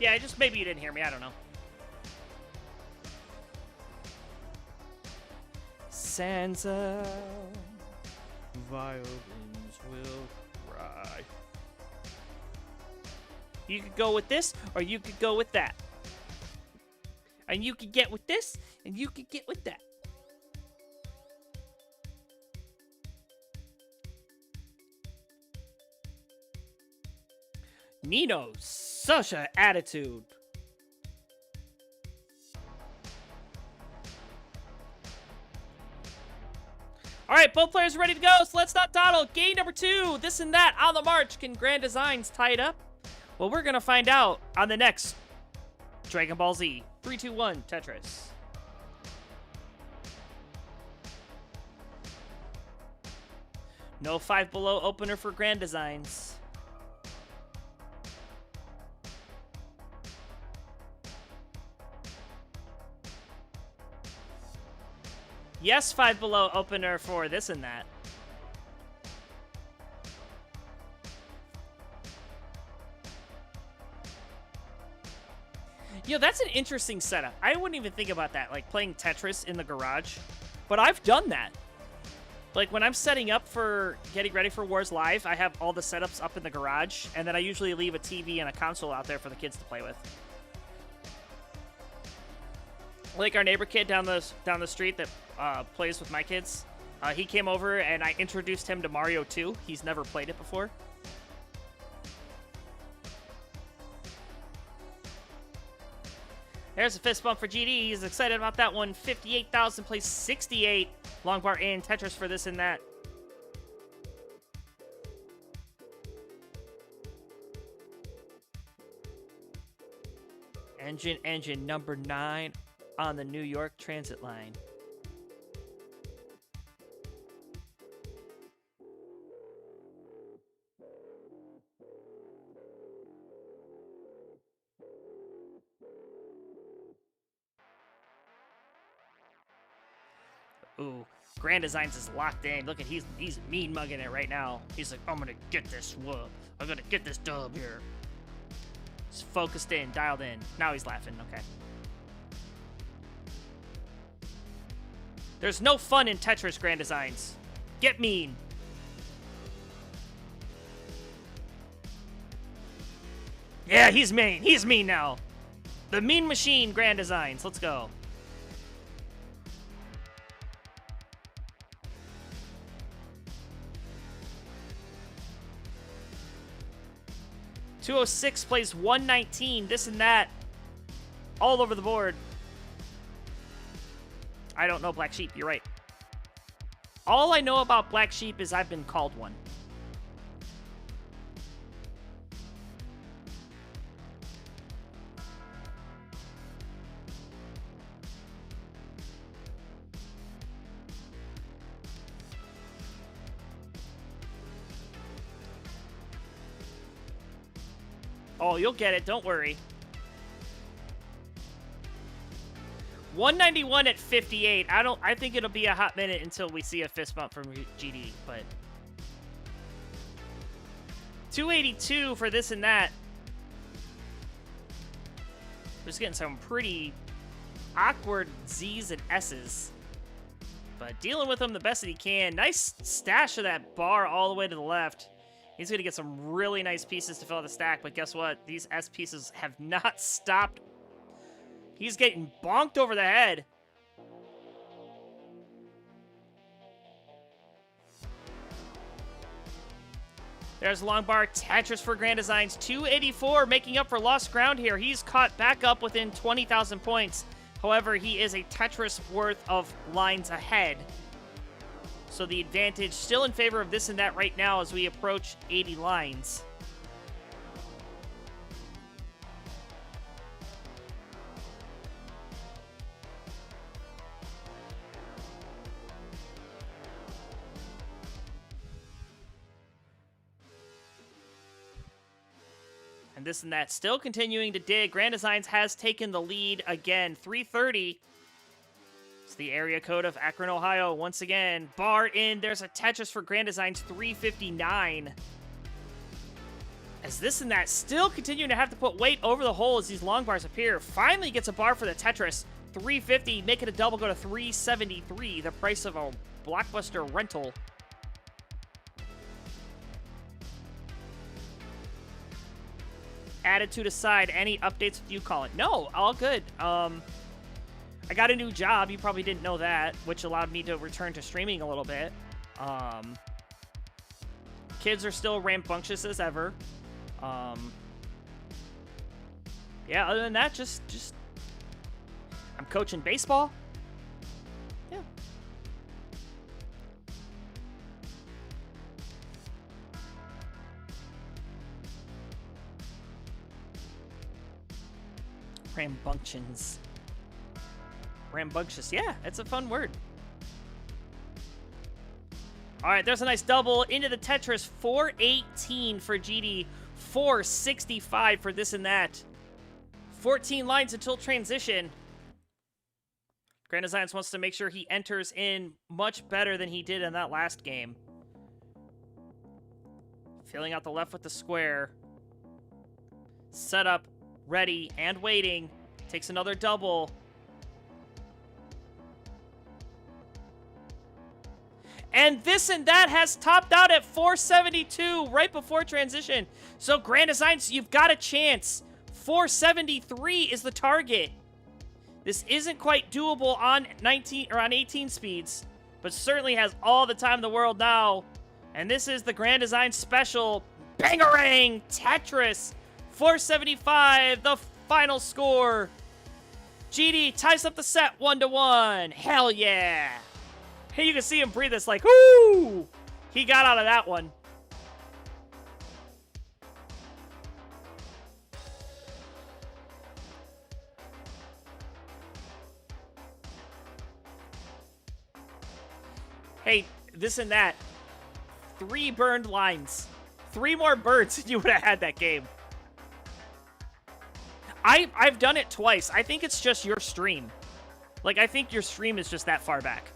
Yeah, just maybe you didn't hear me. I don't know. Sansa, violins will cry. You could go with this, or you could go with that. And you could get with this, and you could get with that. Nino, such an attitude. All right, both players are ready to go, so let's not dawdle. Game number 2, this and that on the march. Can Grand Designs tie it up? Well, we're going to find out on the next Dragon Ball Z. 3, 2, 1, Tetris. No 5 below opener for Grand Designs. Yes, 5 below opener for this and that. Yo, that's an interesting setup. I wouldn't even think about that, like playing Tetris in the garage. But I've done that. Like when I'm setting up for getting ready for Wars Live, I have all the setups up in the garage, and then I usually leave a TV and a console out there for the kids to play with. Like our neighbor kid down the street that plays with my kids. He came over and I introduced him to Mario 2. He's never played it before. There's a fist bump for GD. He's excited about that one. 58,000 plays 68. Long bar in Tetris for this and that. Engine number 9 on the New York Transit line. Ooh, Grand Designs is locked in. Look at he's mean mugging it right now. He's like, I'm gonna get this whoop. I'm gonna get this dub here. He's focused in, dialed in. Now he's laughing. Okay. There's no fun in Tetris Grand Designs. Get mean. Yeah, he's mean. He's mean now. The Mean Machine Grand Designs. Let's go. .206 plays 119. This and that. All over the board. I don't know Black Sheep. You're right. All I know about Black Sheep is I've been called one. Oh, you'll get it. Don't worry. 191 at 58. I think it'll be a hot minute until we see a fist bump from GD, but 282 for this and that. Just getting some pretty awkward Z's and S's, but dealing with them the best that he can. Nice stash of that bar all the way to the left. He's going to get some really nice pieces to fill out the stack, but guess what? These S pieces have not stopped. He's getting bonked over the head. There's long bar Tetris for Grand Designs. 284 making up for lost ground here. He's caught back up within 20,000 points. However, he is a Tetris worth of lines ahead. So the advantage still in favor of this and that right now as we approach 80 lines. And this and that still continuing to dig. Grand Designs has taken the lead again. 330. It's the area code of Akron, Ohio. Once again, bar in. There's a Tetris for Grand Designs, 359. As this and that still continuing to have to put weight over the hole as these long bars appear. Finally gets a bar for the Tetris, 350. Make it a double, go to 373. The price of a Blockbuster rental. Attitude aside, any updates with you, Colin? No, all good. I got a new job. You probably didn't know that, which allowed me to return to streaming a little bit. Kids are still rambunctious as ever. Yeah, other than that, just I'm coaching baseball. Yeah. Rambunctions. Rambunctious. Yeah, it's a fun word. All right, there's a nice double into the Tetris. 418 for GD. 465 for this and that. 14 lines until transition. Grand Designs wants to make sure he enters in much better than he did in that last game. Filling out the left with the square. Set up, ready, and waiting. Takes another double. And this and that has topped out at 472 right before transition. So Grand Designs, you've got a chance. 473 is the target. This isn't quite doable on 19 or on 18 speeds, but certainly has all the time in the world now. And this is the Grand Design special Bangarang Tetris. 475, the final score. GD ties up the set 1-1. Hell yeah. Hey, you can see him breathe. It's like, whoo! He got out of that one. Hey, this and that. 3 burned lines. 3 more birds and you would have had that game. I've done it twice. I think it's just your stream. Like, I think your stream is just that far back.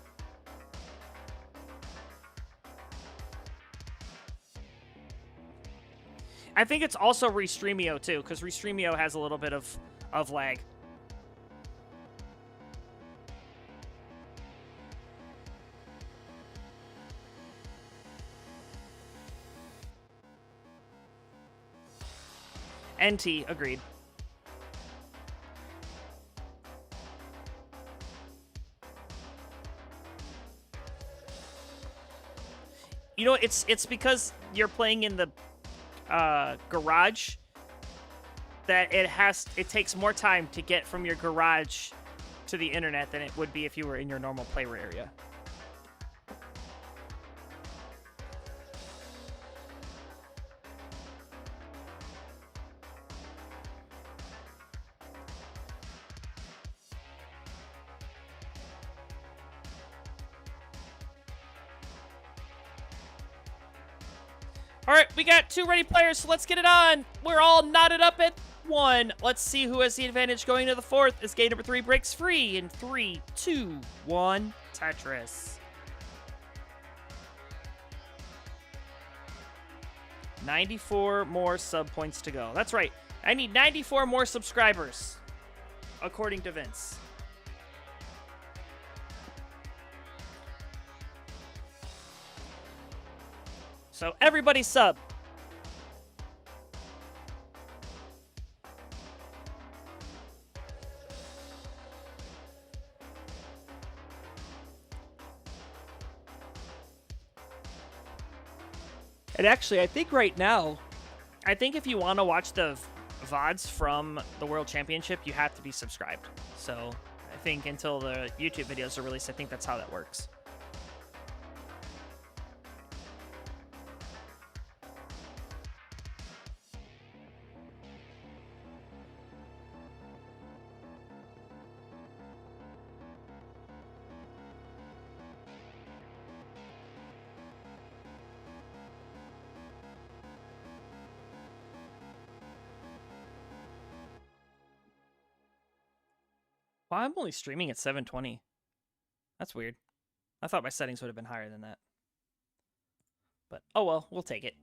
I think it's also Restreamio too, because Restreamio has a little bit of lag. NT, agreed. You know, it's because you're playing in the garage that it takes more time to get from your garage to the internet than it would be if you were in your normal play area. All right, we got 2 ready players, so let's get it on. We're all knotted up at 1. Let's see who has the advantage going to the 4th as game number 3 breaks free in 3, 2, 1, Tetris. 94 more sub points to go. That's right. I need 94 more subscribers, according to Vince. So everybody sub. And actually, I think right now, if you want to watch the VODs from the World Championship, you have to be subscribed. So I think until the YouTube videos are released, I think that's how that works. Well, I'm only streaming at 720. That's weird. I thought my settings would have been higher than that. But, oh well, we'll take it.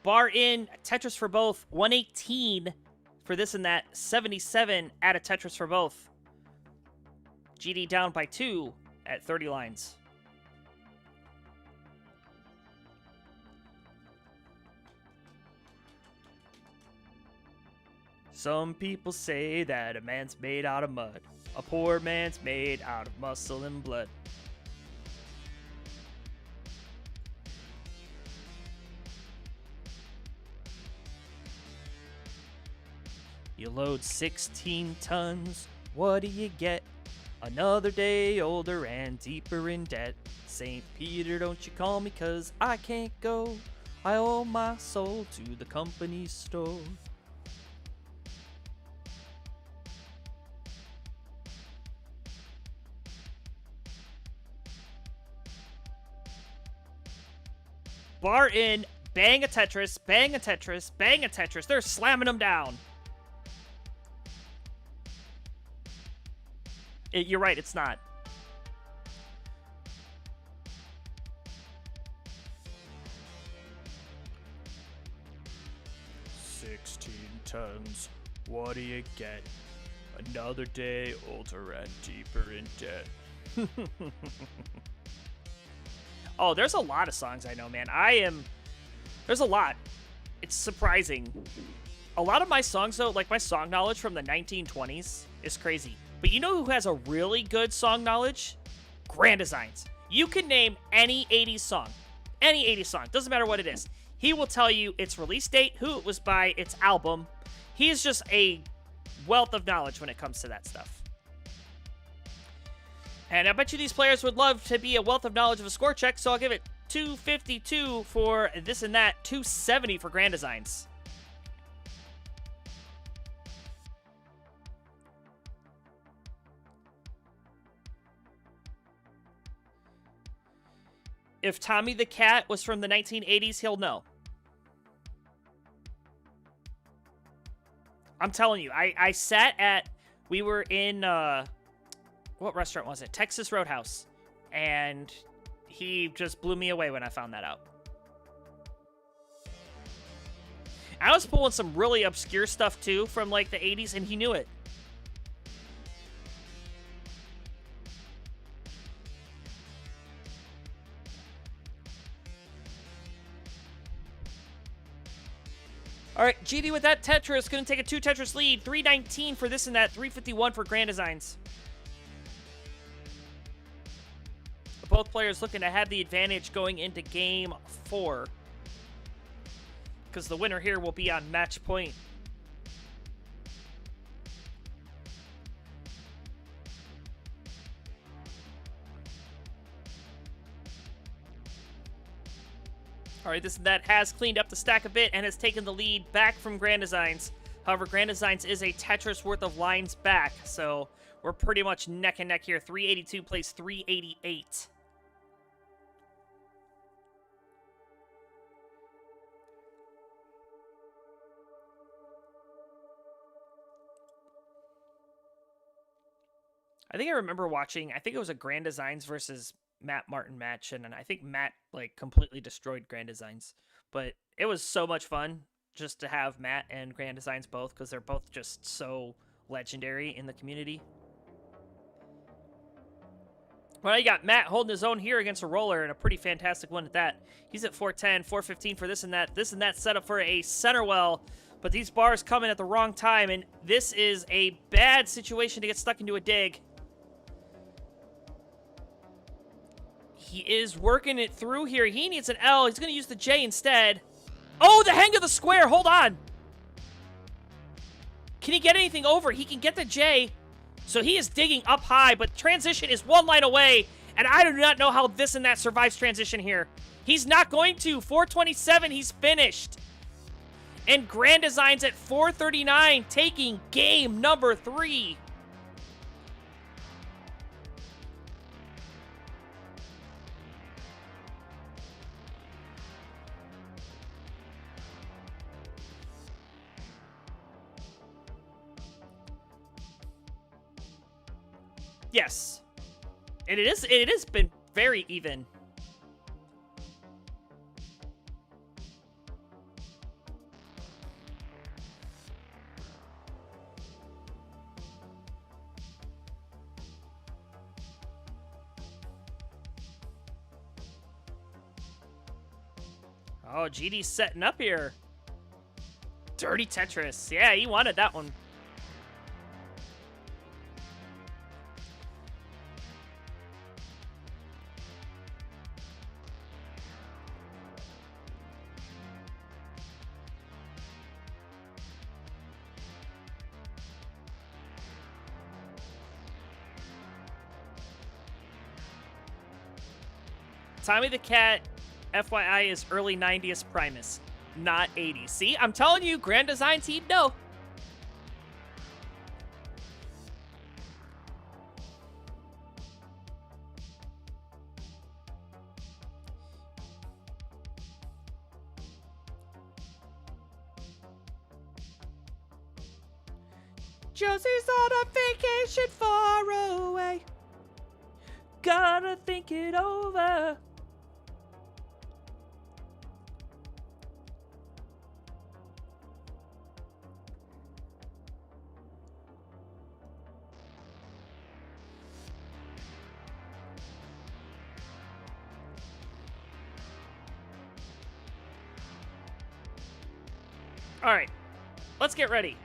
Bar in, Tetris for both, 118 for this and that, 77 at a Tetris for both. GD down by 2 at 30 lines. Some people say that a man's made out of mud. A poor man's made out of muscle and blood. You load 16 tons, what do you get? Another day older and deeper in debt. St. Peter, don't you call me 'cause I can't go. I owe my soul to the company store. Bar in, bang a Tetris, bang a Tetris, bang a Tetris. They're slamming them down. You're right, it's not. "16 tons, what do you get? Another day older and deeper in debt." Oh, there's a lot of songs I know, man. There's a lot. It's surprising. A lot of my songs, though, like my song knowledge from the 1920s is crazy. But you know who has a really good song knowledge? Grand Designs. You can name any 80s song. Any 80s song. Doesn't matter what it is. He will tell you its release date, who it was by, its album. He is just a wealth of knowledge when it comes to that stuff. And I bet you these players would love to be a wealth of knowledge of a score check, so I'll give it 252 for this and that, 270 for Grand Designs. if Tommy the Cat was from the 1980s, he'll know. I'm telling you, I sat at, we were in, what restaurant was it? Texas Roadhouse. And he just blew me away when I found that out. I was pulling some really obscure stuff, too, from, like, the 80s, and he knew it. All right, GD with that Tetris. Going to take a 2 Tetris lead. 319 for this and that. 351 for Grand Designs. Both players looking to have the advantage going into game 4. Because the winner here will be on match point. All right, this and that has cleaned up the stack a bit and has taken the lead back from Grand Designs. However, Grand Designs is a Tetris worth of lines back, so we're pretty much neck and neck here. 382 plays 388. I think I remember watching, I think it was a Grand Designs versus Matt Martin match, and I think Matt, like, completely destroyed Grand Designs. But it was so much fun just to have Matt and Grand Designs both, because they're both just so legendary in the community. Well, you got Matt holding his own here against a roller, and a pretty fantastic one at that. He's at 410, 415 for this and that. This and that set up for a center well, but these bars come in at the wrong time, and this is a bad situation to get stuck into a dig. He is working it through here. He needs an L. He's going to use the J instead. Oh, the hang of the square. Hold on. Can he get anything over? He can get the J. So he is digging up high, but transition is one line away. And I do not know how this and that survives transition here. He's not going to. 427, he's finished. And Grand Designs at 439, taking game number 3. Yes. And it has been very even. Oh, GD's setting up here. Dirty Tetris. Yeah, he wanted that one. Tommy the Cat, FYI, is early 90s Primus, not 80s. See, I'm telling you, Grand Designs, he'd know. Josie's on a vacation far away. Gotta think it over. All right, let's get ready.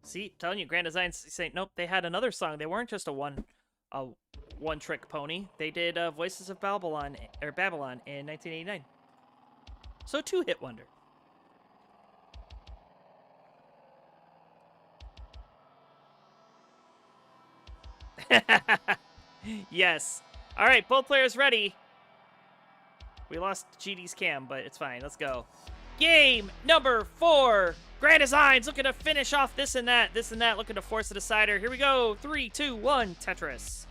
See, telling you, Grand Designs saying, nope, they had another song. They weren't just a one-trick pony. They did Voices of Babylon in 1989. So 2-hit wonder. Yes. All right, both players ready. We lost GD's cam, but it's fine. Let's go. Game number 4. Grand Designs looking to finish off this and that, looking to force a decider. Here we go. 3, 2, 1, Tetris.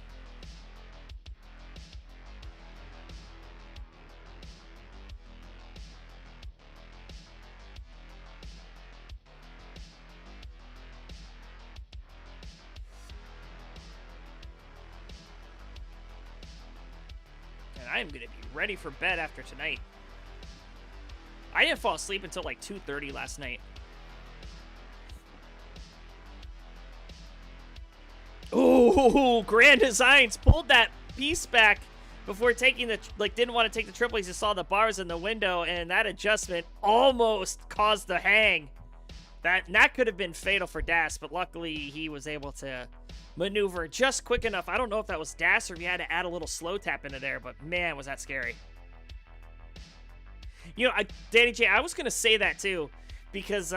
And I am going to be ready for bed after tonight. I didn't fall asleep until like 2:30 last night. Ooh, Grand Designs pulled that piece back before taking the, didn't want to take the triple. He just saw the bars in the window, and that adjustment almost caused the hang. That could have been fatal for Das, but luckily he was able to maneuver just quick enough. I don't know if that was Das or if you had to add a little slow tap into there, but man, was that scary. You know, Danny J, I was going to say that too, because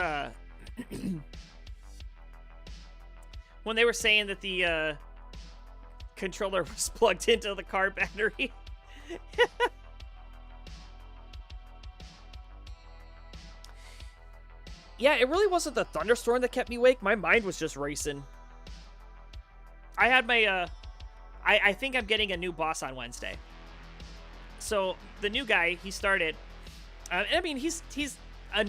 when they were saying that the controller was plugged into the car battery. Yeah, it really wasn't the thunderstorm that kept me awake. My mind was just racing. I had my, I think I'm getting a new boss on Wednesday. So, the new guy, he started, I mean, he's a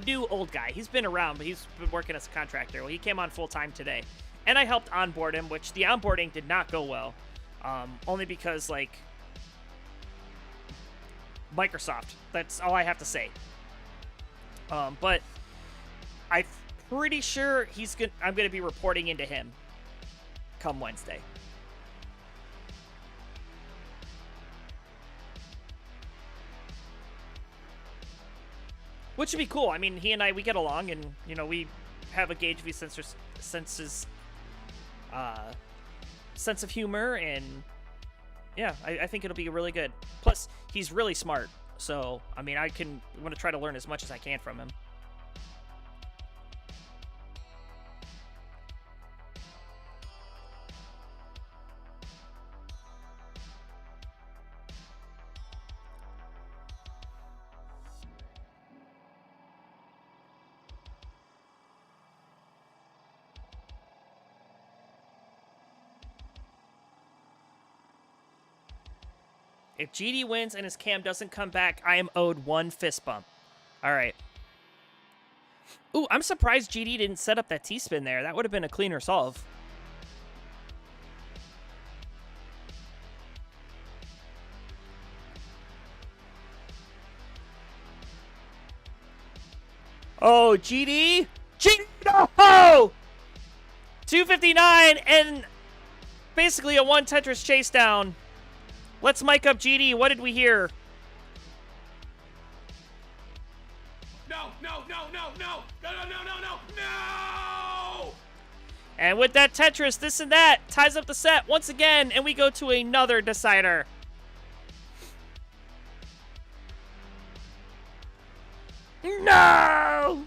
new old guy. He's been around, but he's been working as a contractor. Well, he came on full-time today. And I helped onboard him, which the onboarding did not go well. Only because, like, Microsoft. That's all I have to say. But I'm pretty sure I'm going to be reporting into him come Wednesday. Which would be cool. I mean, he and we get along, and, you know, we have a gauge of his sense of humor, and yeah, I think it'll be really good. Plus, he's really smart, so, I mean, I want to try to learn as much as I can from him. If GD wins and his cam doesn't come back, I am owed 1 fist bump. All right. Ooh, I'm surprised GD didn't set up that T-spin there. That would have been a cleaner solve. Oh, GD? GD, no! 259 and basically a 1 Tetris chase down. Let's mic up GD. What did we hear? No, no, no, no, no, no, no, no, no, no, no! And with that Tetris, this and that ties up the set once again, and we go to another decider. No!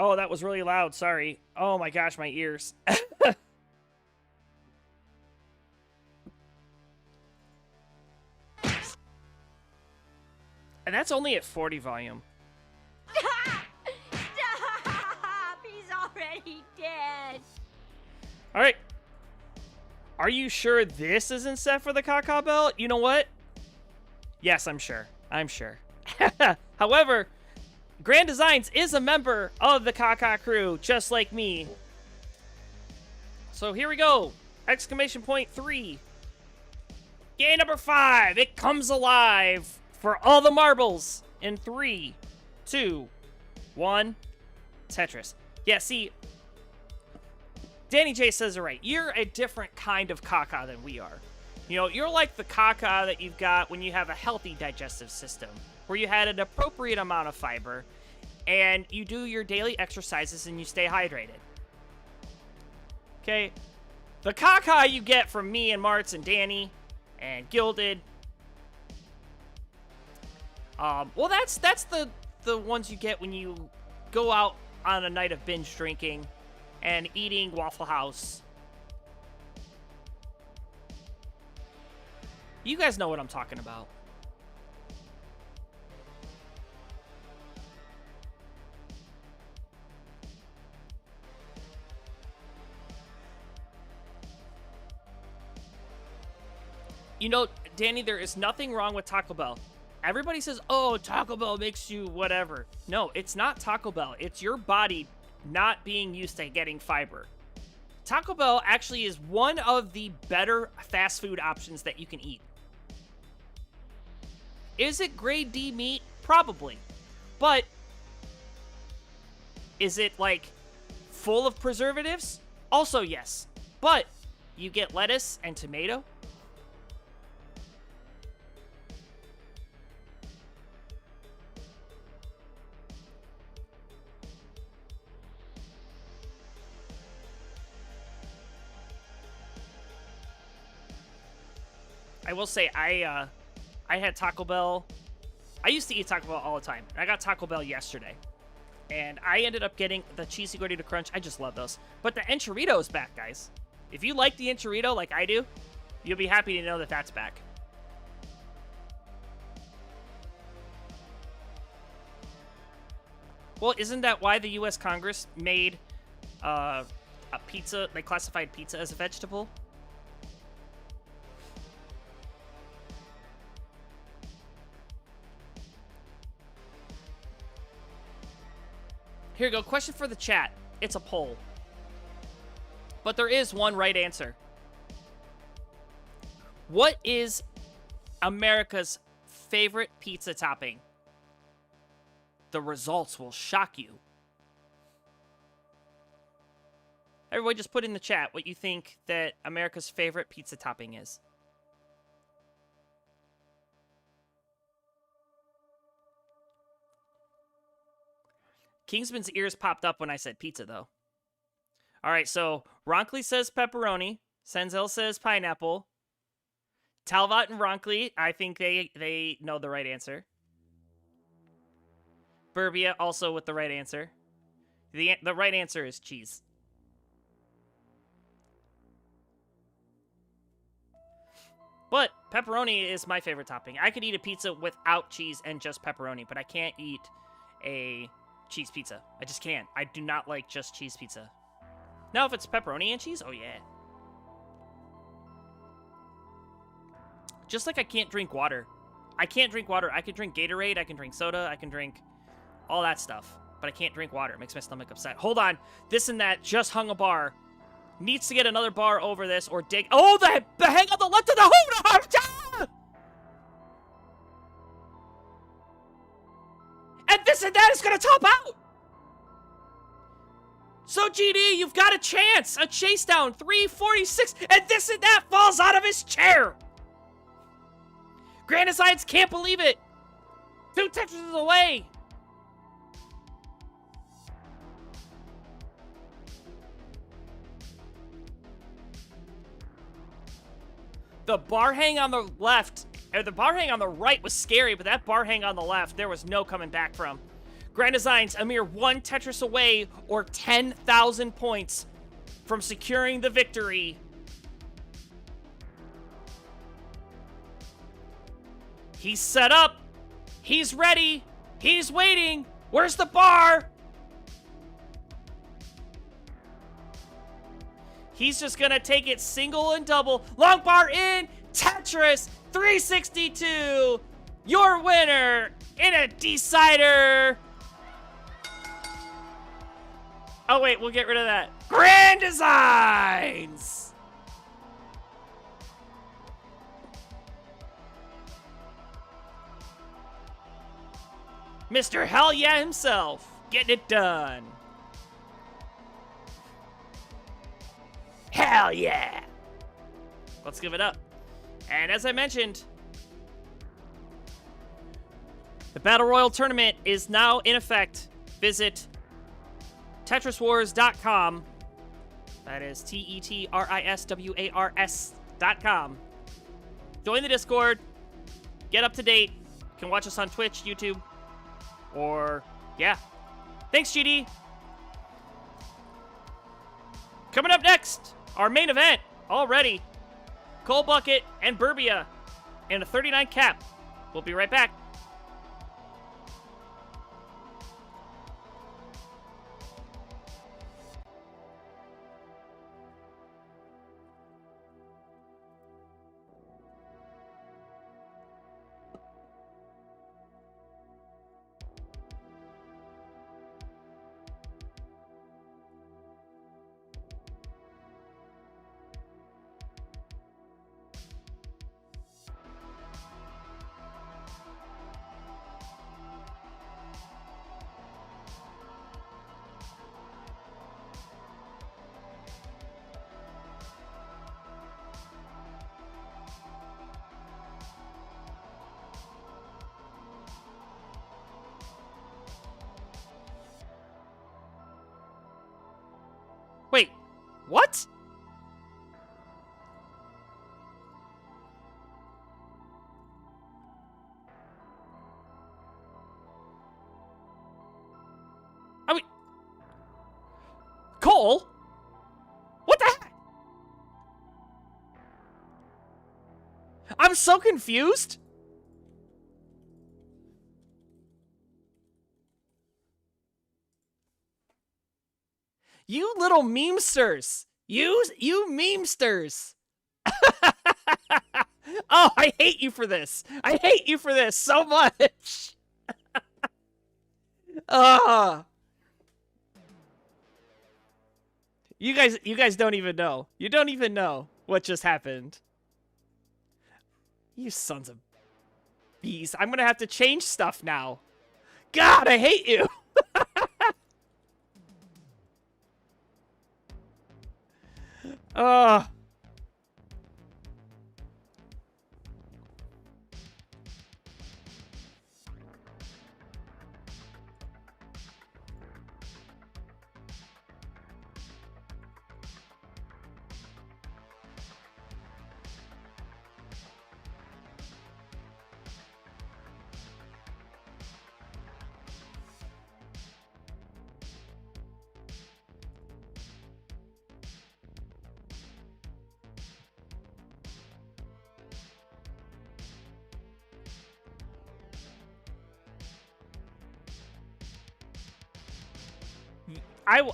Oh, that was really loud. Sorry. Oh my gosh, my ears. And that's only at 40 volume. Stop! He's already dead. All right. Are you sure this isn't set for the Kaka belt? You know what? Yes, I'm sure. I'm sure. However, Grand Designs is a member of the Kaka crew, just like me. So here we go. Exclamation point 3. Game number 5. It comes alive for all the marbles in 3, 2, 1. Tetris. Yeah, see, Danny J says it right. You're a different kind of Kaka than we are. You know, you're like the Kaka that you've got when you have a healthy digestive system, where you had an appropriate amount of fiber, and you do your daily exercises and you stay hydrated. Okay? The caca you get from me and Martz and Danny and Gilded. Well, that's the ones you get when you go out on a night of binge drinking and eating Waffle House. You guys know what I'm talking about. You know, Danny, there is nothing wrong with Taco Bell. Everybody says, oh, Taco Bell makes you whatever. No, it's not Taco Bell. It's your body not being used to getting fiber. Taco Bell actually is one of the better fast food options that you can eat. Is it grade D meat? Probably. But is it, like, full of preservatives? Also, yes. But you get lettuce and tomato. I will say, I had Taco Bell. I used to eat Taco Bell all the time. I got Taco Bell yesterday. And I ended up getting the Cheesy Gordita Crunch. I just love those. But the Enchilito is back, guys. If you like the Enchilito like I do, you'll be happy to know that that's back. Well, isn't that why the U.S. Congress made a pizza, they classified pizza as a vegetable? Here you go. Question for the chat. It's a poll. But there is one right answer. What is America's favorite pizza topping? The results will shock you. Everybody just put in the chat what you think that America's favorite pizza topping is. Kingsman's ears popped up when I said pizza, though. All right, so Ronkley says pepperoni. Senzel says pineapple. Talbot and Ronkley, I think they know the right answer. Burbia also with the right answer. The right answer is cheese. But pepperoni is my favorite topping. I could eat a pizza without cheese and just pepperoni, but I can't eat a cheese pizza. I just can't. I do not like just cheese pizza. Now, if it's pepperoni and cheese, oh yeah. Just like I can't drink water. I can't drink water. I can drink Gatorade, I can drink soda, I can drink all that stuff. But I can't drink water. It makes my stomach upset. Hold on. This and that just hung a bar. Needs to get another bar over this or dig. Oh, the hang on the left of the home. And this and that is going to top out. So, GD, you've got a chance. A chase down. 346. And this and that falls out of his chair. Grandisides can't believe it. 2 Tetris away. The bar hang on the left, or the bar hang on the right was scary, but that bar hang on the left, there was no coming back from. Grand Designs, a mere 1 Tetris away, or 10,000 points from securing the victory. He's set up. He's ready. He's waiting. Where's the bar? He's just going to take it single and double. Long bar in. Tetris 362. Your winner in a decider. Oh, wait. We'll get rid of that. Grand Designs. Mr. Hell Yeah himself. Getting it done. Hell yeah! Let's give it up. And as I mentioned, the Battle Royale Tournament is now in effect. Visit TetrisWars.com. That is TETRISWARS.com. Join the Discord. Get up to date. You can watch us on Twitch, YouTube, or, yeah. Thanks, GD. Coming up next, our main event already. Cold Bucket and Burbia and a 39 cap. We'll be right back. Wait, what? I mean, Cole? What the heck? I'm so confused. You little memesters. You memesters. Oh, I hate you for this. I hate you for this so much. You guys don't even know. You don't even know what just happened. You sons of bees. I'm gonna have to change stuff now. God, I hate you.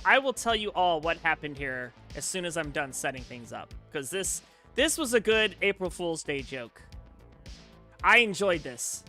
I will tell you all what happened here as soon as I'm done setting things up, because this was a good April Fool's Day joke. I enjoyed this.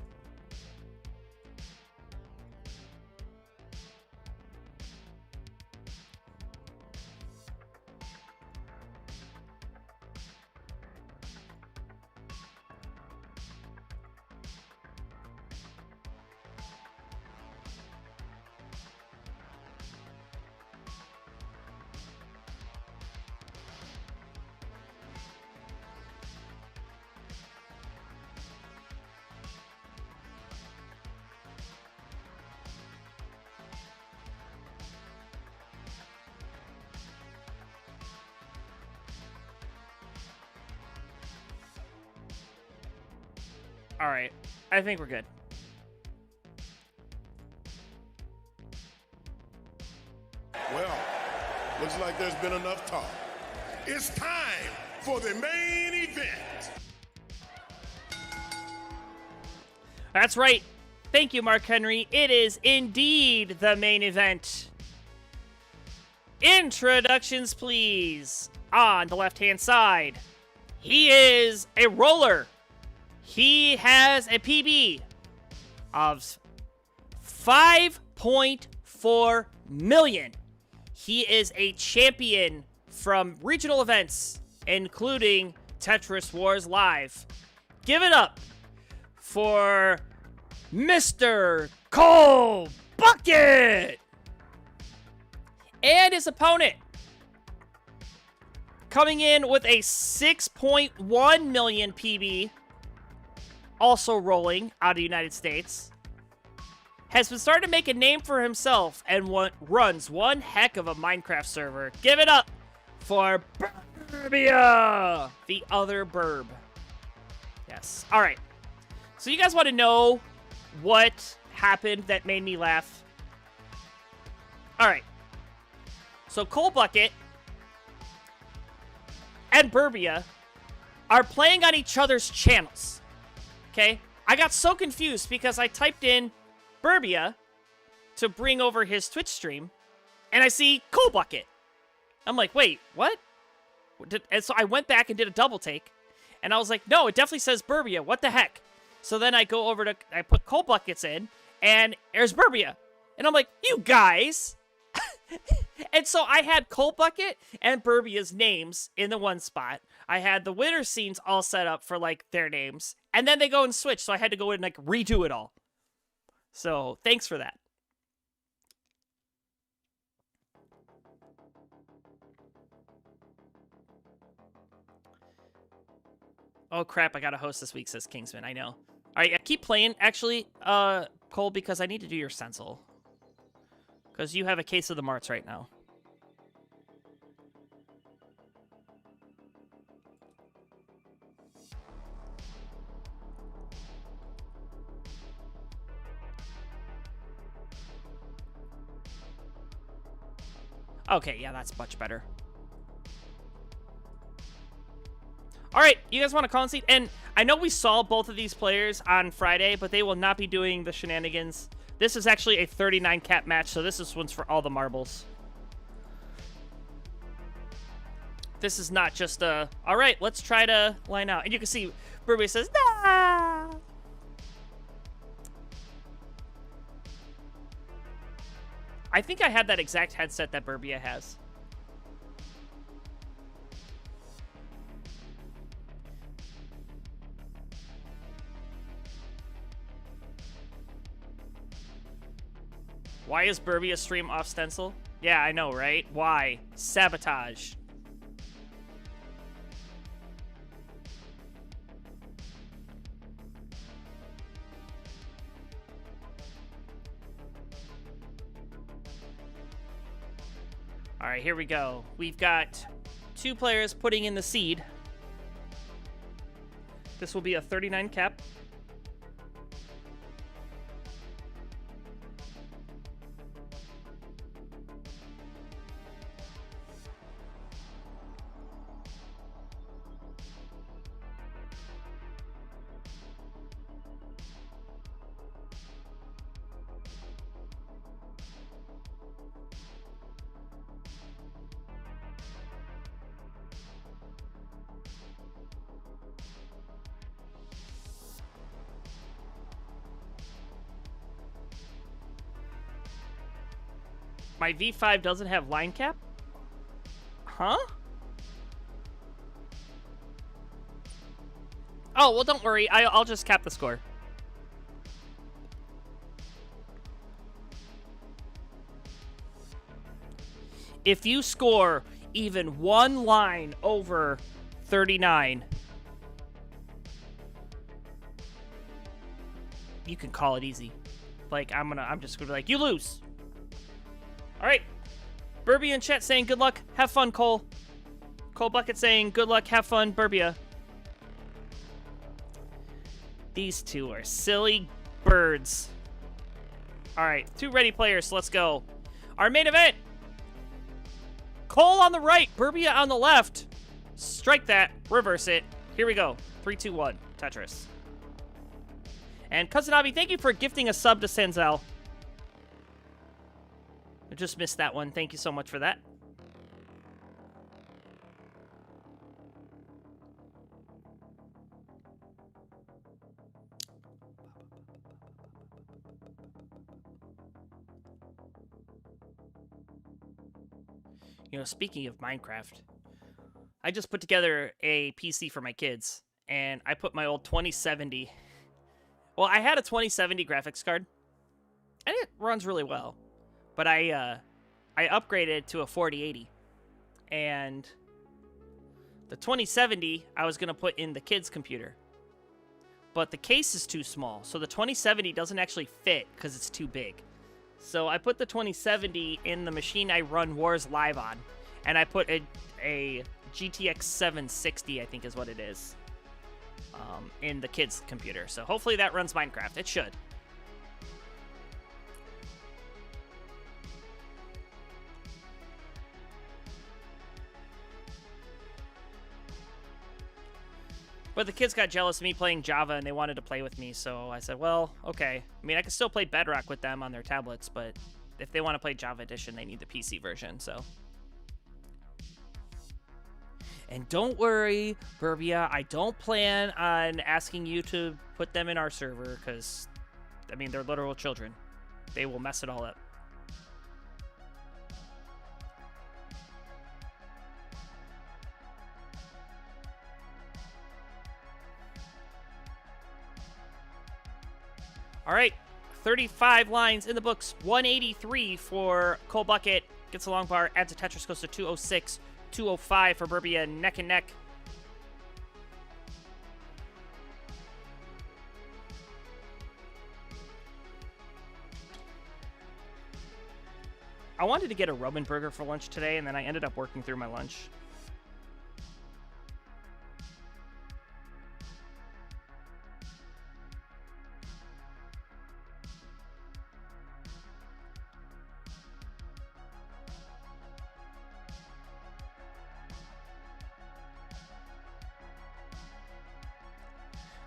All right, I think we're good. Well, looks like there's been enough talk. It's time for the main event. That's right. Thank you, Mark Henry. It is indeed the main event. Introductions, please. On the left-hand side, he is a roller. He has a PB of 5.4 million. He is a champion from regional events, including Tetris Wars Live. Give it up for Mr. Cold Bucket! And his opponent, coming in with a 6.1 million PB, also rolling out of the United States, has been starting to make a name for himself and runs one heck of a Minecraft server. Give it up for Burbia, the other Burb. Yes. All right. So you guys want to know what happened that made me laugh? All right. So Coal Bucket and Burbia are playing on each other's channels. Okay? I got so confused because I typed in Burbia to bring over his Twitch stream, and I see Coal Bucket. I'm like, wait, what? And so I went back and did a double take, and I was like, no, it definitely says Burbia. What the heck? So then I go over to, I put Coal Buckets in, and there's Burbia. And I'm like, you guys. And so I had Coal Bucket and Burbia's names in the one spot. I had the winner scenes all set up for, like, their names. And then they go and switch, so I had to go in and, like, redo it all. So, thanks for that. Oh, crap, I gotta host this week, says Kingsman. I know. All right, yeah, keep playing, actually, Cole, because I need to do your stencil. Because you have a case of the marts right now. Okay, yeah, that's much better. All right, you guys want to call and see? And I know we saw both of these players on Friday, but they will not be doing the shenanigans. This is actually a 39 cap match, so this one's for all the marbles. This is not just a, all right, let's try to line out. And you can see Burby says, nah. I think I had that exact headset that Burbia has. Why is Burbia stream off stencil? Yeah, I know, right? Why? Sabotage. All right, here we go. We've got 2 players putting in the seed. This will be a 39 cap. My V5 doesn't have line cap? Huh? Oh, well, don't worry. I'll just cap the score. If you score even 1 line over 39, you can call it easy. Like, I'm just gonna be like, you lose. All right, Burbia in chat saying good luck, have fun, Cole. Cole Bucket saying good luck, have fun, Burbia. These 2 are silly birds. All right, 2 ready players, so let's go. Our main event. Cole on the right, Burbia on the left. Strike that, reverse it. Here we go, 3, 2, 1, Tetris. And Cousin Avi, thank you for gifting a sub to Sanzel. I just missed that one. Thank you so much for that. You know, speaking of Minecraft, I just put together a PC for my kids, and I put my old 2070. Well, I had a 2070 graphics card, and it runs really well. But I upgraded to a 4080, and the 2070 I was going to put in the kids' computer. But the case is too small, so the 2070 doesn't actually fit because it's too big. So I put the 2070 in the machine I run Wars Live on, and I put a GTX 760, I think is what it is, in the kid's computer. So hopefully that runs Minecraft. It should. But the kids got jealous of me playing Java, and they wanted to play with me, so I said, well, okay. I mean, I can still play Bedrock with them on their tablets, but if they want to play Java Edition, they need the PC version, so. And don't worry, Burbia, I don't plan on asking you to put them in our server, because, I mean, they're literal children. They will mess it all up. All right, 35 lines in the books. 183 for Cole Bucket. Gets a long bar, adds a Tetris, goes to 206. 205 for Burbia, neck and neck. I wanted to get a Roman burger for lunch today, and then I ended up working through my lunch.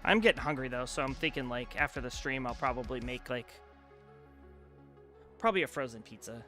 I'm getting hungry though, so I'm thinking like after the stream I'll probably make like probably a frozen pizza.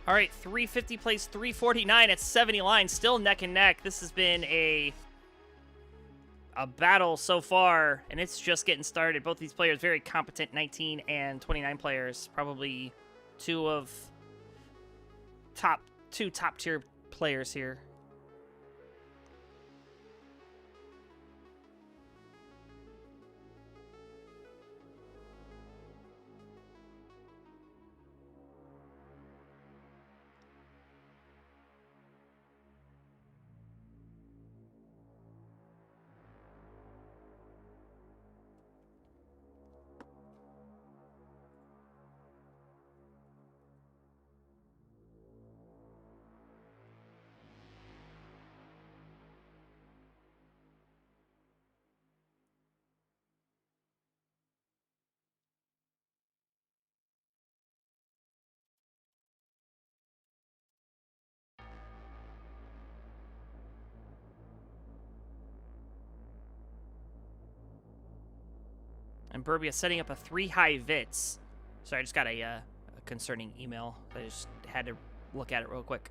All right, 350 plays 349 at 70 lines, still neck and neck. This has been a battle so far, and it's just getting started. Both these players very competent, 19 and 29 players, probably two top tier players here. And Burbia setting up a 3-high Vits. Sorry, I just got a concerning email. I just had to look at it real quick.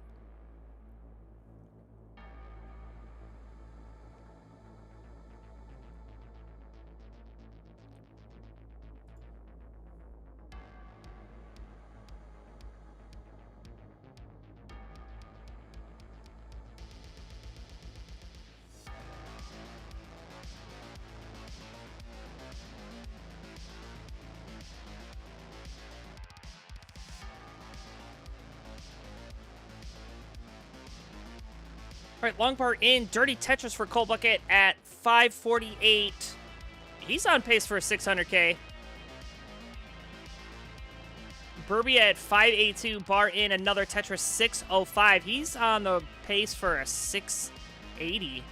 All right, long bar in. Dirty Tetris for Cole Bucket at 548. He's on pace for a 600K. Burbia at 582. Bar in. Another Tetris 605. He's on the pace for a 680.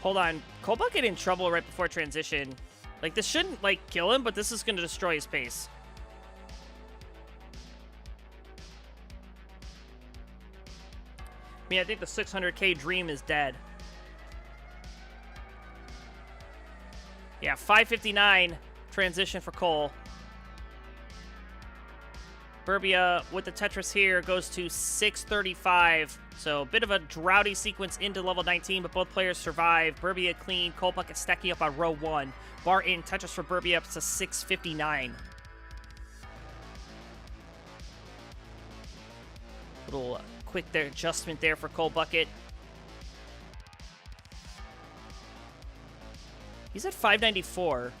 Hold on. Cole Bucket in trouble right before transition. Like, this shouldn't, like, kill him, but this is going to destroy his pace. I mean, I think the 600K dream is dead. Yeah, 559 transition for Cole. Burbia with the Tetris here goes to 635. So a bit of a droughty sequence into level 19, but both players survive. Burbia clean, Cole Bucket stacking up on row 1. Bar in, Tetris for Burbia up to 659. Little quick there adjustment there for Cold Bucket. He's at 594.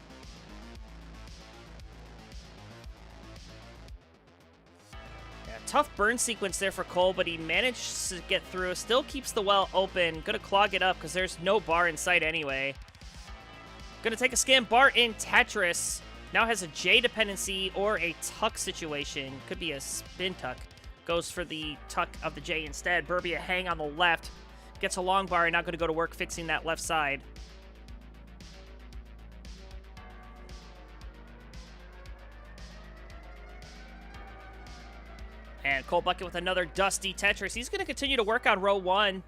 Yeah, tough burn sequence there for Cole, but he managed to get through. Still keeps the well open. Gonna clog it up because there's no bar in sight anyway. Gonna take a scan. Bar in Tetris. Now has a J dependency or a tuck situation. Could be a spin tuck. Goes for the tuck of the J instead. Burbia hang on the left. Gets a long bar and not going to go to work fixing that left side. And Cold Bucket with another dusty Tetris. He's going to continue to work on row 1.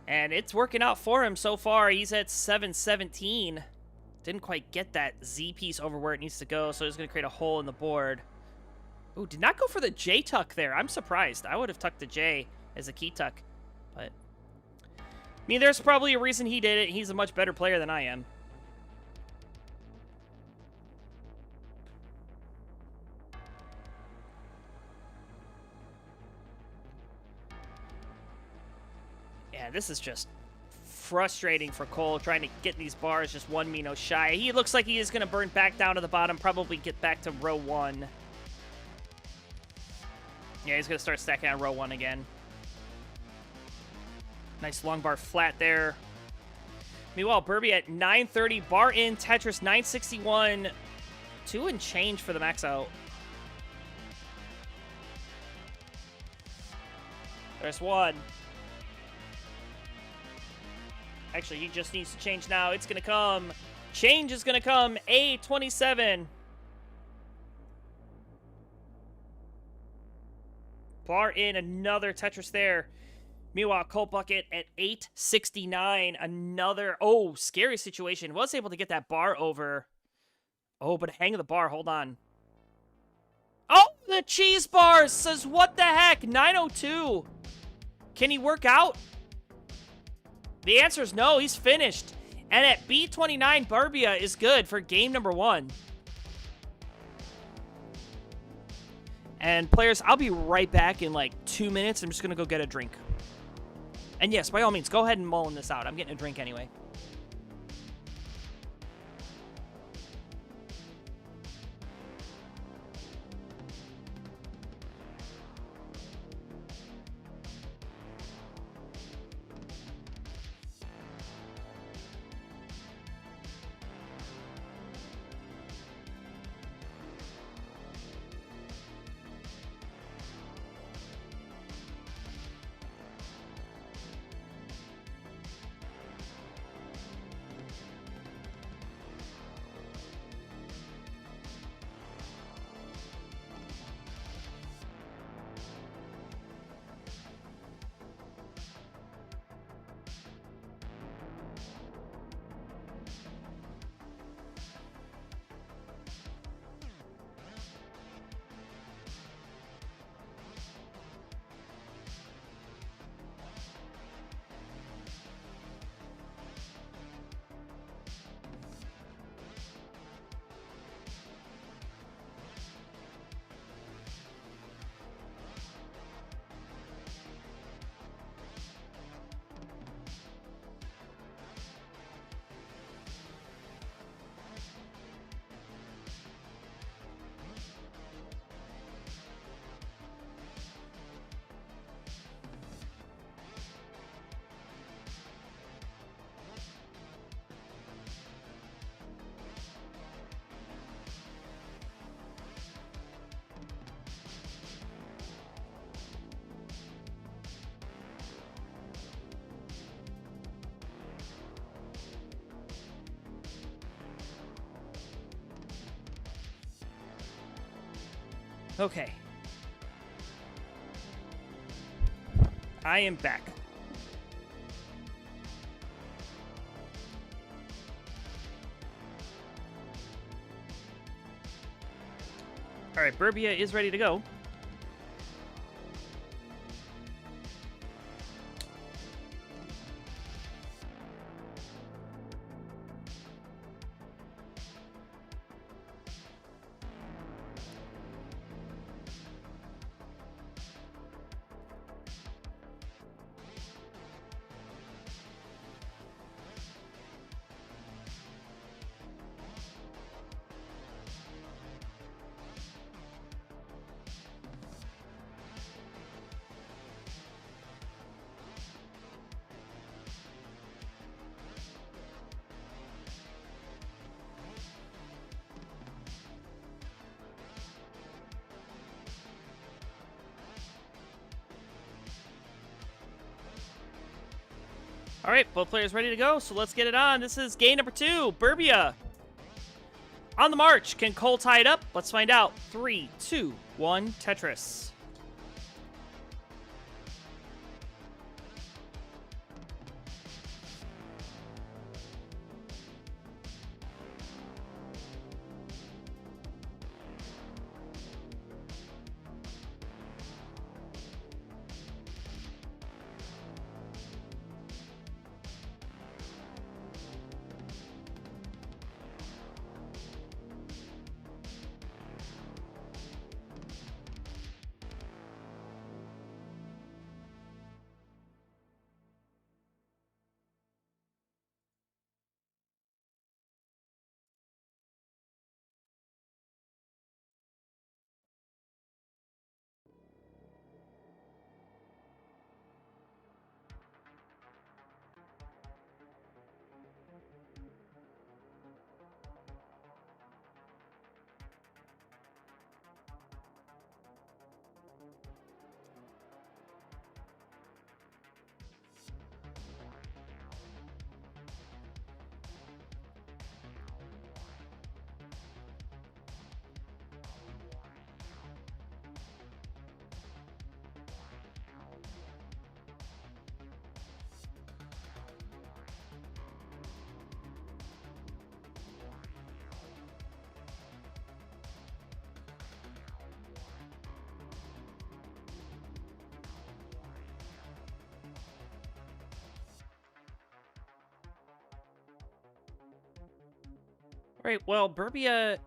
And it's working out for him so far. He's at 717. Didn't quite get that Z piece over where it needs to go, so he's going to create a hole in the board. Ooh, did not go for the J tuck there. I'm surprised. I would have tucked the J as a key tuck. But, I mean, there's probably a reason he did it. He's a much better player than I am. Yeah, this is just frustrating for Cole, trying to get these bars just one Mino shy. He looks like he is going to burn back down to the bottom, probably get back to row 1. Yeah, he's going to start stacking on row 1 again. Nice long bar flat there. Meanwhile, Burbia at 930, bar in, Tetris 961. 2 and change for the max out. There's 1. Actually, he just needs to change now. It's going to come. Change is going to come. A27. Bar in, another Tetris there. Meanwhile, Cold Bucket at 869. Another, oh, scary situation. Was able to get that bar over. Oh, but hang of the bar. Hold on. Oh, the cheese bars says, what the heck? 902. Can he work out? The answer is no. He's finished. And at B29, Burbia is good for game number 1. And players, I'll be right back in like 2 minutes. I'm just going to go get a drink. And yes, by all means, go ahead and mullin this out. I'm getting a drink anyway. Okay. I am back. All right, Burbia is ready to go. All right, both players ready to go, so let's get it on. This is game number 2, Burbia. On the march, can Cole tie it up? Let's find out. 3, 2, 1, Tetris. Right, well, Burbia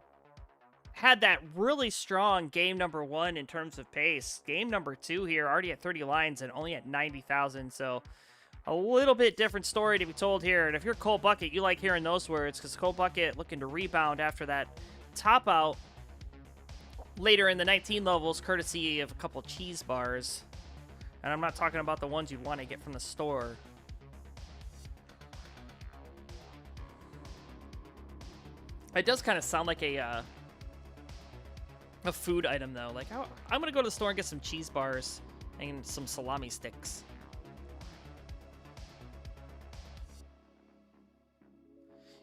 had that really strong game number 1 in terms of pace. Game number 2 here, already at 30 lines and only at 90,000, so a little bit different story to be told here. And if you're Cole Bucket, you like hearing those words, because Cole Bucket looking to rebound after that top out later in the 19 levels, courtesy of a couple cheese bars. And I'm not talking about the ones you want to get from the store. It does kind of sound like a food item, though. Like, I'm going to go to the store and get some cheese bars and some salami sticks.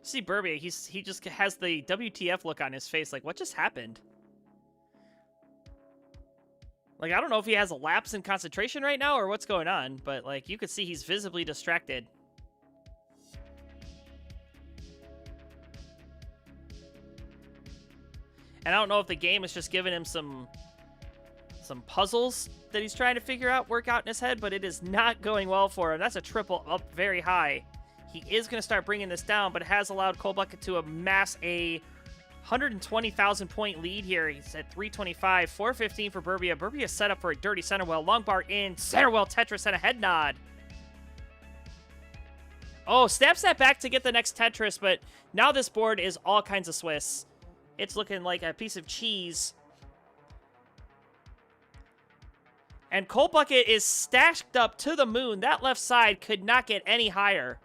See Burbia, he just has the WTF look on his face. Like, what just happened? Like, I don't know if he has a lapse in concentration right now or what's going on, but, like, you could see he's visibly distracted. And I don't know if the game is just giving him some puzzles that he's trying to figure out, work out in his head, but it is not going well for him. That's a triple up very high. He is going to start bringing this down, but it has allowed Cole Bucket to amass a 120,000 point lead here. He's at 325, 415 for Burbia. Burbia set up for a dirty center well. Long bar in, center well Tetris and a head nod. Oh, snaps that back to get the next Tetris, but now this board is all kinds of Swiss. It's looking like a piece of cheese. And Cole Bucket is stacked up to the moon. That left side could not get any higher.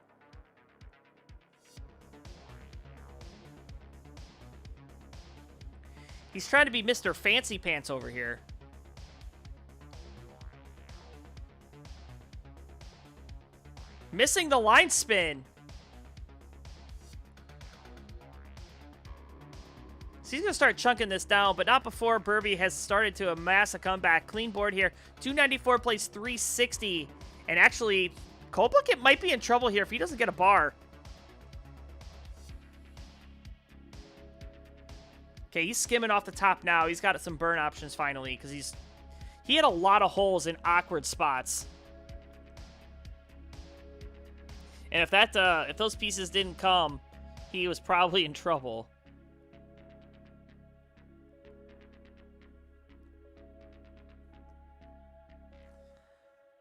He's trying to be Mr. Fancy Pants over here. Missing the line spin. So he's going to start chunking this down, but not before Burbia has started to amass a comeback. Clean board here. 294 plays 360. And actually, Cole Bucket might be in trouble here if he doesn't get a bar. Okay, he's skimming off the top now. He's got some burn options finally, because he had a lot of holes in awkward spots. And if those pieces didn't come, he was probably in trouble.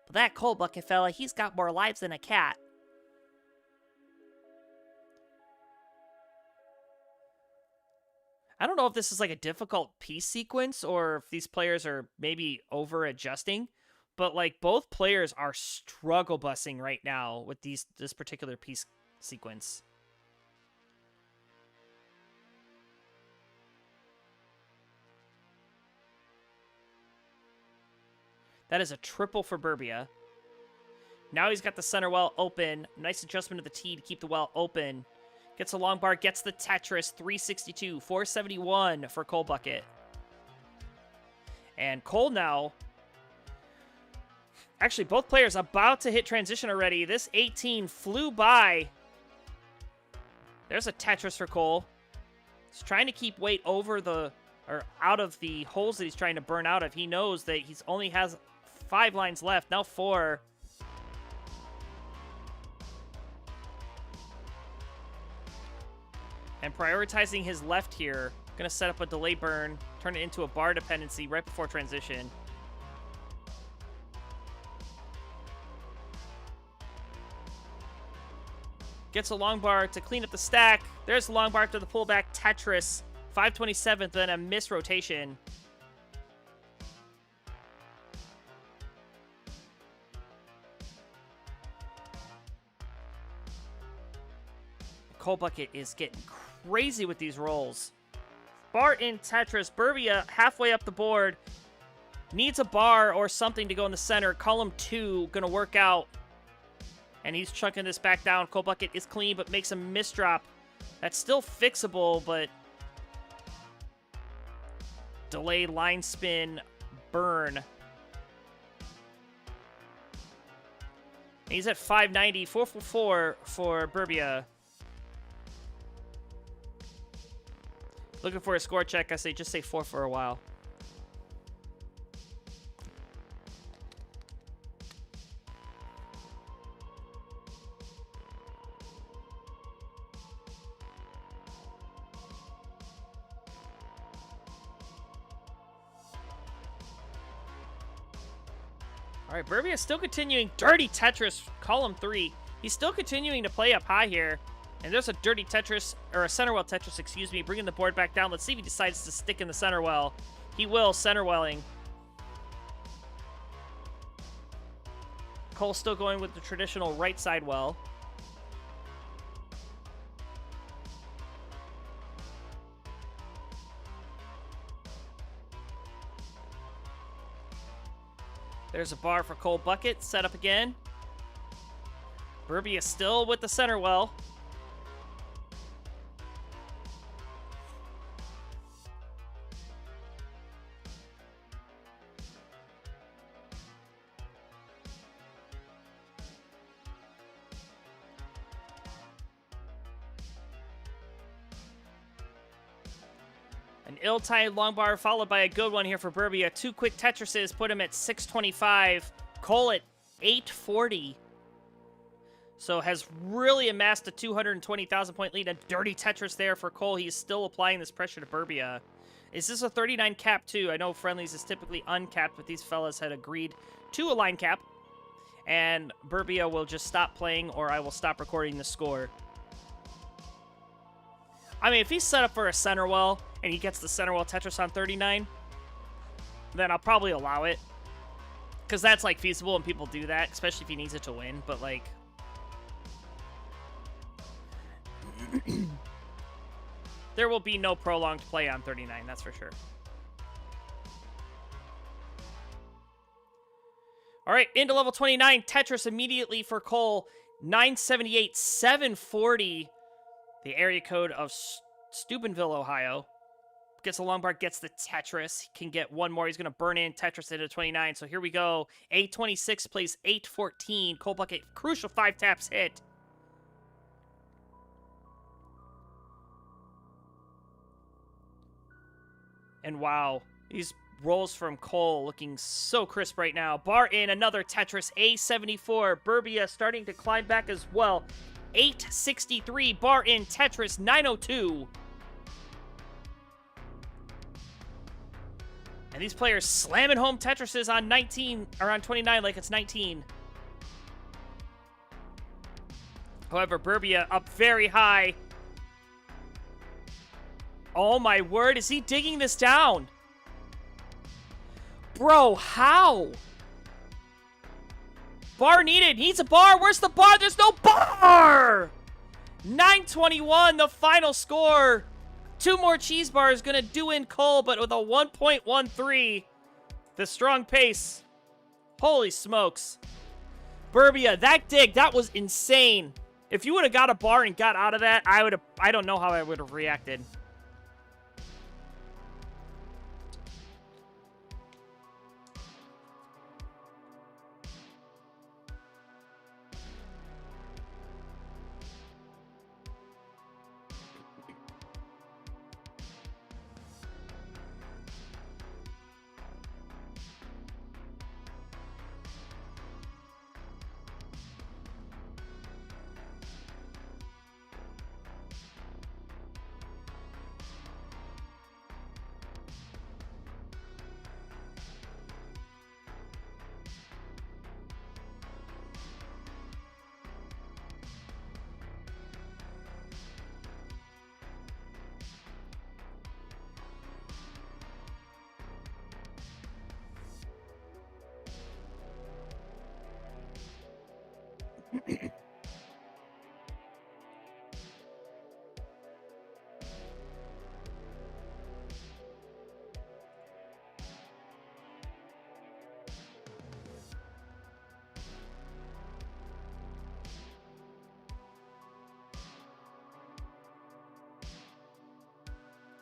But that Cole Bucket fella, he's got more lives than a cat. I don't know if this is like a difficult piece sequence or if these players are maybe over adjusting, but like both players are struggle busing right now with this particular piece sequence. That is a triple for Burbia. Now he's got the center well open. Nice adjustment of the tee to keep the well open. Gets a long bar, gets the Tetris. 362, 471 for Cole Bucket. And Cole now... Actually, both players about to hit transition already. This 18 flew by. There's a Tetris for Cole. He's trying to keep weight over the... or out of the holes that he's trying to burn out of. He knows that he's only has 5 lines left. Now 4. And prioritizing his left here. Going to set up a delay burn. Turn it into a bar dependency right before transition. Gets a long bar to clean up the stack. There's the long bar after the pullback. Tetris. 527th, then a missed rotation. Cole Bucket is getting crazy with these rolls. Bar in Tetris. Burbia halfway up the board. Needs a bar or something to go in the center. Column 2 gonna work out. And he's chunking this back down. Cole Bucket is clean, but makes a misdrop. That's still fixable, but... delay, line spin, burn. And he's at 590, 444 for Burbia. Looking for a score check. I say just say 4 for a while. All right, Burbia is still continuing. Dirty Tetris, column 3. He's still continuing to play up high here. And there's a dirty Tetris, or a center well Tetris, excuse me, bringing the board back down. Let's see if he decides to stick in the center well. He will, center welling. Cole still going with the traditional right side well. There's a bar for Cole Bucket, set up again. Burbia still with the center well. An ill-timed long bar followed by a good one here for Burbia. 2 quick Tetrises put him at 625. Cole at 840. So has really amassed a 220,000 point lead. A dirty Tetris there for Cole. He's still applying this pressure to Burbia. Is this a 39 cap too? I know Friendlies is typically uncapped, but these fellas had agreed to a line cap. And Burbia will just stop playing or I will stop recording the score. I mean, if he's set up for a center well and he gets the center well Tetris on 39, then I'll probably allow it. Because that's, like, feasible and people do that, especially if he needs it to win. But, like... there will be no prolonged play on 39, that's for sure. All right, into level 29. Tetris immediately for Cole. 978, 740. The area code of Steubenville, Ohio. Gets a long bar, gets the Tetris. He can get one more. He's going to burn in Tetris into 29. So here we go. 826 plays 814. Cole Bucket, crucial 5 taps hit. And wow, these rolls from Cole looking so crisp right now. Bar in, another Tetris, A74. Burbia starting to climb back as well. 863, bar in, Tetris, 902. And these players slamming home Tetrises on 19, or on 29 like it's 19. However, Burbia up very high. Oh my word, is he digging this down? Bro, how? Bar needed. Needs a bar. Where's the bar? There's no bar! 921, the final score. 2 more cheese bars gonna do in Cole, but with a 1.13. The strong pace. Holy smokes. Burbia, that dig, that was insane. If you would have got a bar and got out of that, I don't know how I would have reacted.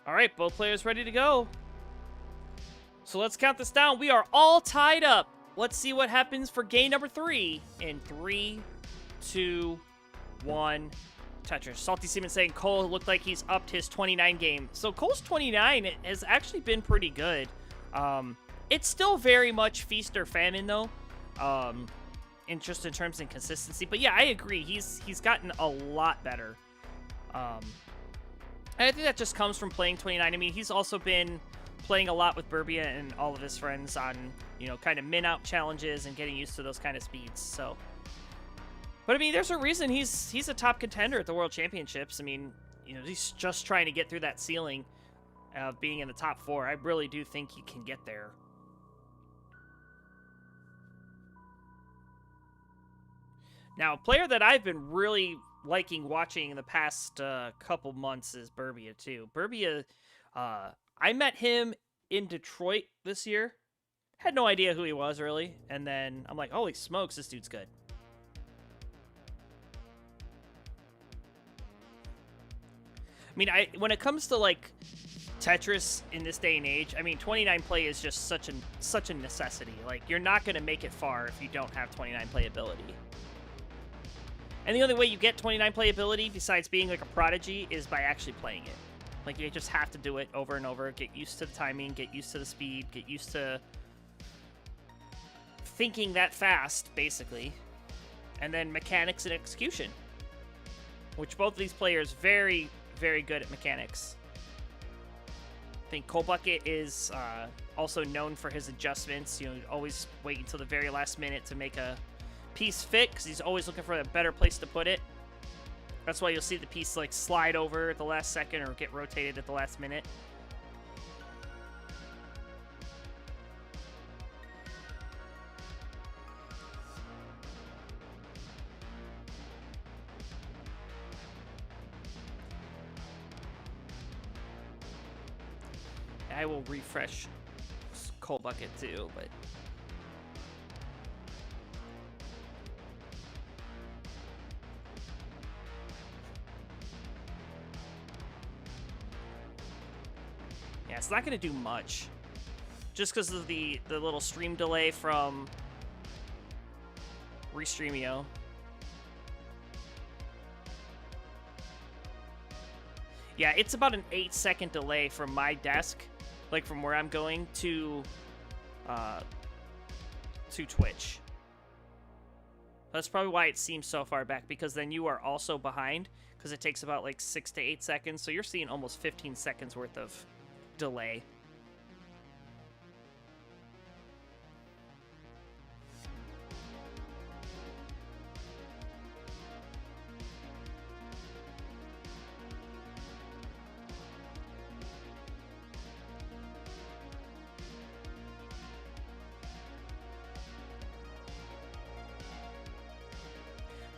All right, both players ready to go. So let's count this down. We are all tied up. Let's see what happens for game number 3 in 3, 2, 1. Tetris. Salty Seaman saying Cole looked like he's upped his 29 game. So Cole's 29 has actually been pretty good. It's still very much feast or famine though, in terms of consistency. But yeah, I agree. He's gotten a lot better. And I think that just comes from playing 29. I mean, he's also been playing a lot with Burbia and all of his friends on, you know, kind of min-out challenges and getting used to those kind of speeds. So, but I mean, there's a reason he's a top contender at the World Championships. I mean, you know, he's just trying to get through that ceiling of being in the top 4. I really do think he can get there. Now, a player that I've been really liking watching in the past couple months is Burbia too. Burbia, I met him in Detroit this year. Had no idea who he was really, and then I'm like, holy smokes, this dude's good. I mean, when it comes to like Tetris in this day and age, I mean, 29 play is just such a necessity. Like, you're not going to make it far if you don't have 29 playability. And the only way you get 29 playability, besides being like a prodigy, is by actually playing it. Like, you just have to do it over and over, get used to the timing, get used to the speed, get used to thinking that fast, basically. And then mechanics and execution. Which both of these players very, very good at mechanics. I think Cold Bucket is also known for his adjustments. You know, always wait until the very last minute to make a piece fit, because he's always looking for a better place to put it. That's why you'll see the piece like slide over at the last second or get rotated at the last minute. I will refresh Cold Bucket too, but yeah, it's not going to do much. Just because of the little stream delay from Restreamio. Yeah, it's about an 8-second delay from my desk, like from where I'm going to Twitch. That's probably why it seems so far back, because then you are also behind, because it takes about like 6 to 8 seconds, so you're seeing almost 15 seconds worth of delay.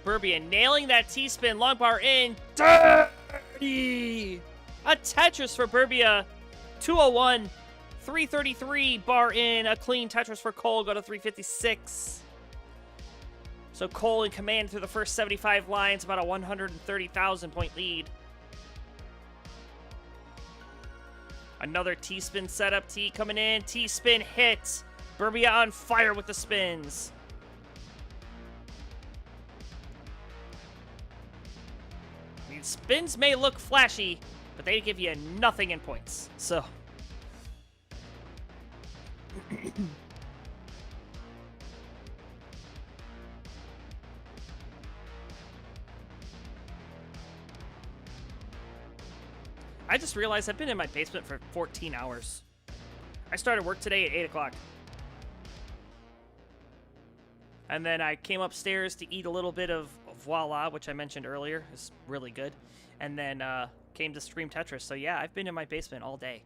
Burbia nailing that T-spin, long bar in, dirty! A Tetris for Burbia, 201, 333, bar in, a clean Tetris for Cole, go to 356. So Cole in command through the first 75 lines, about a 130,000 point lead. Another T-spin setup. T coming in. T-spin hits. Burbia on fire with the spins. I mean, spins may look flashy, but they give you nothing in points. So... I just realized I've been in my basement for 14 hours. I started work today at 8 o'clock. And then I came upstairs to eat a little bit of Voila, which I mentioned earlier. It's really good. And then came to stream Tetris. So yeah, I've been in my basement all day.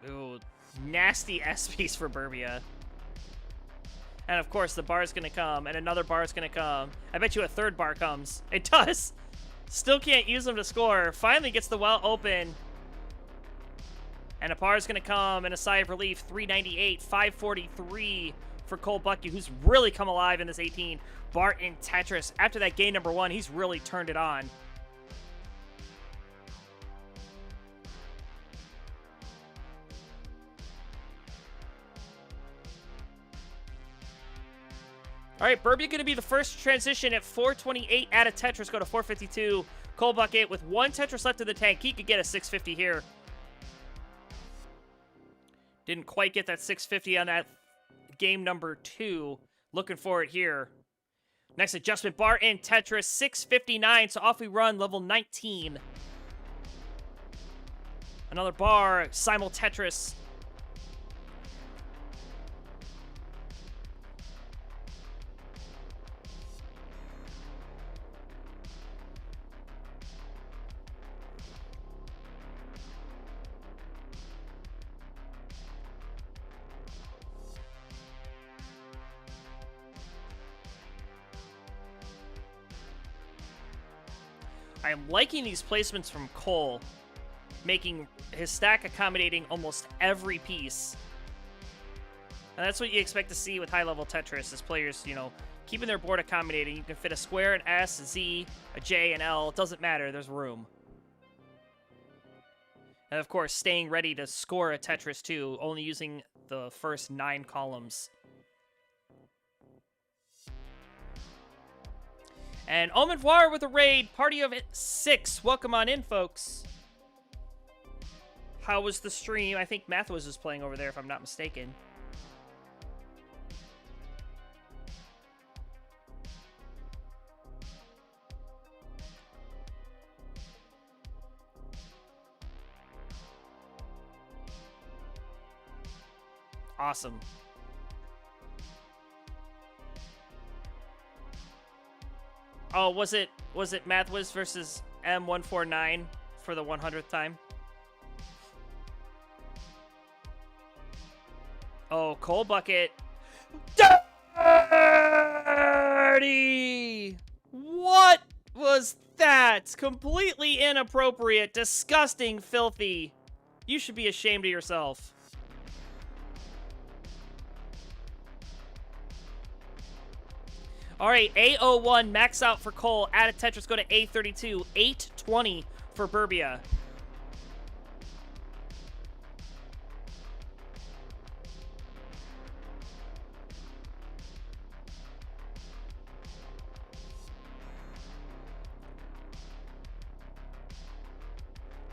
Ooh, nasty S-piece for Burbia. And of course, the bar's gonna come, and another bar's gonna come. I bet you a third bar comes. It does! Still can't use them to score. Finally gets the well open. And a bar's gonna come, and a sigh of relief. 398, 543 for Cole Bucky, who's really come alive in this 18. Bar in Tetris. After that game number 1, he's really turned it on. All right, Burbia going to be the first to transition at 428 out of Tetris, go to 452. Cole Bucket with 1 Tetris left in the tank. He could get a 650 here. Didn't quite get that 650 on that game number 2. Looking for it here. Next adjustment, bar in Tetris, 659. So off we run, level 19. Another bar, simul Tetris. I am liking these placements from Cole, making his stack accommodating almost every piece. And that's what you expect to see with high-level Tetris, is players, you know, keeping their board accommodating. You can fit a square, an S, a Z, a J, an L. It doesn't matter. There's room. And, of course, staying ready to score a Tetris, too, only using the first 9 columns. And au revoir with a raid. Party of 6. Welcome on in, folks. How was the stream? I think Mathwas was playing over there, if I'm not mistaken. Awesome. Oh, was it Mathwas versus M149 for the 100th time? Oh, Cole Bucket. Dirty! What was that? Completely inappropriate, disgusting, filthy. You should be ashamed of yourself. All right, A01 max out for Cole. Out of Tetris, go to A32. 820 for Burbia.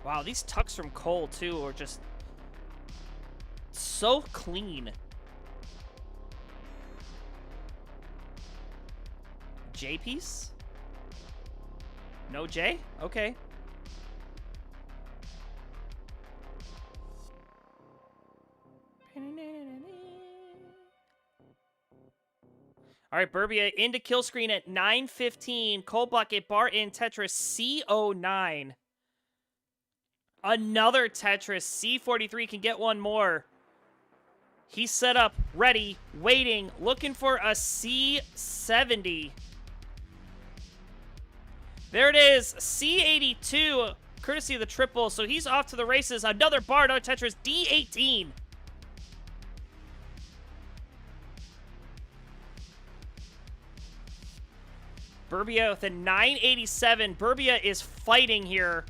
Wow, these tucks from Cole, too, are just so clean. J piece? No J? Okay. All right, Burbia into kill screen at 9:15. Cold Bucket, bar in Tetris C09. Another Tetris. C43 can get one more. He's set up, ready, waiting, looking for a C70. There it is, C82, courtesy of the triple. So he's off to the races. Another bar, another Tetris, D18. Burbia with a 987. Burbia is fighting here.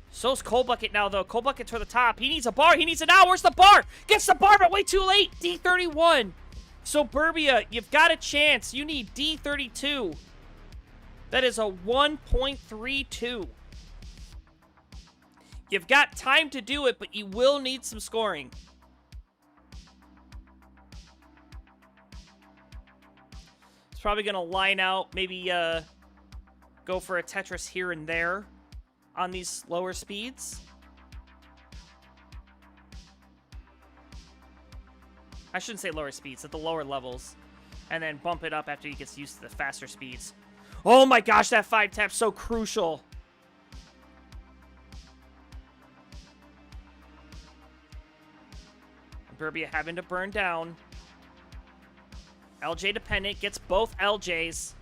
So's Cold Bucket now, though. Cold Bucket to the top. He needs a bar. He needs it now. Where's the bar? Gets the bar, but way too late. D31. So, Burbia, you've got a chance. You need D32. That is a 1.32. You've got time to do it, but you will need some scoring. It's probably going to line out, maybe go for a Tetris here and there on these lower speeds. I shouldn't say lower speeds, at the lower levels. And then bump it up after he gets used to the faster speeds. Oh my gosh, that 5-tap's so crucial. Burbia having to burn down. LJ dependent, gets both LJs.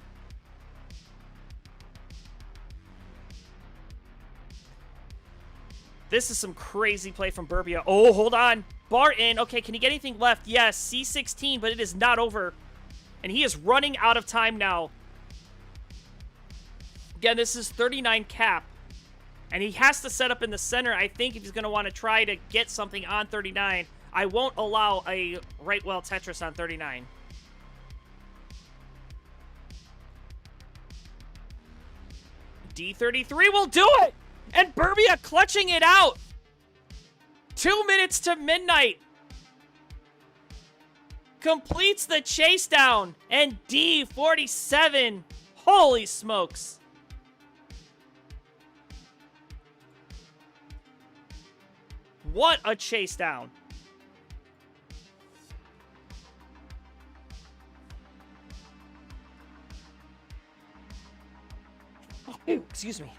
This is some crazy play from Burbia. Oh, hold on. Bar in. Okay, can he get anything left? Yes, C16, but it is not over. And he is running out of time now. Again, this is 39 cap. And he has to set up in the center, I think, if he's going to want to try to get something on 39. I won't allow a right well Tetris on 39. D33 will do it! And Burbia clutching it out! 2 minutes to midnight! Completes the chase down! And D47! Holy smokes! What a chase down! Oh, ew, excuse me.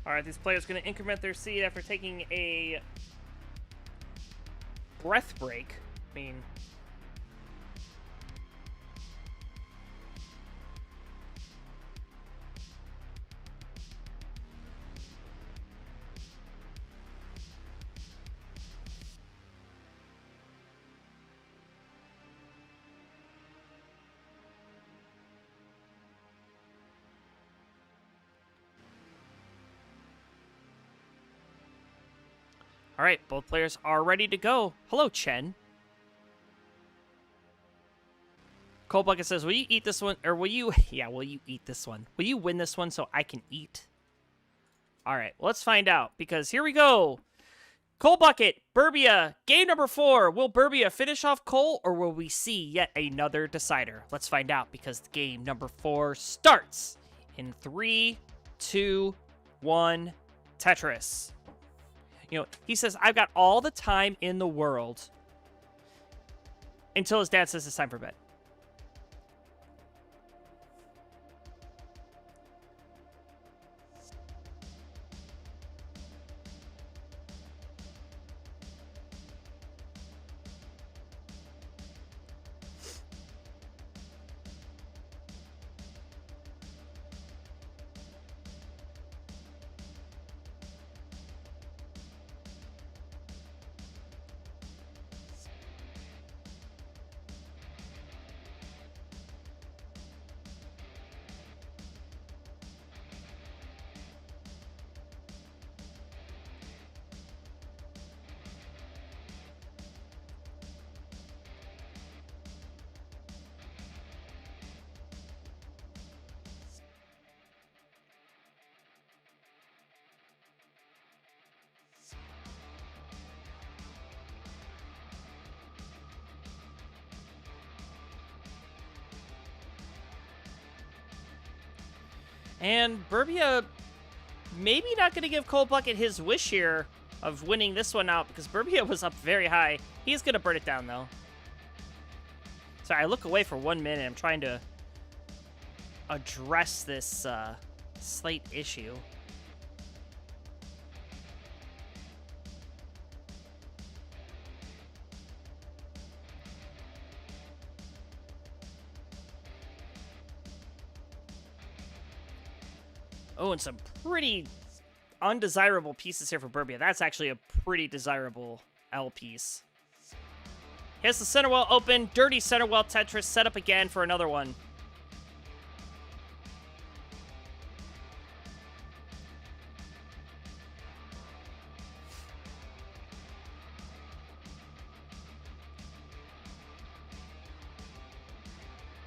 All right, these players going to increment their seed after taking a breath break. I mean, all right, both players are ready to go. Hello, Chen. Cold Bucket says, will you eat this one? Or will you... Yeah, will you eat this one? Will you win this one so I can eat? All right, let's find out. Because here we go. Cold Bucket, Burbia, game number 4. Will Burbia finish off Cole, or will we see yet another decider? Let's find out, because game number 4 starts in 3, 2, 1, Tetris. You know, he says, I've got all the time in the world until his dad says it's time for bed. And Burbia maybe not going to give Cold Bucket his wish here of winning this one out because Burbia was up very high. He's going to burn it down, though. Sorry, I look away for 1 minute. I'm trying to address this slight issue. Oh, and some pretty undesirable pieces here for Burbia. That's actually a pretty desirable L piece. Here's the center well open. Dirty center well Tetris set up again for another one.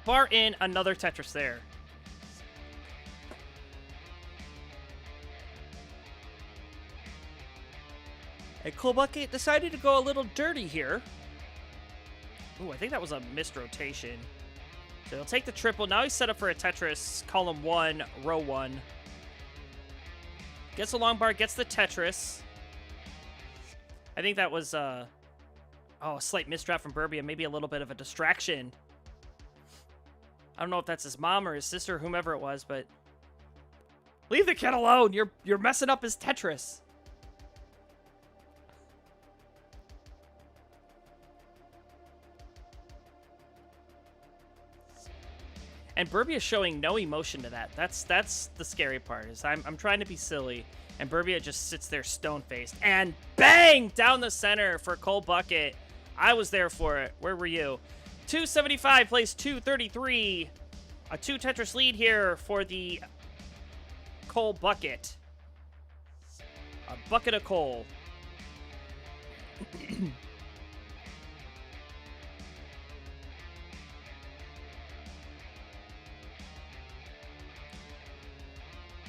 Bar in, another Tetris there. And Cold Bucket decided to go a little dirty here. Ooh, I think that was a missed rotation. So he'll take the triple. Now he's set up for a Tetris. Column 1, row 1. Gets the long bar, gets the Tetris. I think that was, a slight misdraft from Burbia. Maybe a little bit of a distraction. I don't know if that's his mom or his sister, whomever it was, but... Leave the kid alone! You're messing up his Tetris! And Burbia is showing no emotion to that. That's the scary part. Is I'm trying to be silly, and Burbia just sits there stone-faced. And bang! Down the center for Cold Bucket. I was there for it. Where were you? 275 plays 233. A 2 Tetris lead here for the Cold Bucket. A bucket of coal.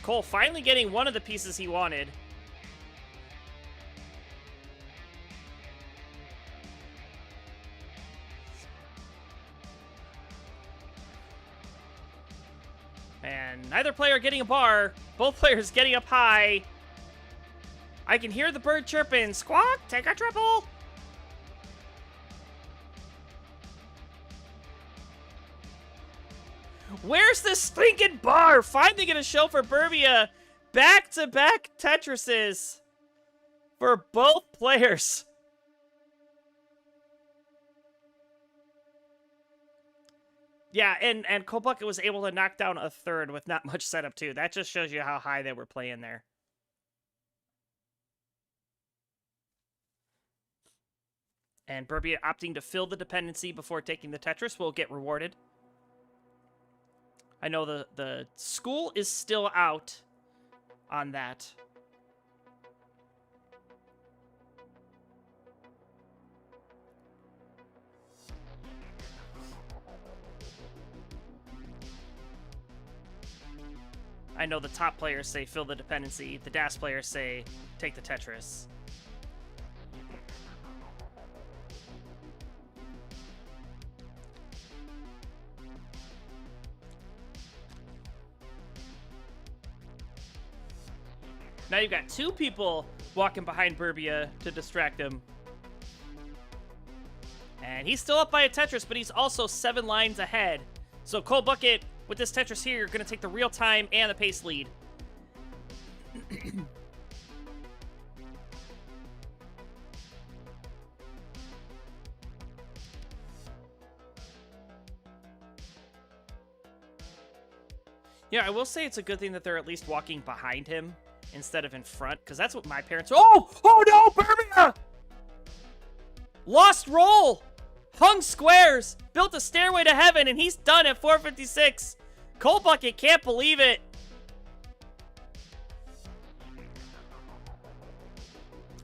Cole finally getting one of the pieces he wanted. And neither player getting a bar. Both players getting up high. I can hear the bird chirping. Squawk, take a triple. Where's this stinking bar? Finally gonna show for Burbia. Back-to-back Tetrises for both players. Yeah, and Cold Bucket was able to knock down a third with not much setup, too. That just shows you how high they were playing there. And Burbia opting to fill the dependency before taking the Tetris will get rewarded. I know the school is still out on that. I know the top players say fill the dependency. The DAS players say take the Tetris. Now you've got 2 people walking behind Burbia to distract him. And he's still up by a Tetris, but he's also 7 lines ahead. So Cold Bucket, with this Tetris here, you're going to take the real time and the pace lead. Yeah, I will say it's a good thing that they're at least walking behind him instead of in front, because that's what my parents... Oh! Oh no, Burbia! Lost roll! Hung squares! Built a stairway to heaven, and he's done at 456. Cold Bucket can't believe it.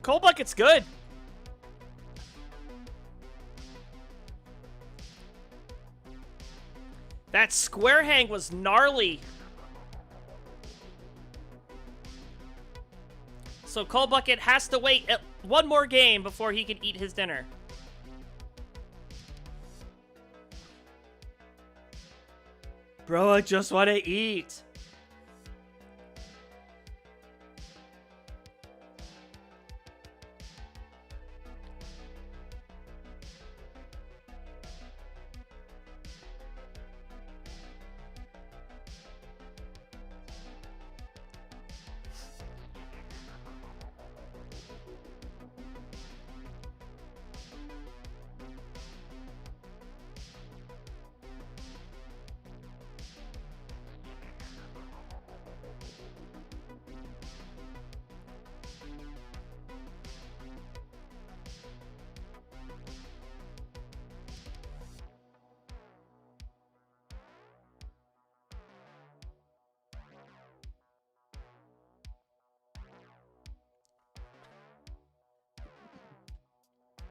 Cold Bucket's good. That square hang was gnarly. So Cold Bucket has to wait one more game before he can eat his dinner. Bro, I just want to eat.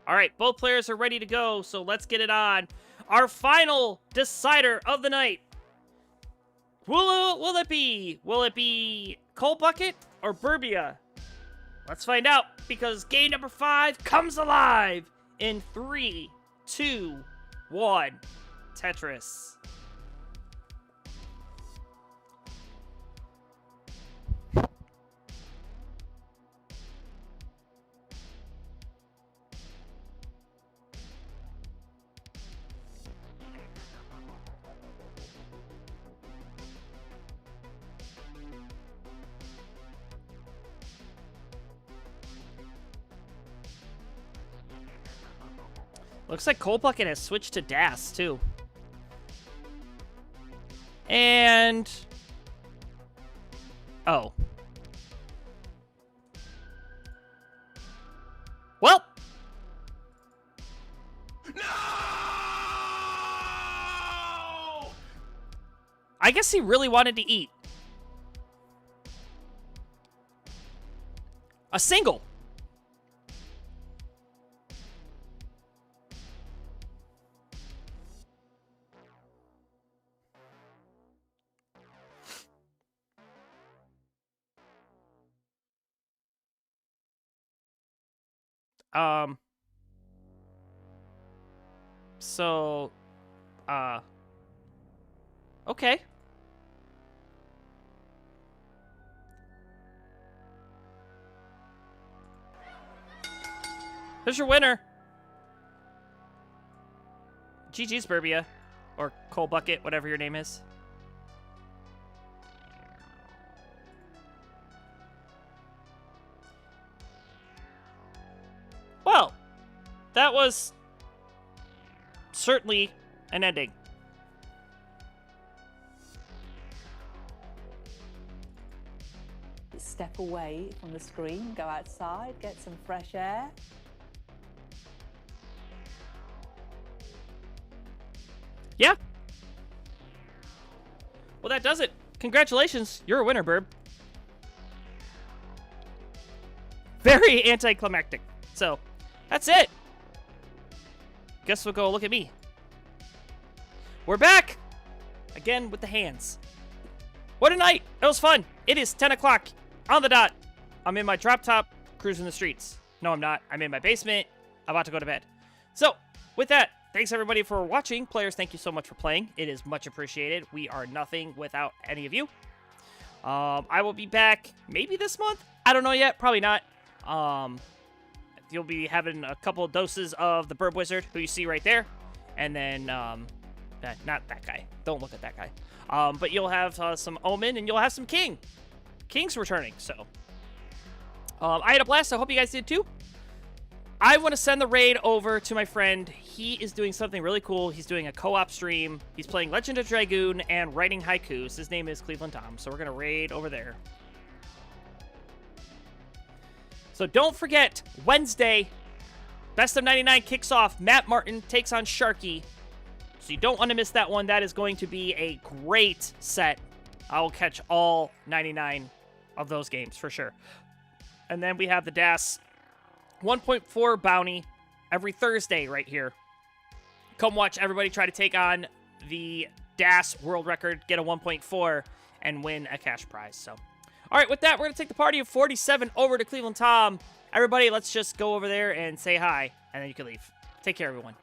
All right, both players are ready to go, so let's get it on. Our final decider of the night. Will it be Cold Bucket or Burbia? Let's find out, because game number 5 comes alive in 3, 2, 1. Tetris. Looks like Cold Bucket has switched to Das, too. And... oh. Well! No! I guess he really wanted to eat. A single. So, okay. There's your winner. GG's, Burbia. Or Cold Bucket, whatever your name is. Well, that was certainly an ending. Step away from the screen, go outside, get some fresh air. Yeah. Well, that does it. Congratulations. You're a winner, Burb. Very anticlimactic. So, that's it. Guess we'll go look at me. We're back. Again with the hands. What a night. It was fun. It is 10 o'clock on the dot. I'm in my drop top, cruising the streets. No, I'm not. I'm in my basement, about to go to bed. So, with that, thanks everybody for watching. Players, thank you so much for playing. It is much appreciated. We are nothing without any of you. I will be back maybe this month. I don't know yet. Probably not. You'll be having a couple of doses of the Burb Wizard, who you see right there. And then, not that guy. Don't look at that guy. But you'll have some Omen, and you'll have some King. King's returning, so. I had a blast. I hope you guys did too. I want to send the raid over to my friend. He is doing something really cool. He's doing a co-op stream. He's playing Legend of Dragoon and writing haikus. His name is Cleveland Tom, so we're going to raid over there. So don't forget, Wednesday, Best of 99 kicks off. Matt Martin takes on Sharky. So you don't want to miss that one. That is going to be a great set. I will catch all 99 of those games for sure. And then we have the DAS 1.4 bounty every Thursday right here. Come watch everybody try to take on the DAS world record, get a 1.4, and win a cash prize. So, all right, with that, we're going to take the party of 47 over to Cleveland Tom. Everybody, let's just go over there and say hi, and then you can leave. Take care, everyone.